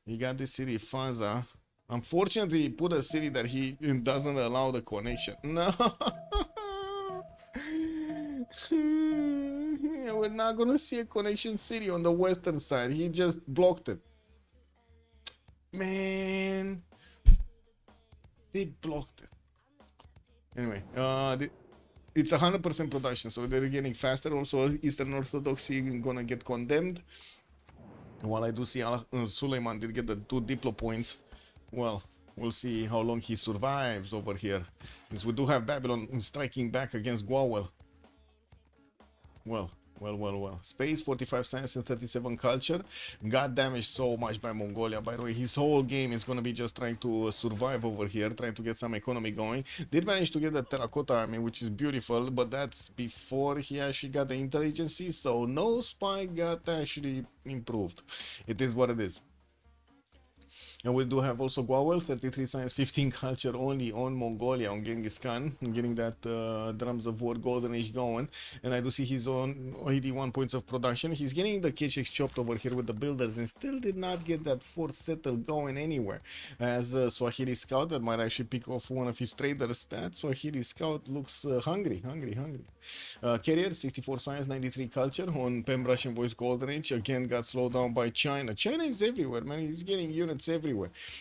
He got this city, Faza. Unfortunately, he put a city that he doesn't allow the connection. No! We're not gonna see a connection city on the western side. He just blocked it. Man! They blocked it. Anyway, it's 100% production, so they're getting faster. Also, Eastern Orthodoxy gonna get condemned. While I do see Suleiman did get the 2 Diplo points. Well, we'll see how long he survives over here. Since we do have Babylon striking back against Gwawel. Well. Space, 45 science and 37 culture. Got damaged so much by Mongolia. By the way, his whole game is going to be just trying to survive over here, trying to get some economy going. Did manage to get the terracotta army, which is beautiful, but that's before he actually got the intelligence, so no spy got actually improved. It is what it is. And we do have also Gwawel, 33 science, 15 culture only on Mongolia, on Genghis Khan, getting that Drums of War Golden Age going. And I do see he's on 81 points of production. He's getting the KHX chopped over here with the builders and still did not get that fourth settle going anywhere. As Swahili Scout, that might actually pick off one of his traders. That Swahili Scout looks hungry. Carrier, 64 science, 93 culture on Pembrashe and Voice Golden Age. Again, got slowed down by China. China is everywhere, man. He's getting units everywhere.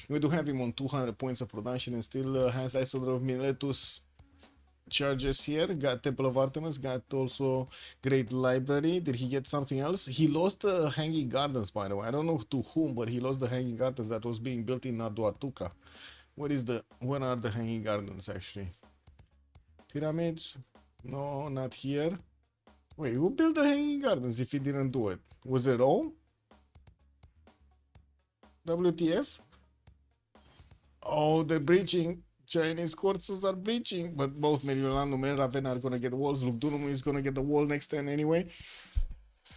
We do have him on 200 points of production and still has Isodor of Miletus charges here. Got Temple of Artemis, got also Great Library. Did he get something else? He lost the Hanging Gardens, by the way. I don't know to whom, but he lost the Hanging Gardens that was being built in Naduatuca. Where are the Hanging Gardens actually? Pyramids? No, not here. Wait, who built the Hanging Gardens if he didn't do it? Was it Rome? WTF? Oh, they're breaching. Chinese courses are breaching, but both Mediolanum and Ravenna are gonna get walls. Lugdunum is gonna get the wall next turn anyway.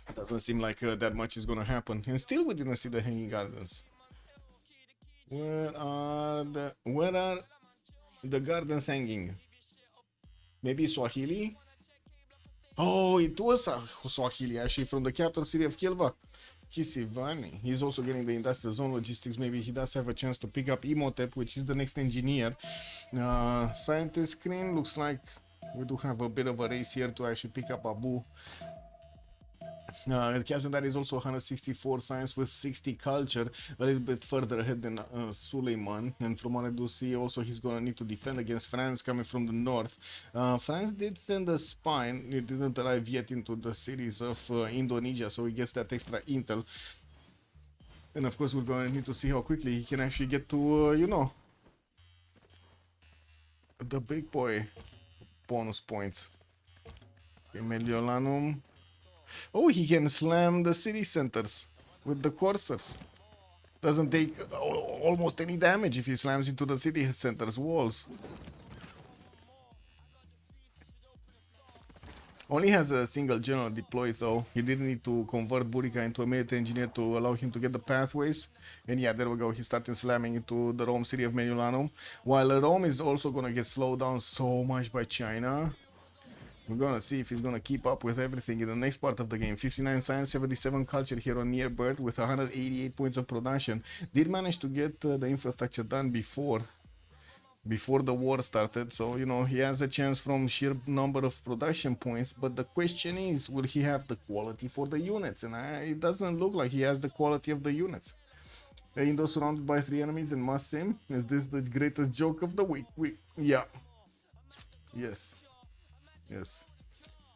It doesn't seem like that much is gonna happen. And still we didn't see the Hanging Gardens. Where are the gardens hanging? Maybe Swahili? Oh, it was Swahili actually, from the capital city of Kilva. Kisivani. He's also getting the industrial zone logistics. Maybe he does have a chance to pick up Imhotep, which is the next engineer. Scientist screen looks like we do have a bit of a race here to actually pick up Abu. Kazandar is also 164 science with 60 culture, a little bit further ahead than Suleiman. And from what I do see, also he's gonna need to defend against France coming from the north. France did send a spy. It didn't arrive yet into the cities of Indonesia, so he gets that extra intel. And of course, we're gonna need to see how quickly he can actually get to, you know, the big boy bonus points. Okay, Mediolanum. Oh, he can slam the city centers with the Corsairs. Doesn't take almost any damage if he slams into the city centers walls. Only has a single general deployed though. He didn't need to convert Burica into a military engineer to allow him to get the pathways. And yeah, there we go. He started slamming into the Rome city of Mediolanum. While Rome is also gonna get slowed down so much by China. We're gonna see if he's gonna keep up with everything in the next part of the game. 59 science, 77 culture here on near bird with 188 points of production. Did manage to get the infrastructure done before the war started, so you know he has a chance from sheer number of production points, but the question is, will he have the quality for the units? And it doesn't look like he has the quality of the units. Indo surrounded by 3 enemies and must sim. Is this the greatest joke of the week? Yeah. Yes.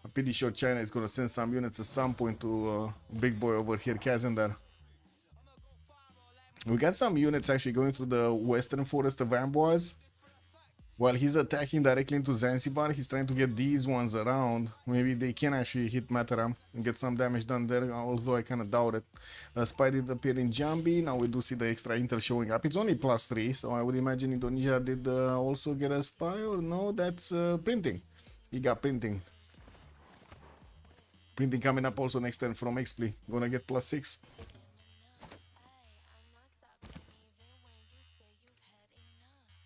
I'm pretty sure China is gonna send some units at some point to big boy over here, Kazandar. We got some units actually going through the western forest of Amboise. While he's attacking directly into Zanzibar, he's trying to get these ones around. Maybe they can actually hit Mataram and get some damage done there, although I kind of doubt it. Spy did appear in Jambi. Now we do see the extra intel showing up. It's only +3, so I would imagine Indonesia did also get a spy, or no, that's printing. He got printing. Printing coming up also next turn from XP. Gonna get +6.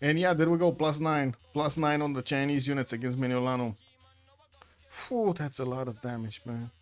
And yeah, there we go, +9. +9 on the Chinese units against Meniolano. Whew, that's a lot of damage, man.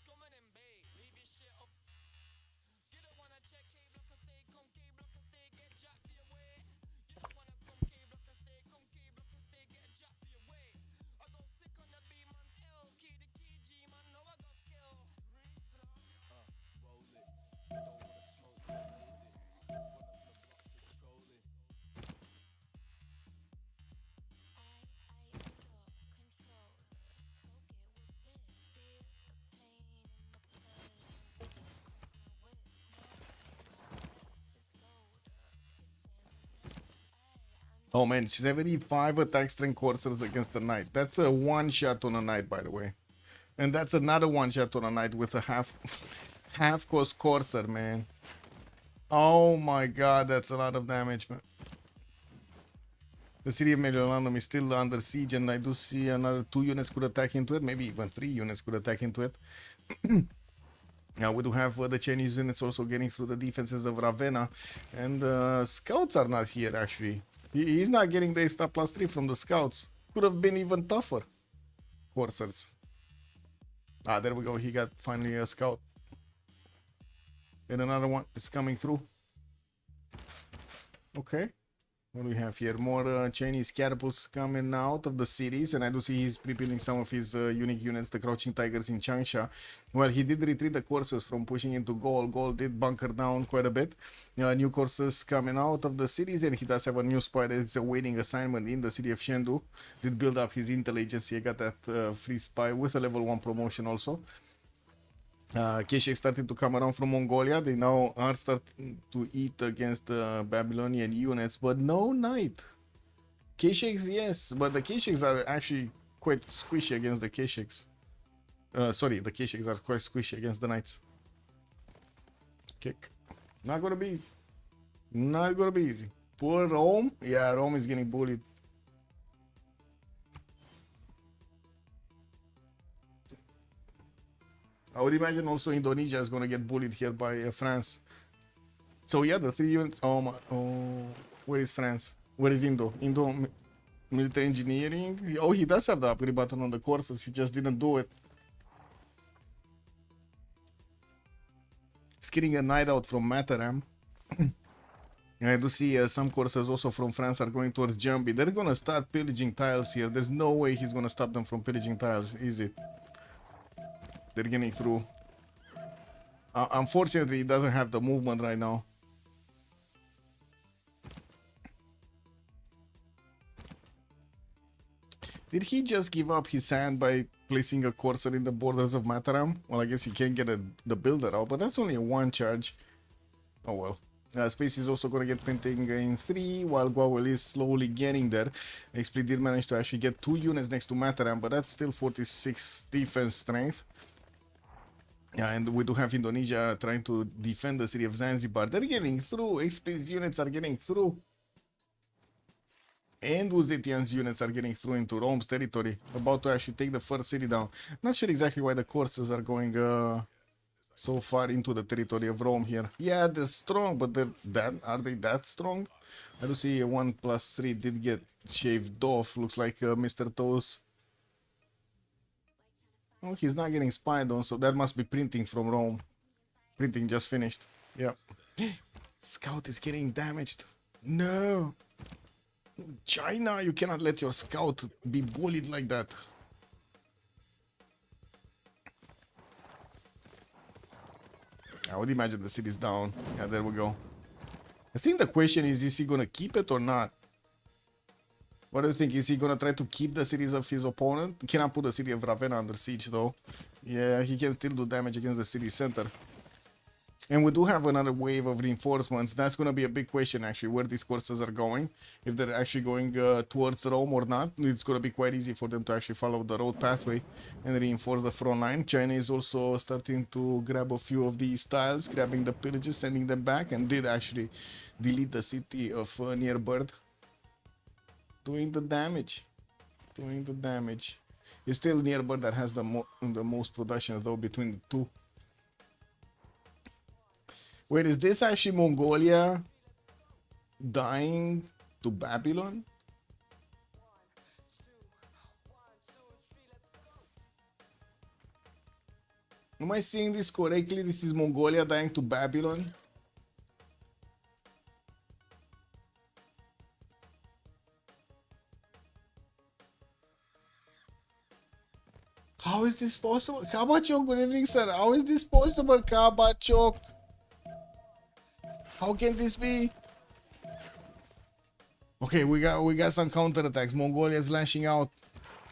Oh man, 75 attack strength coursers against the knight. That's a one shot on a knight, by the way. And that's another one shot on a knight with a half cost courser, man. Oh my god, that's a lot of damage, man. The city of Mediolanum is still under siege, and I do see another 2 units could attack into it. Maybe even 3 units could attack into it. Now we do have the Chinese units also getting through the defenses of Ravenna, and scouts are not here actually. He's not getting the extra +3 from the scouts. Could have been even tougher. Coursers. Ah, there we go. He got finally a scout. And another one is coming through. Okay. What do we have here? More Chinese catapults coming out of the cities, and I do see he's preparing some of his unique units, the Crouching Tigers in Changsha. Well, he did retreat the courses from pushing into Gaul. Gaul did bunker down quite a bit. New courses coming out of the cities, and he does have a new spy that is awaiting assignment in the city of Chengdu. Did build up his intel agency. I got that free spy with a level 1 promotion also. Keshik started to come around from Mongolia. They now are starting to eat against the Babylonian units, but no knight. Keshiks, yes, but the Keshiks are actually quite squishy against the Keshiks. Sorry, the Keshiks are quite squishy against the knights. Kick. Not gonna be easy. Not gonna be easy. Poor Rome. Yeah, Rome is getting bullied. I would imagine also Indonesia is going to get bullied here by France. So yeah, the 3 units. Oh my. Oh, where is France? Where is Indo? Indo military engineering. Oh, he does have the upgrade button on the courses. He just didn't do it. He's getting a knight out from Mataram. And I do see some courses also from France are going towards Jambi. They're going to start pillaging tiles here. There's no way he's going to stop them from pillaging tiles, is it? They're getting through. Unfortunately, he doesn't have the movement right now. Did he just give up his hand by placing a courser in the borders of Mataram? Well, I guess he can't get the builder out, but that's only a 1 charge. Oh well. Space is also going to get printing in 3, while Guawel is slowly getting there. XP did manage to actually get 2 units next to Mataram, but that's still 46 defense strength. Yeah, and we do have Indonesia trying to defend the city of Zanzibar. They're getting through. XP's units are getting through. And Uzetian's units are getting through into Rome's territory. About to actually take the first city down. Not sure exactly why the courses are going so far into the territory of Rome here. Yeah, they're strong, but are they that strong? I do see a 1+3 did get shaved off. Looks like Mr. Toes Oh, he's not getting spied on, so that must be printing from Rome. Printing just finished. Yep. Scout is getting damaged. No. China, you cannot let your scout be bullied like that. I would imagine the city's down. Yeah, there we go. I think the question is he gonna keep it or not? What do you think? Is he gonna try to keep the cities of his opponent? He cannot put the city of Ravenna under siege though. Yeah, he can still do damage against the city center. And we do have another wave of reinforcements. That's going to be a big question, actually, where these courses are going. If they're actually going towards Rome or not. It's going to be quite easy for them to actually follow the road pathway and reinforce the front line. China is also starting to grab a few of these tiles, grabbing the pillages, sending them back, and did actually delete the city of near Bird. Doing the damage. Doing the damage. It's still near Bird that has the most production, though, between the two. Wait, is this actually Mongolia dying to Babylon? Am I seeing this correctly? This is Mongolia dying to Babylon? How is this possible? Kabachok, good evening, sir. How is this possible, Kabachok? How can this be? Okay, we got some counterattacks. Mongolia is lashing out.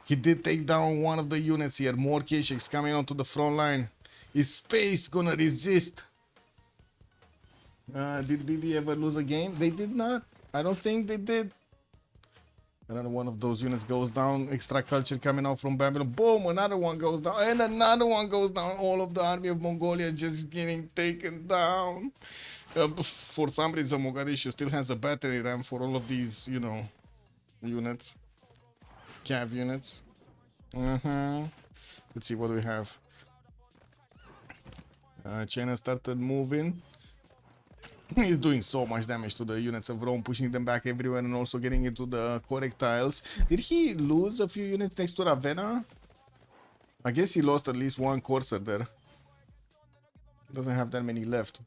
He did take down one of the units here. More Keshiks coming onto the front line. Is Space gonna resist? Did BB ever lose a game? They did not. I don't think they did. Another one of those units goes down. Extra culture coming out from Babylon. Boom! Another one goes down. And another one goes down. All of the army of Mongolia just getting taken down. For some reason, Mogadishu still has a battery ram for all of these, you know, units. Cav units. Let's see what we have. China started moving. He's doing so much damage to the units of Rome, pushing them back everywhere and also getting into the correct tiles. Did he lose a few units next to Ravenna? I guess he lost at least one courser there. Doesn't have that many left.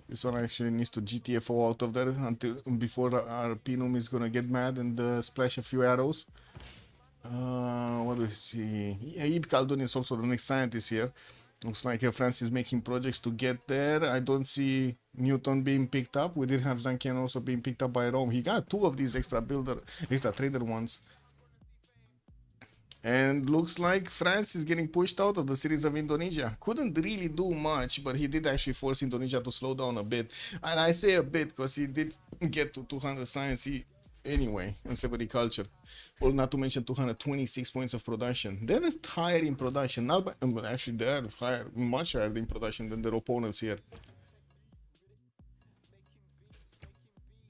This one actually needs to GTFO out of there until before our Pinum is gonna get mad and splash a few arrows. What do we see? Yeah, Ib Khaldun is also the next scientist here. Looks like France is making projects to get there. I don't see Newton being picked up. We did have Zankian also being picked up by Rome. He got two of these extra trader ones. And looks like France is getting pushed out of the cities of Indonesia. Couldn't really do much, but he did actually force Indonesia to slow down a bit. And I say a bit because he did get to 200 science anyway in agriculture. Well, not to mention 226 points of production. They're higher in production. Not by, but actually they're higher, much higher in production than their opponents here.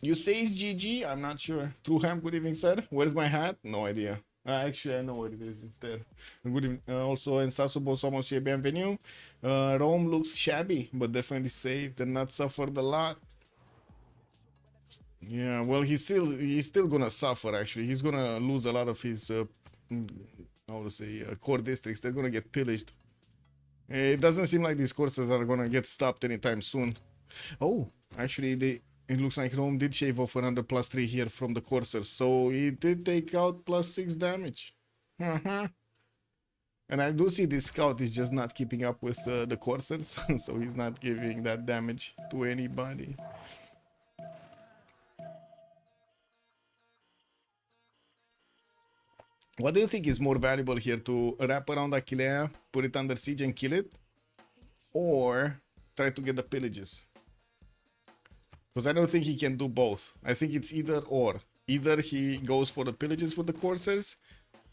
You say it's GG? I'm not sure. Truham, good evening, sir. Where's my hat? No idea. Actually, I know what it is. It's there. Good evening. Also, en Sassubo somos și bienvenue. Rome looks shabby, but definitely saved and not suffered a lot. Yeah, well, he's still gonna suffer. Actually, he's gonna lose a lot of his how to say core districts. They're gonna get pillaged. It doesn't seem like these courses are gonna get stopped anytime soon. Oh, actually, it looks like Rome did shave off another +3 here from the coursers, so he did take out +6 damage. And I do see this scout is just not keeping up with the coursers, so he's not giving that damage to anybody. What do you think is more valuable here, to wrap around Aquileia, put it under siege and kill it, or try to get the pillages? Because I don't think he can do both. I think it's either or. Either he goes for the pillages with the coursers,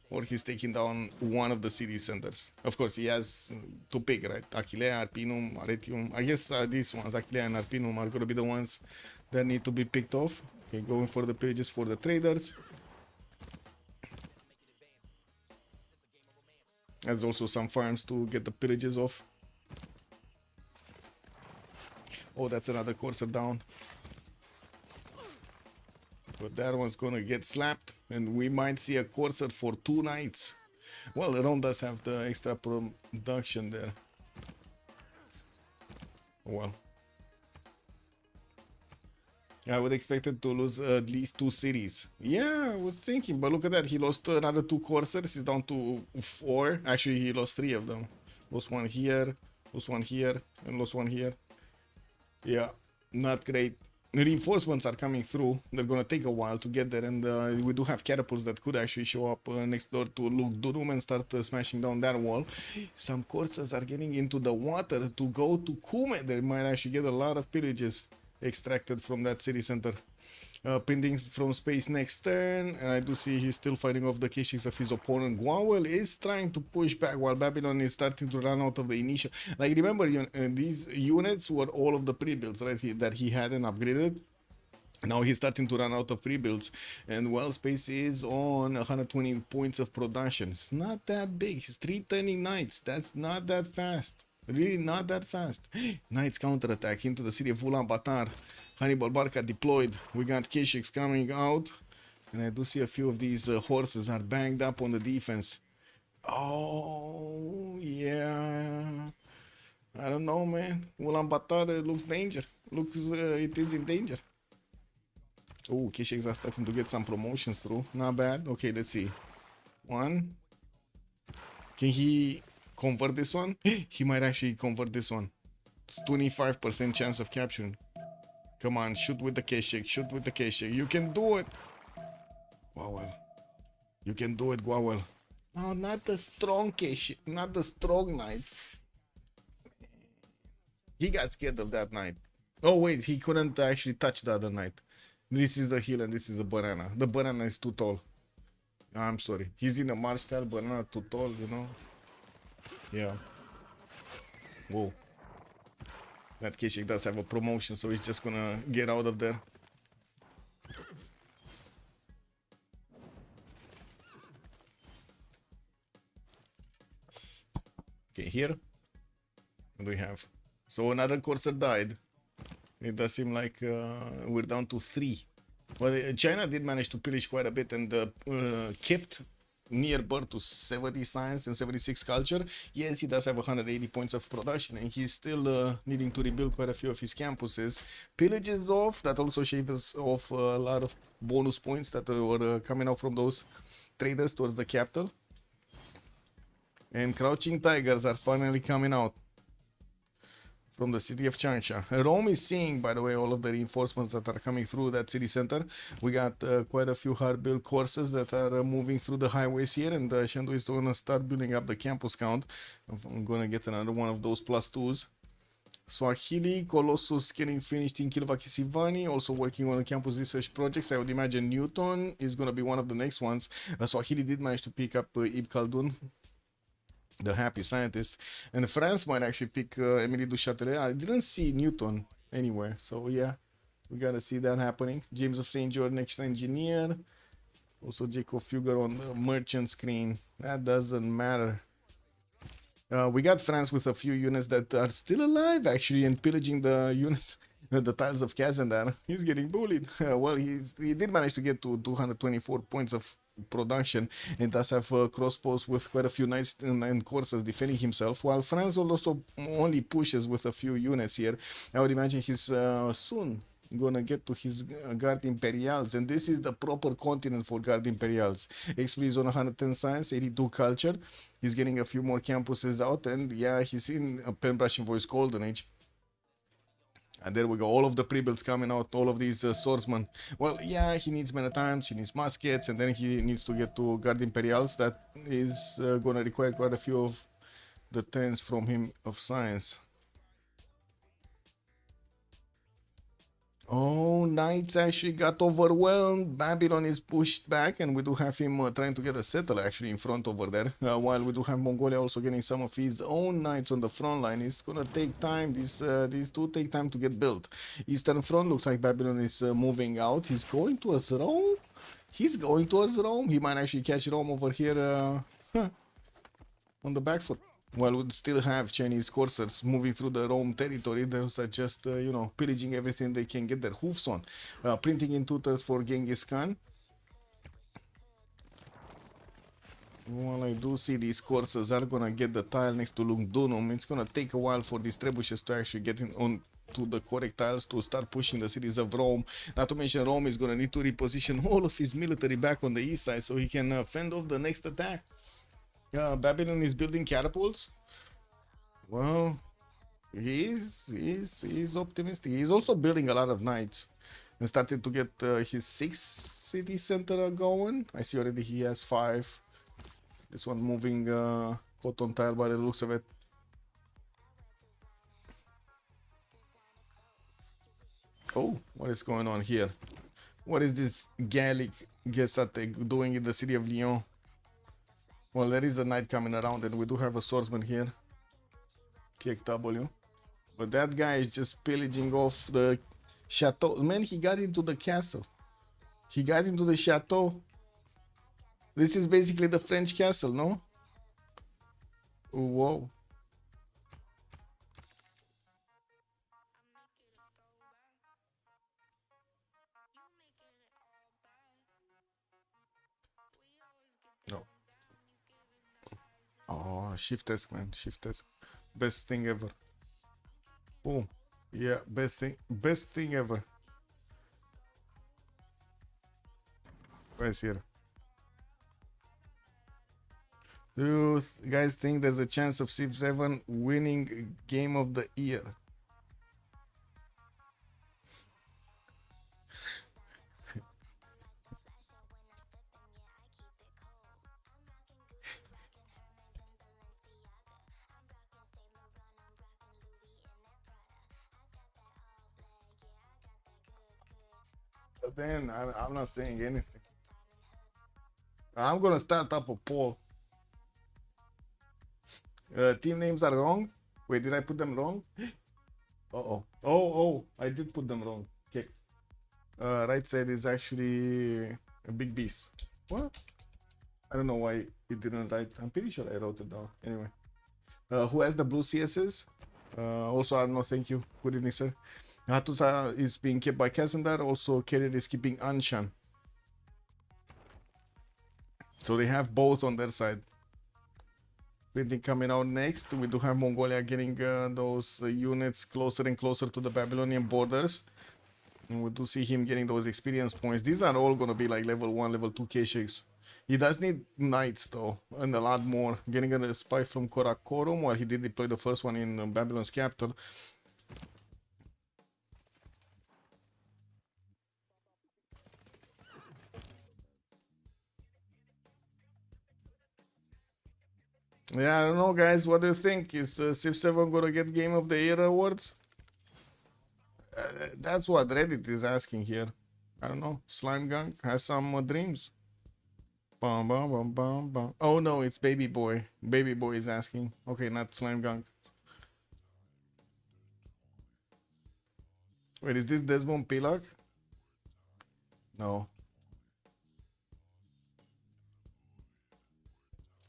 or he's taking down one of the city centers. Of course, he has to pick, right? Aquileia, Arpinum, Arretium. I guess these ones, Aquileia and Arpinum, are going to be the ones that need to be picked off. Okay, going for the pillages for the traders. There's also some farms to get the pillages off. Oh, that's another courser down. But that one's gonna get slapped, and we might see a courser for 2 nights. Well, Rome does have the extra production there. Well, I would expect it to lose at least 2 cities. Yeah, I was thinking, but look at that. He lost another 2 coursers. He's down to 4. Actually, he lost 3 of them. Lost one here, and lost one here. Yeah, not great. Reinforcements are coming through. They're gonna take a while to get there, and we do have catapults that could actually show up next door to Lugdunum and start smashing down that wall. Some coursers are getting into the water to go to Kume. They might actually get a lot of pillages extracted from that city center. Printing from space next turn, and I do see he's still fighting off the Kishix of his opponent. Guawel is trying to push back while Babylon is starting to run out of the initial. Like, remember, these units were all of the pre-builds, right? That he hadn't upgraded. Now he's starting to run out of pre-builds, and well, space is on 120 points of production. It's not that big. He's 3 turning knights. That's not that fast. Really not that fast. Knights counterattack into the city of Ulaanbaatar. Hannibal Barca deployed. We got Kishix coming out. And I do see a few of these horses are banged up on the defense. Oh, yeah. I don't know, man. Ulaanbaatar looks danger. It is in danger. Oh, Kishix are starting to get some promotions through. Not bad. Okay, let's see. 1. Can he convert this one? He might actually convert this one. It's 25% chance of capturing. Come on, shoot with the Kishix. Shoot with the Kishix. You can do it. Guawel. You can do it, Guawel. No, not the strong Kishix. Not the strong knight. He got scared of that knight. Oh, wait. He couldn't actually touch the other knight. This is the hill and this is a banana. The banana is too tall. I'm sorry. He's in a march style. Banana too tall, you know. Yeah. Whoa. That Kishik does have a promotion, so he's just gonna get out of there. Okay, here. What do we have? So another courser died. It does seem like we're down to 3. Well, China did manage to pillage quite a bit and kept near birth to 70 science and 76 culture. Yes, he does have 180 points of production, and he's still needing to rebuild quite a few of his campuses. Pillages off, that also shaves off a lot of bonus points that were coming out from those traders towards the capital. And crouching tigers are finally coming out from the city of Changsha. Rome is seeing, by the way, all of the reinforcements that are coming through that city center. We got quite a few hard-built courses that are moving through the highways here, and Shendu is going to start building up the campus count. I'm going to get another one of those +2s. Swahili, Colossus getting finished in Kilvakisivani, also working on the campus research projects. I would imagine Newton is going to be one of the next ones. Swahili did manage to pick up Ibn Khaldun, the happy scientist, and France might actually pick Emily du Châtelet. I didn't see Newton anywhere, so yeah, we gotta see that happening. James of St. George next engineer, also Jacob Fugger on the merchant screen. That doesn't matter. We got France with a few units that are still alive actually and pillaging the units. The tiles of Kazandar. He's getting bullied. Well, he did manage to get to 224 points of production, and does have crossbows with quite a few knights and coursers defending himself, while France also only pushes with a few units here. I would imagine he's soon gonna get to his Guard Imperials, and this is the proper continent for Guard Imperials. XP is on 110 science, 82 culture. He's getting a few more campuses out, and yeah, he's in a Pen Brushing Voice Golden Age. And there we go, all of the pre-builds coming out, all of these swordsmen. Well, yeah, he needs men at arms, he needs muskets, and then he needs to get to Guard Imperials. That is gonna require quite a few of the 10s from him of science. Oh, Knights actually got overwhelmed. Babylon is pushed back, and we do have him trying to get a settler actually in front over there. While we do have Mongolia also getting some of his own Knights on the front line. It's gonna take time. These two take time to get built. Eastern front looks like Babylon is moving out. He's going towards Rome. He's going towards Rome. He might actually catch Rome over here on the back foot. While we still have Chinese coursers moving through the Rome territory, those are just, you know, pillaging everything they can get their hoofs on. Printing in tutors for Genghis Khan. Well, I do see these courses are gonna get the tile next to Lungdunum. It's gonna take a while for these trebuchets to actually get in on to the correct tiles to start pushing the cities of Rome. Not to mention Rome is gonna need to reposition all of his military back on the east side so he can fend off the next attack. Babylon is building catapults. Well, he's optimistic. He's also building a lot of knights and started to get his 6th city center going. I see already he has 5. This one moving cotton tile by the looks of it. Oh, what is going on here? What is this Gallic Gesate doing in the city of Lyon? Well, there is a knight coming around and we do have a swordsman here. Kick W. But that guy is just pillaging off the chateau. Man, he got into the castle. He got into the chateau. This is basically the French castle, no? Whoa. No. Oh, shift desk, man. Shift desk. Best thing ever. Boom. Yeah, best thing ever. Right here. Do you guys think there's a chance of Civ7 winning game of the year? But then I'm not saying anything. I'm gonna start up a poll. Team names are wrong. Wait, did I put them wrong? Uh-oh. Oh, I did put them wrong. Okay. Right side is actually a big Beastz. What? I don't know why it didn't write. I'm pretty sure I wrote it down. Anyway. Who has the blue CSs? Also, Arno, thank you. Good evening, sir. Hatusa is being kept by Kazandar. Also, Carrier is keeping Anshan. So they have both on their side. Printing coming out next. We do have Mongolia getting those units closer and closer to the Babylonian borders. And we do see him getting those experience points. These are all going to be like level 1, level 2 K-Shakes. He does need knights though, and a lot more. Getting a spy from Karakorum, while he did deploy the first one in Babylon's capital. Yeah, I don't know, guys. What do you think? Is Civ7 gonna get Game of the Year awards? That's what Reddit is asking here. I don't know. Slime Gang has some dreams. Bum, bum, bum, bum, bum. Oh no, it's Baby Boy. Baby Boy is asking. Okay, not Slime Gang. Wait, is this Desmond Pilak? No.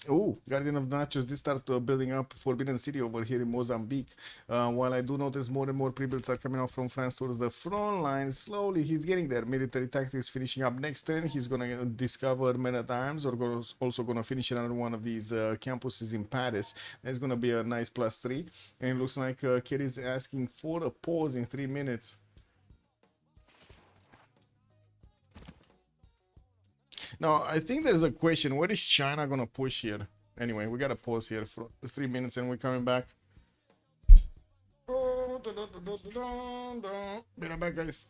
Oh, Guardian of Nachos did start building up Forbidden City over here in Mozambique. While I do notice more and more pre-builds are coming out from France towards the front line, slowly he's getting there. Military tactics finishing up next turn. He's gonna discover men-at-arms, or also gonna finish another one of these campuses in Paris. That's gonna be a nice +3. And it looks like Kid is asking for a pause in 3 minutes. Now, I think there's a question. What is China gonna push here? Anyway, we gotta pause here for 3 minutes and we're coming back. Be right back, guys.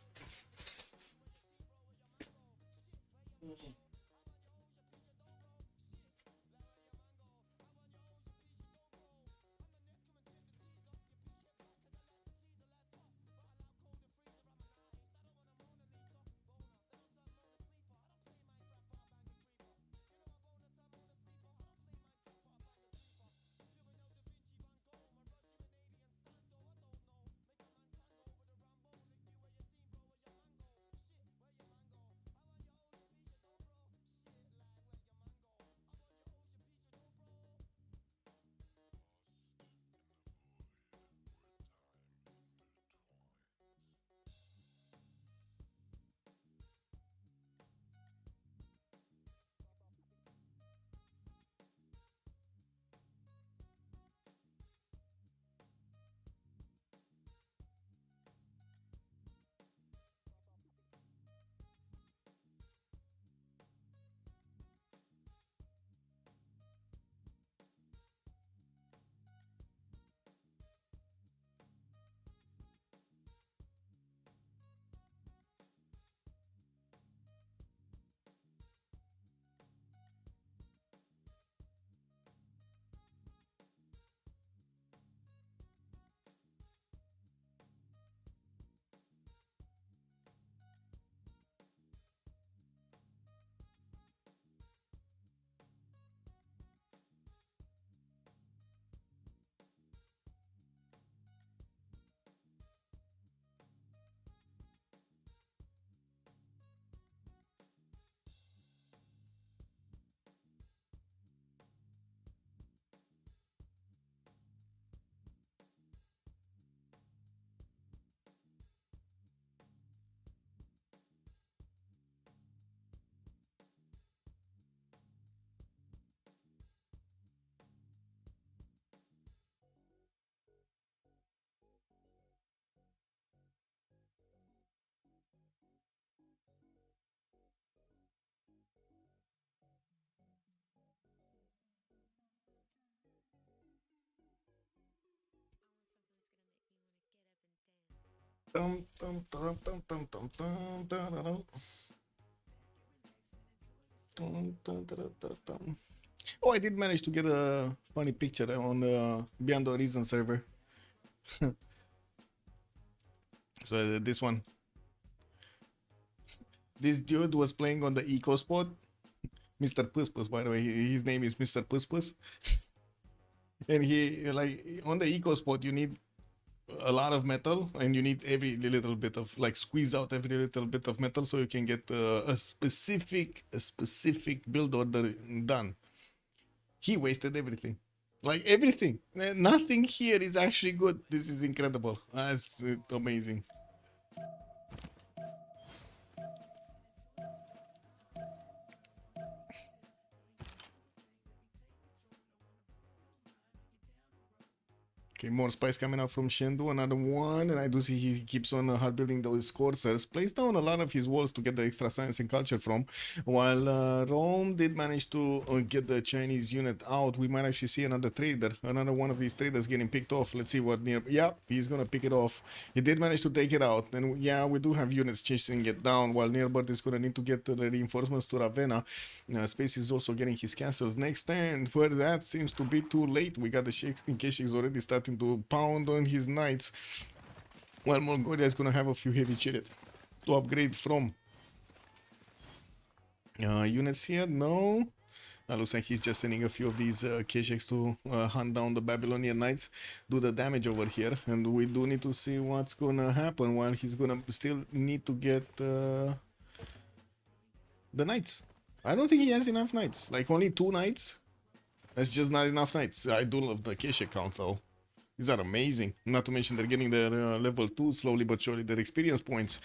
Dum, dum, dum, dum, dum, dum, dum, dum, dum. Dum, dum, dum, dum, dum. Oh, I did manage to get a funny picture on Beyond the Horizon server. So this one, this dude was playing on the eco spot. Mr. Puss Puss, by the way, his name is Mr. Puss Puss. And he, like, on the eco spot, you need a lot of metal and you need every little bit of, like, squeeze out every little bit of metal so you can get a specific build order done. He wasted everything. Like everything. Nothing here is actually good. This is incredible. That's amazing. Okay, more spies coming out from Shendu, another one, and I do see he keeps on hard building those coursers, plays down a lot of his walls to get the extra science and culture from, while Rome did manage to get the Chinese unit out. We might actually see another trader, another one of these traders getting picked off. Let's see what near, yeah, he's gonna pick it off. He did manage to take it out, and yeah, we do have units chasing it down, while Nearbird is gonna need to get the reinforcements to Ravenna. Space is also getting his castles next turn, but that seems to be too late. We got the Keshik's already starting to pound on his knights, while Mongolia is gonna have a few heavy chariots to upgrade from. Units here, no. Looks like he's just sending a few of these Keshiks to hunt down the Babylonian knights, do the damage over here, and we do need to see what's gonna happen, while he's gonna still need to get the knights. I don't think he has enough knights, like only 2 knights. That's just not enough knights. I do love the Keshik count though. These are amazing. Not to mention they're getting their level 2 slowly but surely, their experience points.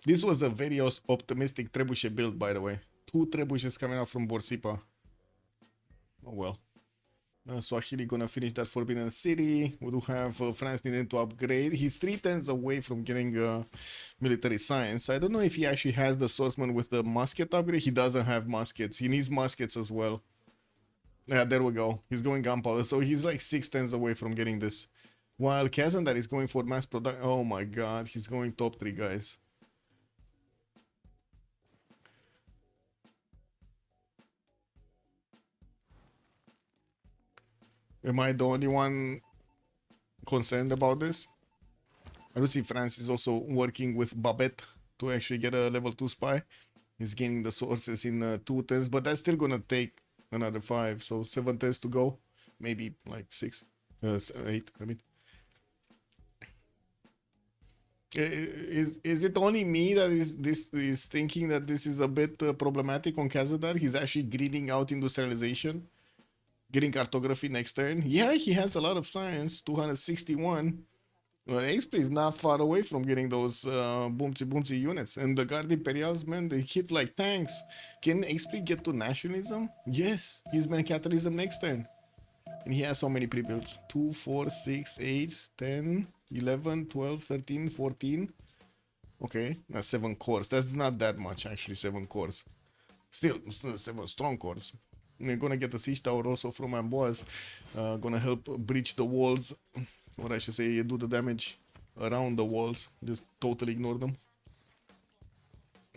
This was a very optimistic trebuchet build, by the way. 2 trebuchets coming out from Borsipa. Oh well. Swahili gonna finish that Forbidden City. We do have France needing to upgrade. He's 3 turns away from getting military science. I don't know if he actually has the swordsman with the musket upgrade. He doesn't have muskets. He needs muskets as well. Yeah, there we go. He's going gunpowder. So he's like 6 turns away from getting this. While Kazandar is going for mass production. Oh my god, he's going top 3, guys. Am I the only one concerned about this? I do see France is also working with Babette to actually get a level 2 spy. He's gaining the sources in 2 turns, but that's still gonna take another 5, so 7 turns to go. Maybe like 6, 8, I mean. Is it only me that is thinking that this is a bit problematic on Kazadar? He's actually greeding out industrialization, getting cartography next turn. Yeah, he has a lot of science, 261. Well, XP is not far away from getting those boomsy units. And the Guard Imperials, man, they hit like tanks. Can XP get to nationalism? Yes, he's Mercantilism next turn. And he has so many pre-builds. 2, 4, 6, 8, 10, 11, 12, 13, 14. Okay, that's 7 cores. That's not that much, actually, 7 cores. Still 7 strong cores. We're gonna get the siege tower also from Amboise. Gonna help breach the walls. Or I should say, do the damage around the walls. Just totally ignore them.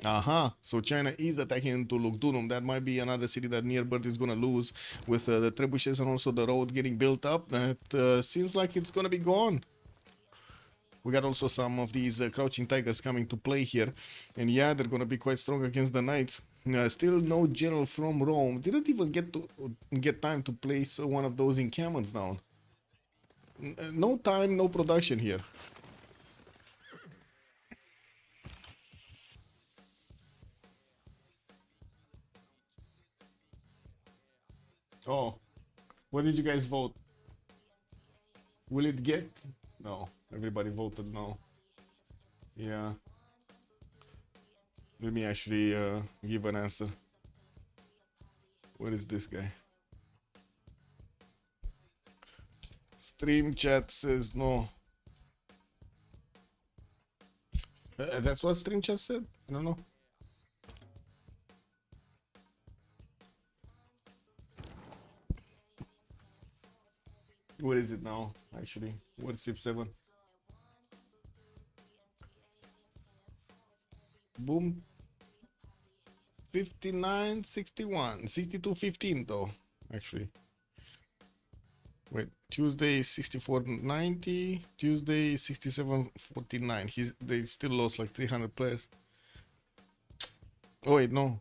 Aha, so China is attacking into Lugdunum. That might be another city that Nearbird is gonna lose with the trebuchets and also the road getting built up. That seems like it's gonna be gone. We got also some of these crouching tigers coming to play here. And yeah, they're gonna be quite strong against the knights. Still no general from Rome. Didn't even get time to place one of those encampments down. No time, no production here. Oh, what did you guys vote? Will it get? No, everybody voted no. Yeah. Let me actually give an answer. What is this guy? Stream chat says no. That's what stream chat said. I don't know. What is it now? Actually, what's Civ7? Boom. 59, 61, 62, 15 though. Actually. Wait, Tuesday 64.90, Tuesday 67.49. They still lost like 300 players. Oh wait, no.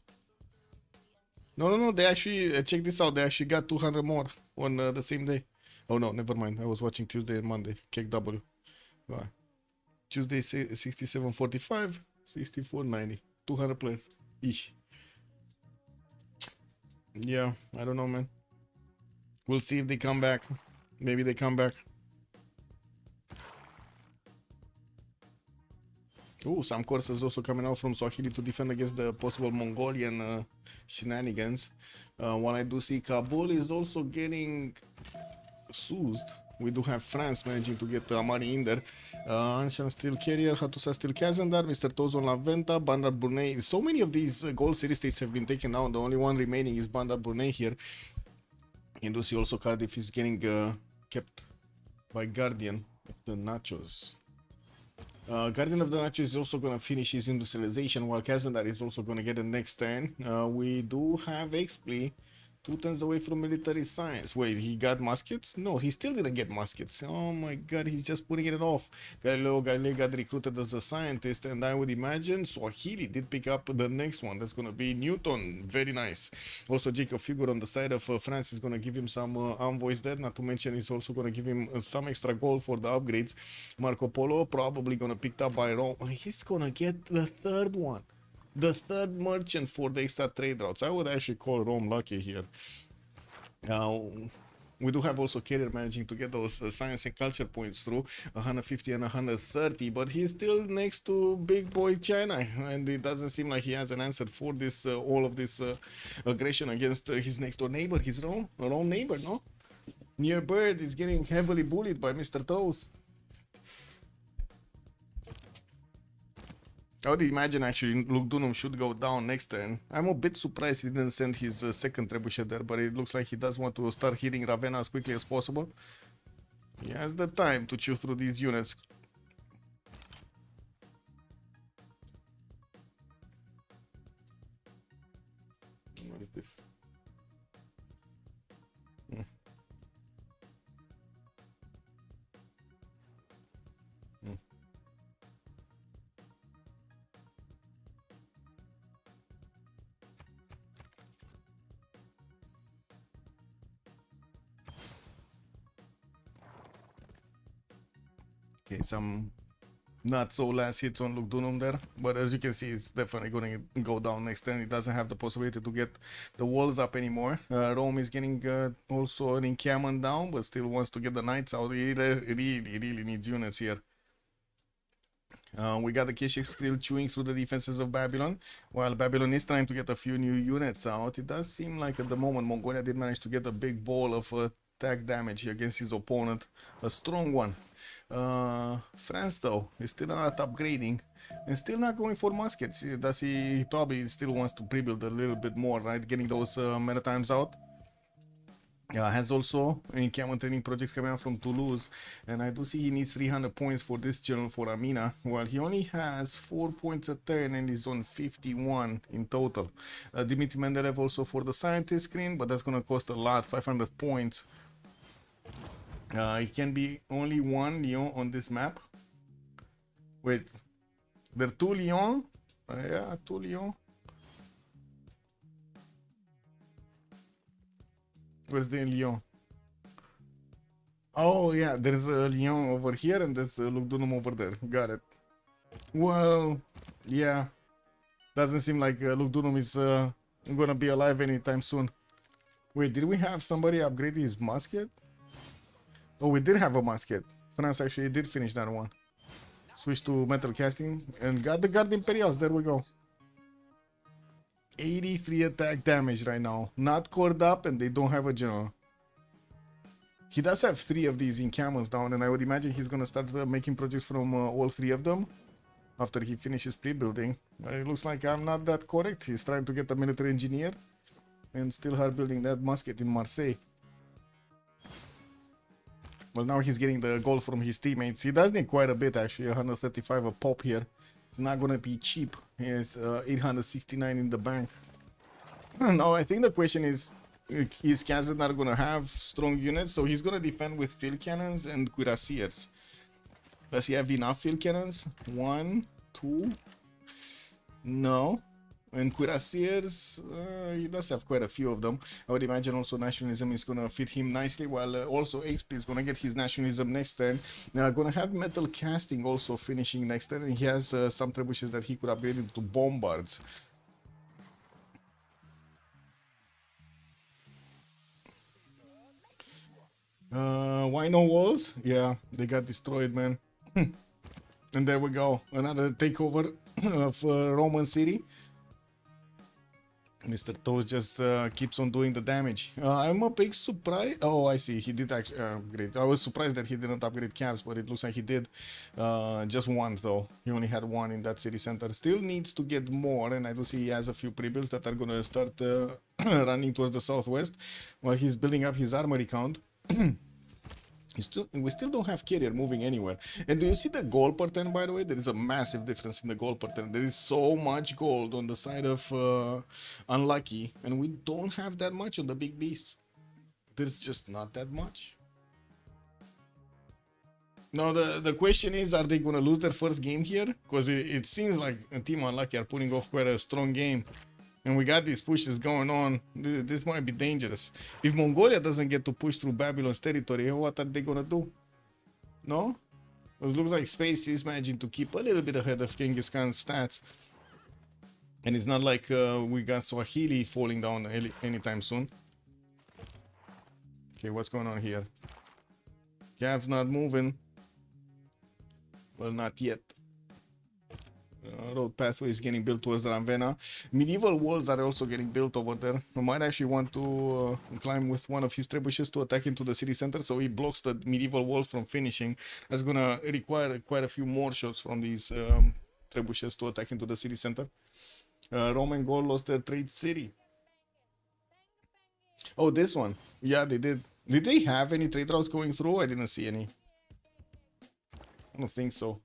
No. They actually check this out. They actually got 200 more on the same day. Oh no, never mind. I was watching Tuesday and Monday. Cake W. Right. Tuesday 67.45, 64.90. 200 players ish. Yeah, I don't know, man. We'll see if they come back. Maybe they come back. Oh, some courses also coming out from Swahili to defend against the possible Mongolian shenanigans. What I do see, Kabul is also getting soused. We do have France managing to get money in there. Anshan Steel Carrier, Hatusa Steel Kazandar, Mr. Tozon Laventa, Bandar Brunei. So many of these gold city states have been taken out. The only one remaining is Bandar Brunei here. And do see also Cardiff is getting kept by Guardian of the Nachos. Guardian of the Nachos is also going to finish his industrialization, while Kazandar is also going to get the next turn. We do have XP 2 turns away from military science. Wait, he got muskets? No, he still didn't get muskets. Oh my god, he's just putting it off. Galileo got recruited as a scientist, and I would imagine Swahili did pick up the next one. That's going to be Newton. Very nice. Also, Jacob Figure on the side of France is going to give him some envoys there. Not to mention, he's also going to give him some extra gold for the upgrades. Marco Polo probably going to pick up by Rome. He's going to get the third one. The third merchant for the extra trade routes. I would actually call Rome lucky here. We do have also Carrier managing to get those science and culture points through 150 and 130, but he's still next to big boy China, and it doesn't seem like he has an answer for this all of this aggression against his next door neighbor, his Rome neighbor, no? Near Bird is getting heavily bullied by Mr. Toes. I would imagine actually Luke Dunham should go down next turn. I'm a bit surprised he didn't send his second trebuchet there, but it looks like he does want to start hitting Ravenna as quickly as possible. He has the time to chew through these units. What is this? Okay, some not so last hits on Luke Dunham there, but as you can see, it's definitely going to go down next turn. It doesn't have the possibility to get the walls up anymore. Rome is getting also an encampment down, but still wants to get the knights out. He really needs units here. We got the Keshik still chewing through the defenses of Babylon, while Babylon is trying to get a few new units out. It does seem like at the moment Mongolia did manage to get a big ball of attack damage against his opponent, a strong one. France though is still not upgrading and still not going for muskets. Does he probably still wants to pre-build a little bit more, right? Getting those maritimes out. Has also encampment training projects coming out from Toulouse, and I do see he needs 300 points for this general for Amina, while he only has 4 points a turn and is on 51 in total. Dimitri Mendeleev also for the scientist screen, but that's gonna cost a lot, 500 points. It can be only one Lyon on this map. Wait, there are 2 Lyon? Yeah, 2 Lyon. Where's the Lyon? Oh yeah, there's a Lyon over here and there's a Luke Dunham over there. Got it. Well, yeah. Doesn't seem like Luke Dunham is gonna be alive anytime soon. Wait, did we have somebody upgrade his musket? Oh, we did have a musket. France actually did finish that one. Switch to metal casting and got the Guard Imperials. There we go. 83 attack damage right now. Not cored up and they don't have a general. He does have 3 of these encampments down, and I would imagine he's gonna start making projects from all 3 of them. after he finishes pre-building. It looks like I'm not that correct. He's trying to get a military engineer and still hard building that musket in Marseille. Well, now he's getting the gold from his teammates. He does need quite a bit, actually. 135 a pop here. It's not gonna be cheap. He has 869 in the bank. Now, I think the question is Kazandar gonna have strong units? So he's gonna defend with field cannons and cuirassiers. Does he have enough field cannons? 1, 2. No. And cuirassiers, he does have quite a few of them. I would imagine also nationalism is gonna fit him nicely, while also XP is gonna get his nationalism next turn. Now, gonna have metal casting also finishing next turn, and he has some trebuchets that he could upgrade into bombards. Why no walls? Yeah, they got destroyed, man. And there we go, another takeover of Roman city. Mr. Toast just keeps on doing the damage. I'm a big surprise. Oh, I see. He did actually upgrade. I was surprised that he didn't upgrade caps, but it looks like he did. Just one, though. He only had one in that city center. Still needs to get more, and I do see he has a few pre-builds that are going to start running towards the southwest while he's building up his armory count. We still don't have carrier moving anywhere. And do you see the gold per turn, by the way? There is a massive difference in the gold per turn. There is so much gold on the side of unlucky, and we don't have that much on the big beasts. There's just not that much. Now the question is, are they going to lose their first game here? Because it seems like Team Unlucky are putting off quite a strong game. And we got these pushes going on. This might be dangerous. If Mongolia doesn't get to push through Babylon's territory, what are they gonna do? No? It looks like Space is managing to keep a little bit ahead of Genghis Khan's stats. And it's not like we got Swahili falling down anytime soon. Okay, what's going on here? Cav's not moving. Well, not yet. Road pathway is getting built towards Ravenna. Medieval walls are also getting built over there. I might actually want to climb with one of his trebuchets to attack into the city center, so he blocks the medieval walls from finishing. That's gonna require quite a few more shots from these trebuchets to attack into the city center. Roman Gaul lost their trade city. Oh, this one. Yeah, they did. Did they have any trade routes going through? I didn't see any. I don't think so.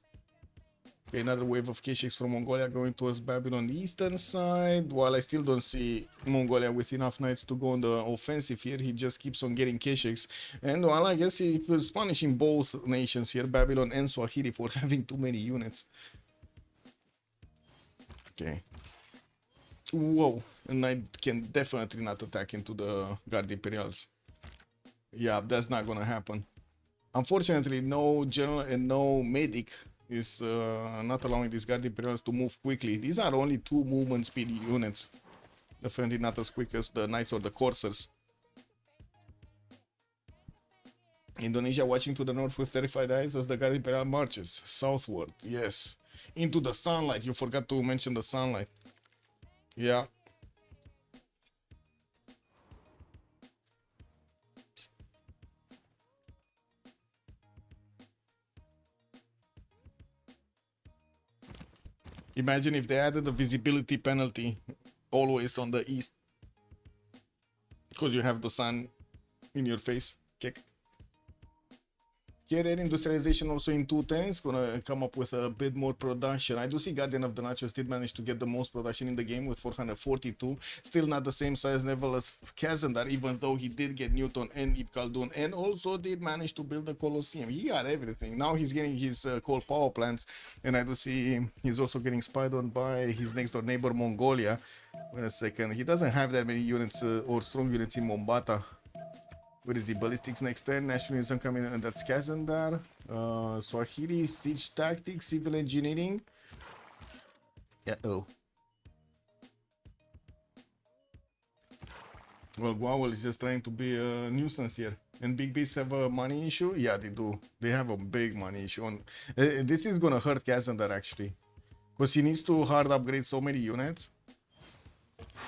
Okay, another wave of Keshiks from Mongolia going towards Babylon, the eastern side. While I still don't see Mongolia with enough knights to go on the offensive here, he just keeps on getting Keshiks. And well, I guess he was punishing both nations here, Babylon and Swahili, for having too many units. Okay. Whoa, and I can definitely not attack into the Guard Imperials. Yeah, that's not gonna happen. Unfortunately, no general and no medic is not allowing these Guard Imperials to move quickly. These are only 2 movement speed units. Definitely not as quick as the Knights or the Coursers. Indonesia watching to the north with terrified eyes as the Guard Imperial marches southward. Yes. Into the sunlight. You forgot to mention the sunlight. Yeah. Imagine if they added a visibility penalty always on the east. Because you have the sun in your face. Kick. Carrier industrialization also in 210s, gonna come up with a bit more production. I do see Guardian of the Nachos did manage to get the most production in the game with 442. Still not the same size level as Kazandar, even though he did get Newton and Ibn Khaldun, and also did manage to build the Colosseum. He got everything. Now he's getting his coal power plants, and I do see he's also getting spied on by his next door neighbor Mongolia. Wait a second, he doesn't have that many units or strong units in Mombata. Where is he? Ballistics next turn, nationalism coming in, and that's Kazandar. Swahili, siege tactics, civil engineering. Uh-oh. Well, Guawal is just trying to be a nuisance here. And Big Beasts have a money issue? Yeah, they do. They have a big money issue. This is gonna hurt Kazandar, actually. Because he needs to hard upgrade so many units.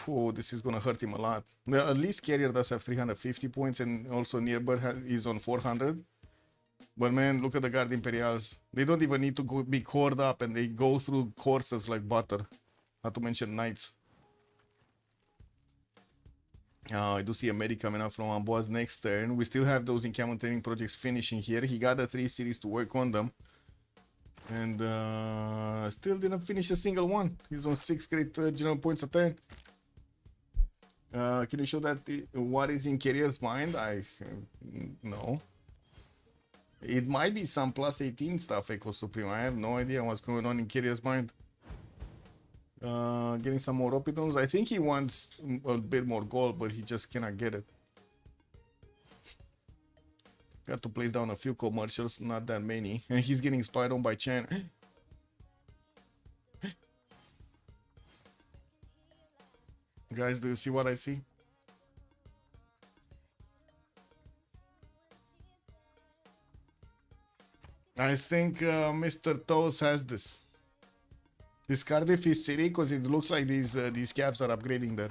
Oh, this is gonna hurt him a lot. Well, at least Carrier does have 350 points, and also Nearby is on 400. But man, look at the Guard Imperials. They don't even need to be cored up, and they go through courses like butter. Not to mention knights. I do see a medic coming up from Amboa's next turn. We still have those encampment training projects finishing here. He got the 3 cities to work on them. And still didn't finish a single one. He's on 6 great general points a turn. Can you show that what is in Carrier's mind? No. It might be some plus 18 stuff, Echo Supreme. I have no idea what's going on in Carrier's mind. Getting some more Opidons. I think he wants a bit more gold, but he just cannot get it. Got to place down a few commercials, not that many. And he's getting spied on by China. Guys, do you see what I see? I think Mr. Toes has this. This Cardiff is city because it looks like these cabs are upgrading there.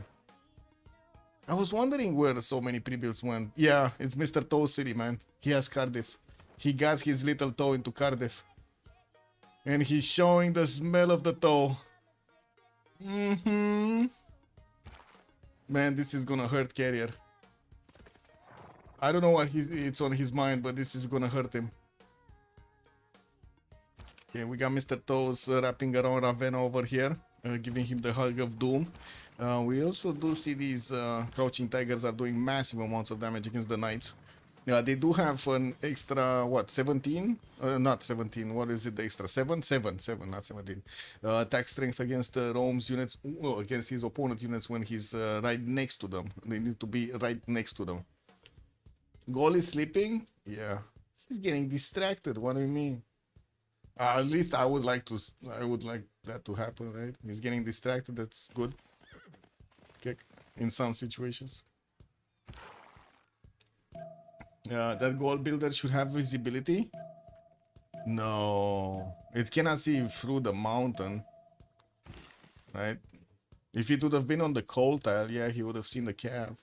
I was wondering where so many pre-builds went. Yeah, it's Mr. Toes city, man. He has Cardiff. He got his little toe into Cardiff. And he's showing the smell of the toe. Man, this is gonna hurt Carrier. I don't know what it's on his mind, but this is gonna hurt him. Okay, we got Mr. Toes wrapping around Ravenna over here, giving him the hug of doom. We also do see these crouching tigers are doing massive amounts of damage against the knights. They do have an extra, what, 17? Not 17, what is it, the extra? 7, not 17. Attack strength against Rome's units, against his opponent units when he's right next to them. They need to be right next to them. Goal is sleeping? Yeah. He's getting distracted, what do you mean? At least I would like that to happen, right? He's getting distracted, that's good. Okay. In some situations. That goal builder should have visibility. No, it cannot see through the mountain, right? If it would have been on the coal tile, yeah, he would have seen the cab.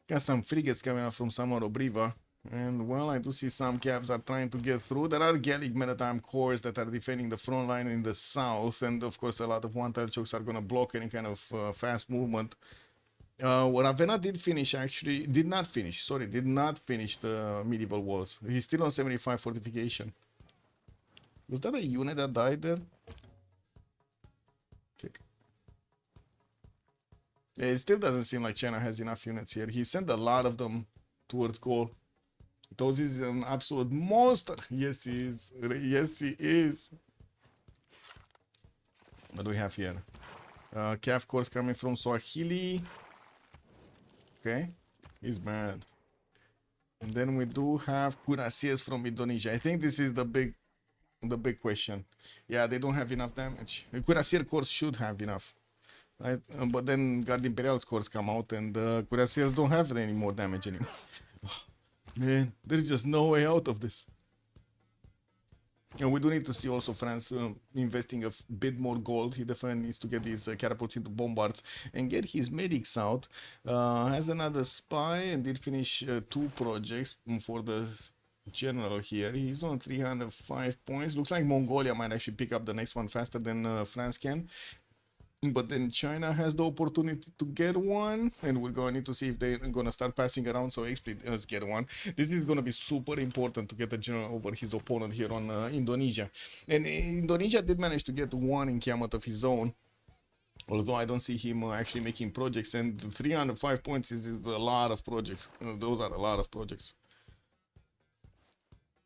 Got some frigates coming out from Samaro Briva. And well, I do see some cabs are trying to get through. There are Gallic Maritime Corps that are defending the front line in the south. And of course, a lot of one-tile chokes are going to block any kind of fast movement. Ravenna did not finish the medieval walls. He's still on 75 fortification. Was that a unit that died there? Okay. It still doesn't seem like China has enough units here. He sent a lot of them towards goal. Those is an absolute monster. Yes, he is. Yes, he is. What do we have here? Calf course coming from Swahili. Okay, he's mad. And then we do have cuirassiers from Indonesia. I think this is the big question. Yeah, they don't have enough damage. The cuirassier course should have enough, right? But then Guard Imperial's course come out, and cuirassiers don't have any more damage anymore. Man, there's just no way out of this. And we do need to see also France investing a bit more gold. He definitely needs to get these catapults into bombards and get his medics out. Has another spy and did finish 2 projects for the general here. He's on 305 points. Looks like Mongolia might actually pick up the next one faster than France can. But then China has the opportunity to get one, and we're going to need to see if they're going to start passing around, so XP does get one. This is going to be super important to get the general over his opponent here on Indonesia. And Indonesia did manage to get one encampment of his own, although I don't see him actually making projects, and 305 points is a lot of projects. Those are a lot of projects.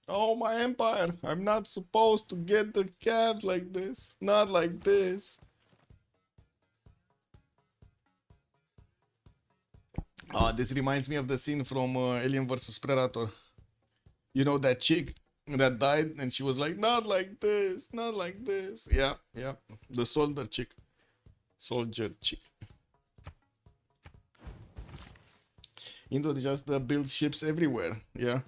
Oh, my empire! I'm not supposed to get the cabs like this. Not like this. This reminds me of the scene from Alien vs Predator. You know that chick that died and she was like, not like this, not like this. Yeah, yeah. The soldier chick. Indo just builds ships everywhere. Yeah.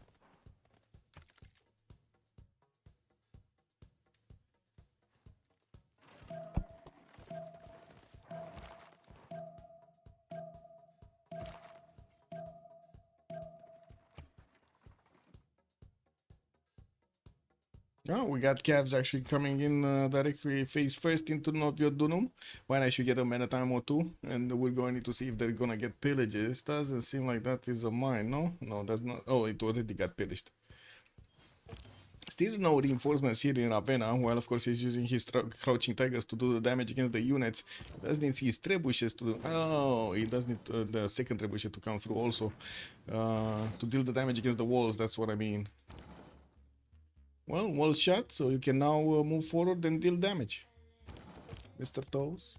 Oh, we got Cavs actually coming in directly face first into Novio Dunum. When I should get a mana time or two, and we're going to see if they're gonna get pillages. Doesn't seem like that is a mine, no? No, that's not. Oh, it already got pillaged. Still no reinforcements here in Ravenna, while of course he's using his crouching tigers to do the damage against the units. He does need his trebuchets to do. Oh, he does need the second trebuchet to come through also to deal the damage against the walls. That's what I mean. Well, wall shut, so you can now move forward and deal damage. Mr. Toes.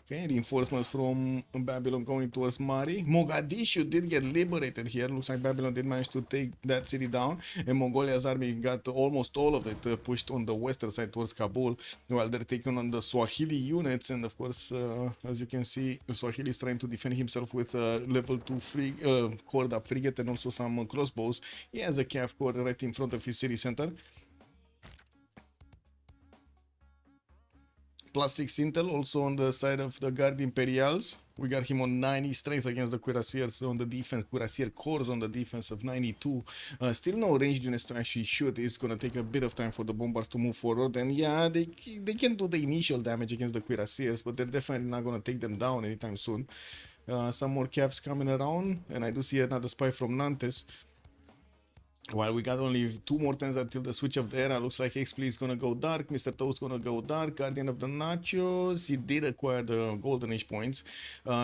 Okay, reinforcements from Babylon going towards Mari. Mogadishu did get liberated here. Looks like Babylon did manage to take that city down. And Mongolia's army got almost all of it pushed on the western side towards Kabul, while they're taking on the Swahili units. And of course, as you can see, Swahili is trying to defend himself with level 2 cord up frigate and also some crossbows. He has the calf cord right in front of his city center. +6 intel also on the side of the Guard Imperials. We got him on 90 strength against the Cuirassiers on the defense. Cuirassier cores on the defense of 92. Still no ranged units to actually shoot. It's gonna take a bit of time for the bombers to move forward. And yeah, they can do the initial damage against the Cuirassiers, but they're definitely not gonna take them down anytime soon. Some more caps coming around, and I do see another spy from Nantes. While we got only 2 more turns until the switch of the era, looks like XP is gonna go dark, Mr. Toad's gonna go dark, Guardian of the Nachos, he did acquire the Golden Age points,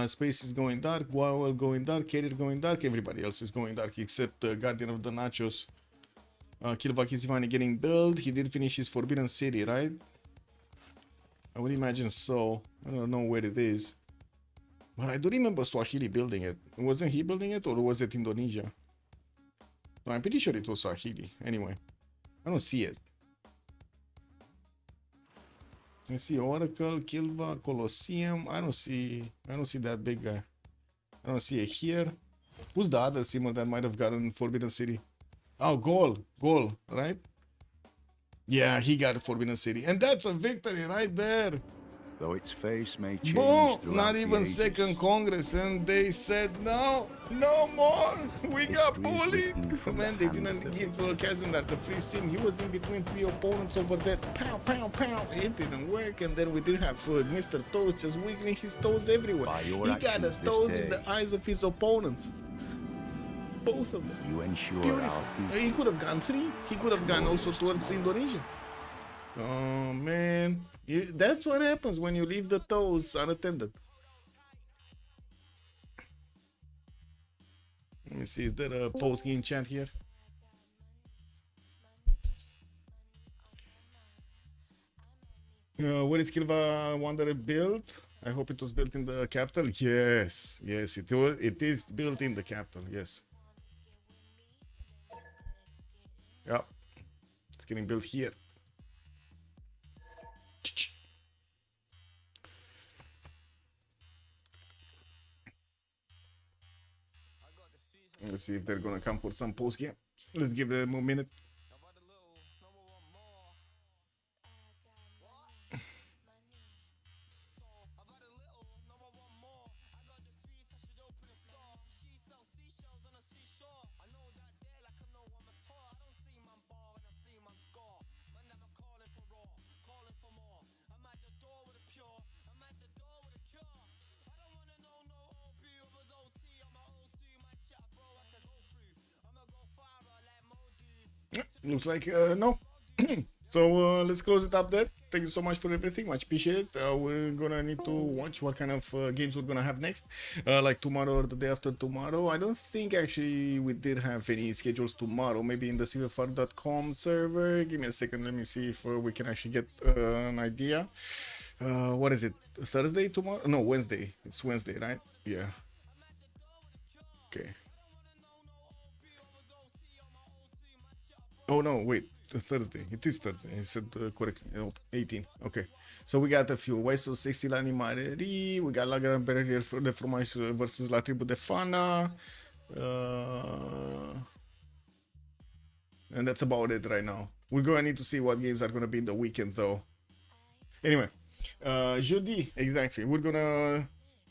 Space is going dark, Wowell going dark, Carrier going dark, everybody else is going dark except Guardian of the Nachos. Kilvak is finally getting built, he did finish his Forbidden City, right? I would imagine so, I don't know where it is. But I do remember Swahili building it, wasn't he building it or was it Indonesia? No, I'm pretty sure it was Swahili. Anyway, I don't see it. I see Oracle, Kilva, Colosseum. I don't see that big guy. I don't see it here. Who's the other simmer that might have gotten Forbidden City? Oh, Gol, right? Yeah, he got Forbidden City, and that's a victory right there. Though its face may change Boom! throughout Not the even ages, second Congress, and they said no more. We got History is bullied. written from Man, the they hand didn't of the give Kazandar the free sim. He was in between 3 opponents over there. Pow, pow, pow. It didn't work, and then we did have Mr. Toes just wiggling his toes everywhere. By your He got the actions this toes in day, the eyes of his opponents. Both of them. you ensure Beautiful. our peace. He could have gone 3. He could have gone also towards Indonesia. Oh man, that's what happens when you leave the toes unattended. Let me see, is there a post-game chat here? What is Kilva Wanderer built? I hope it was built in the capital. Yes, it is built in the capital. Yes. Yep. It's getting built here. Let's see if they're gonna come for some post game. Let's give them a minute. Looks like no. So let's close it up there. Thank you so much for everything, much appreciated. We're gonna need to watch what kind of games we're gonna have next, like tomorrow or the day after tomorrow. I don't think actually we did have any schedules tomorrow. Maybe in the civ6.com server. Give me a second, let me see if we can actually get an idea. What is it, Thursday tomorrow? No, Wednesday. It's Wednesday, right? Yeah. Okay. Oh no, wait, Thursday. It is Thursday. I said correctly. Oh, 18. Okay. So we got a few. Wesu 60 la animare. We got Lager and Barrier de Fromage versus La Tribu de Fana. And that's about it right now. We're gonna need to see what games are gonna be in the weekend though. Anyway, jeudi, exactly. We're gonna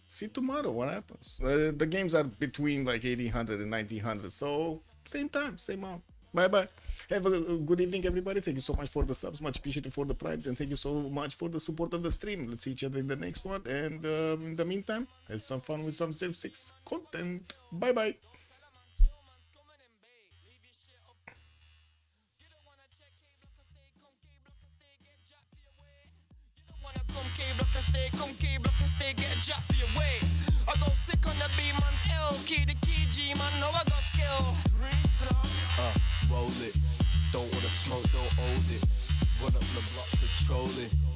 see tomorrow what happens. The games are between like 1800 and 1900, so same time, same amount. Bye bye. Have a good evening, everybody. Thank you so much for the subs, much appreciated for the prides, and thank you so much for the support of the stream. Let's see each other in the next one, and in the meantime, have some fun with some Civ6 content. Bye bye. Wanna come K-block and stay, get a job for your way. I go sick on the B-man's L, key the key G, man, know I got skill. Roll it, don't wanna smoke, don't hold it. Run up the block, control it.